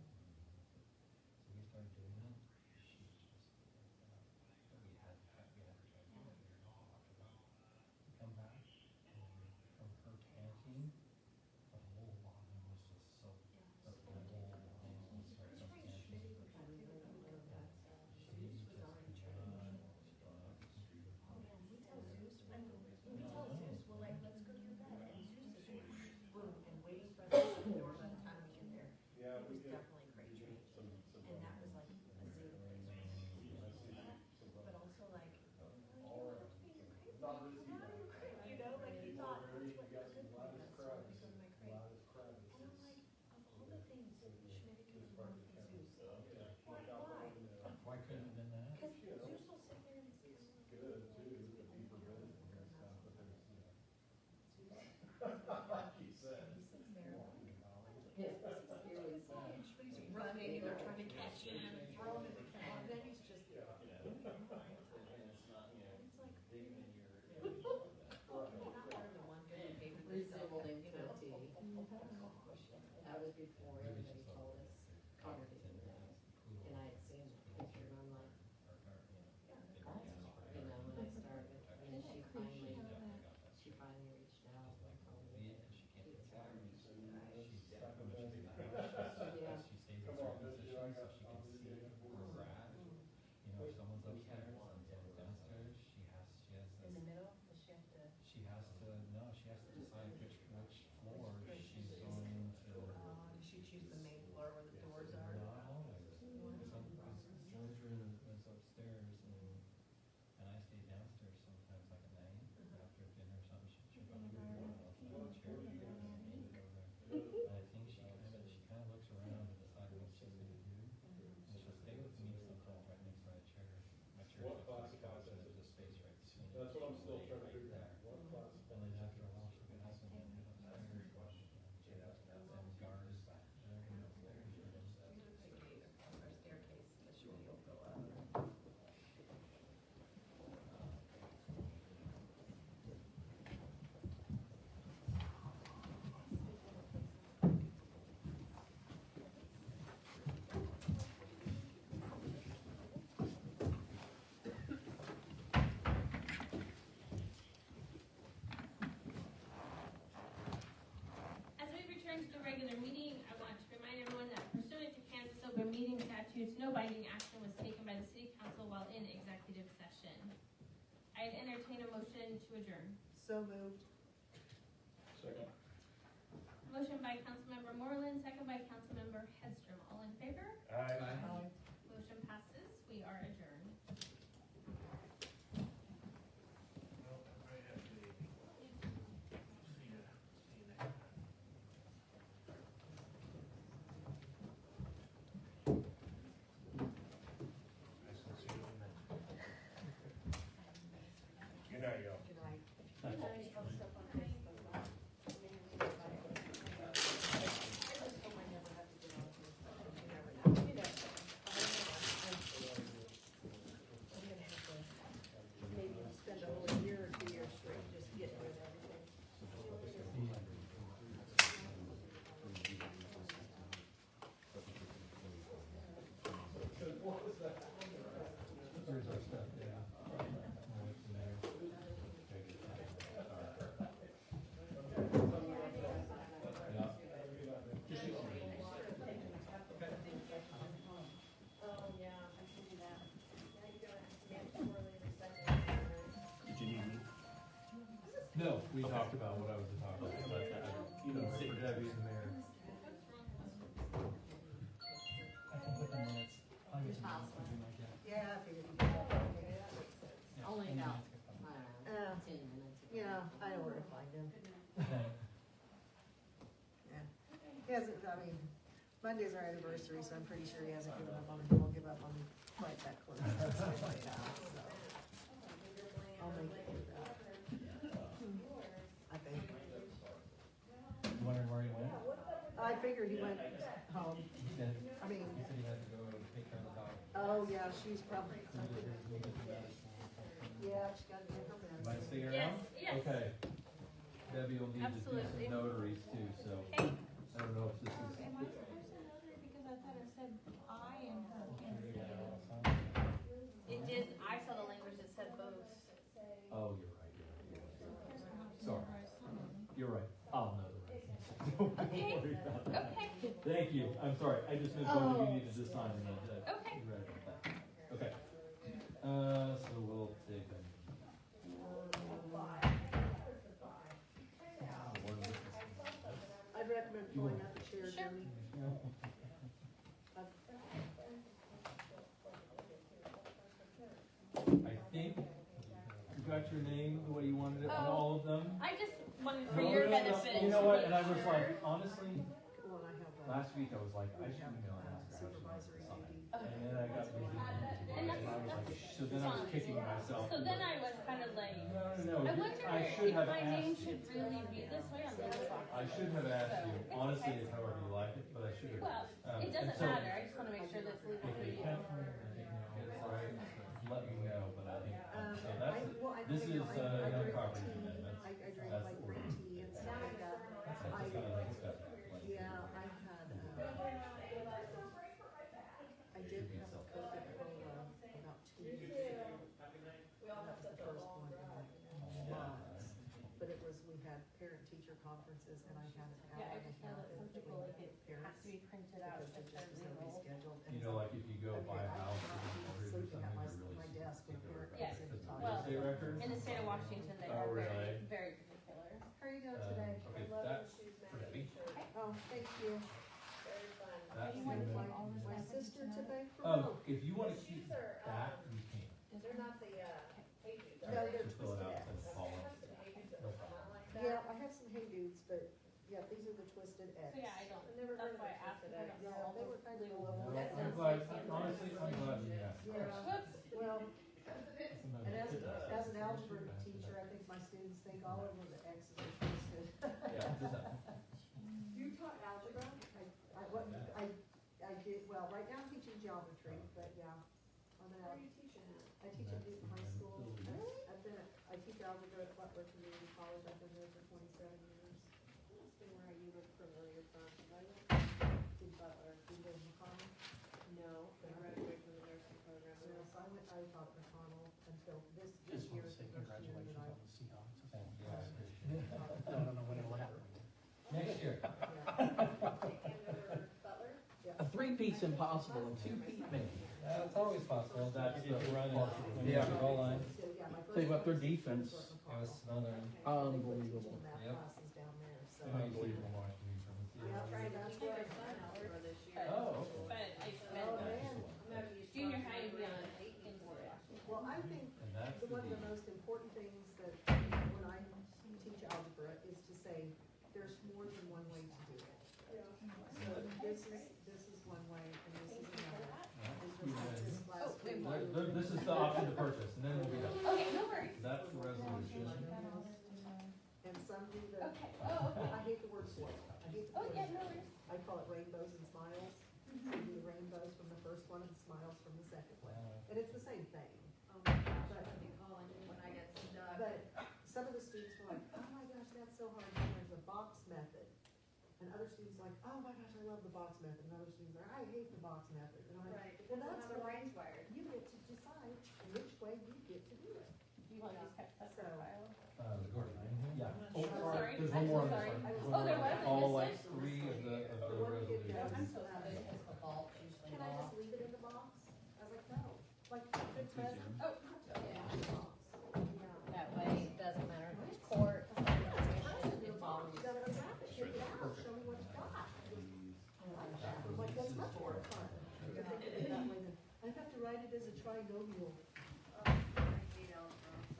So we started doing that. She just, we had to try to do it. We come back, and from her panting, the whole bottom was just soaked. The whole thing was soaked. It's right, Schmitty was like, Zeus was already trained. Oh man, we tell Zeus, well, like, let's go to your bed, and Zeus is boom, and waiting for us to shut the door by the time we get there. Yeah, It we was did. definitely great training, and that was like a safe place. But also like, you don't have to be in your crate, come out of your crate, you know, like he thought, that's what the good thing is, so let me go to my crate. And I'm like, of all the things Schmitty could have learned from Zeus, why? Why couldn't it have been that? Because Zeus will sit there and he's kind of like, Good too, if he prevented it and stuff, but there's, Zeus. He said. He sits there like, Yes, here we go. Schmitty's running and they're trying to catch him and throw him in the cat, and then he's just. And it's like, really? Not better than one good behavior. Resembled him You to a know? T. That was before anybody told us Carter didn't know. And I had seen the picture and I'm like, you know, when I started, and then she finally reached out and told me that She he can't was get having She's some stuck when she's in the house. Yeah. She stays in certain positions so she can see where we're at. You know, if someone's upstairs and someone's downstairs, she has In the this, middle, does she have to? she has to decide which floor she's going to. Does she choose the main floor where the doors are? Not always. Georgia is upstairs and I stay downstairs sometimes like at night. After dinner or something, she'll go to the chair. And I think she kind of looks around and decides what she's going to do. And she'll stay with me sometimes right next to my chair. My chair's like this couch and there's a space right between. That's what I'm still trying to right figure there. out, what class. And then after a while, she'll get up and head upstairs. And guards back there and upstairs. We have a gate across our staircase, the Schmitty will go up. out in executive session. I'd entertain a motion to adjourn. So moved. Second. Motion by Councilmember Moreland, second by Councilmember Hedstrom. All in favor? Aye. Motion passes. We are adjourned. Well, I have to see you next time. I shall see you next time. Good night, y'all. Good night. Maybe spend a whole year or 2 years straight just getting rid of everything. Here's our stuff, yeah. Oh, yeah, I can do that. Did you need me? No, we talked about what I was talking about, but, you know, for Debbie and the mayor. Yeah, I figured you'd do that. Only about, Uh, 10 minutes. Yeah, I know where to find him. Yeah. He hasn't, I mean, Monday's our anniversary, so I'm pretty sure he hasn't given up on me. He won't give up on me quite that close. So, I'll make it do that. I think. You wondering where he went? I figured he went home. He said, I mean, he said he had to go take care of the dog. oh, yeah, she's probably, So he did his little bit of medicine or something. yeah, she got to get her Am I medicine. staying Yes, around? yes. Okay. Debbie will need to do Absolutely. some notaries too, so Okay. I don't know if this is. Am I supposed to notary because I thought it said I and her can It did, I saw the language that said both. Oh, you're right, you're right. Sorry. You're right. I'll notarize. Don't worry about that. Okay. Thank you. I'm sorry. I just meant both of you needed to sign and then, Okay. you're right about that. Okay. So we'll take them. I'd recommend pulling up a chair, Sure. Jimmy. I think you got your name the way you wanted it on Oh. all of them. I just wanted for No, your no, no, benefit. You know to what? make And I was sure. like, honestly, Well, and I have last week I was like, I should email and ask her how she wants to sign. And then I got busy. And I was like, so then I was kicking myself. So then I was kind of like, No, I wonder I should if have my name asked you. should really be this way on the top. I should have asked you. Honestly, it's however you like it, but I should have. Well, it and doesn't so matter, I just wanna make sure that's legal If for you you. can't, it's right, let me know, but I think, so I, that's, well, I this think is, I young drink property tea. amendments. I drink That's like the green word. tea and stuff like that. That's kind of like stuff. Yeah, I had, I did have a Coca-Cola about 2 years ago. That was the first one in like months. But it was, we had parent-teacher conferences and I had an Yeah, hour I and a just know half that in some people between like it has parents. to be printed out, Because it such just as was legal. scheduled. You know, like if you go buy a house or read or Sleeping at something, my, you're really. my desk when parent Yes. comes in to talk. Well, State records? In the state of Washington, they Oh, are very, really? very particular. How are you doing Okay, today? that's for Debbie. Oh, thank you. That's You the wanted amendment. my sister to bake for Oh, work. if you wanna keep that, you can. They're not the, All no, right, they're just fill it twisted out and X. follow. No problem. Yeah, I have some Hey Dudes, but yeah, these are the twisted X. So yeah, I don't, that's why I asked, I don't know Yeah, all they the were kind of legal. low. No, I'm glad, honestly, I'm glad you asked. Yeah, Whoops. well, Sometimes and it does. as an algebra teacher, I think my students think all of them the X's are twisted. Yeah, just that. You taught algebra? I did, well, right now I'm teaching geometry, but yeah. Where are you teaching at? I teach at Newton High School. I teach algebra at Butler Community College. I've been there for 27 years. That's been where you were familiar from. In Butler, you live in McConnell? No, I graduated from the nursing program. No, so I taught McConnell until this Just year. want to say the first year congratulations that I- on the Seahawks. I don't know when it'll happen. Next year. Yeah. A three-peat's impossible, and two-peat maybe. It's always possible. That's If you run it, when you Yeah. have a goal line. So, yeah, my Tell you what, their first one is defense Thornton It was Park. another. And they put Unbelievable. teaching math Yep. classes down there, so. I used to live in Washington from the Yeah, right, that's We where. took our son out for this year. Oh, okay. But I Oh, spent man. junior high and beyond in Well, I think And that's one of the the most important things that when I teach algebra is to say, there's more than one way to do it. So this is one way and this is another. And just like this last week. This is the option to purchase, and then we'll be done. Okay, no worries. That's the resolution. And some do the, Okay, oh, okay. I hate the word foil. I hate the Oh, word. yeah, no worries. I call it rainbows and smiles. So you do the rainbows from the first one and the smiles from the second one. And it's the same thing. Oh my gosh, I'm gonna be calling you when I get stuck. But some of the students were like, oh my gosh, that's so hard, and there's a box method. And other students are like, oh my gosh, I love the box method, and other students are, I hate the box method. And I'm Right, like, well, that's how the why brain's wired. you get to decide which way you get to do it. Do you want to just have that So- file? The Gordon, yeah. Oh, sorry. There's I'm one more so on this sorry. one. Oh, there was? I All missed like it? three of the What we did resolutions. was, I'm so um, sorry. Because the vault usually can I locked. just leave it in the box? I was like, no, like, good present. Oh, Yeah. That way, it doesn't matter if it's court, it's always. You gotta unwrap it, take it out, show me what you got. I'm like, that's much more fun. That way than- I have to write it as a trinomial.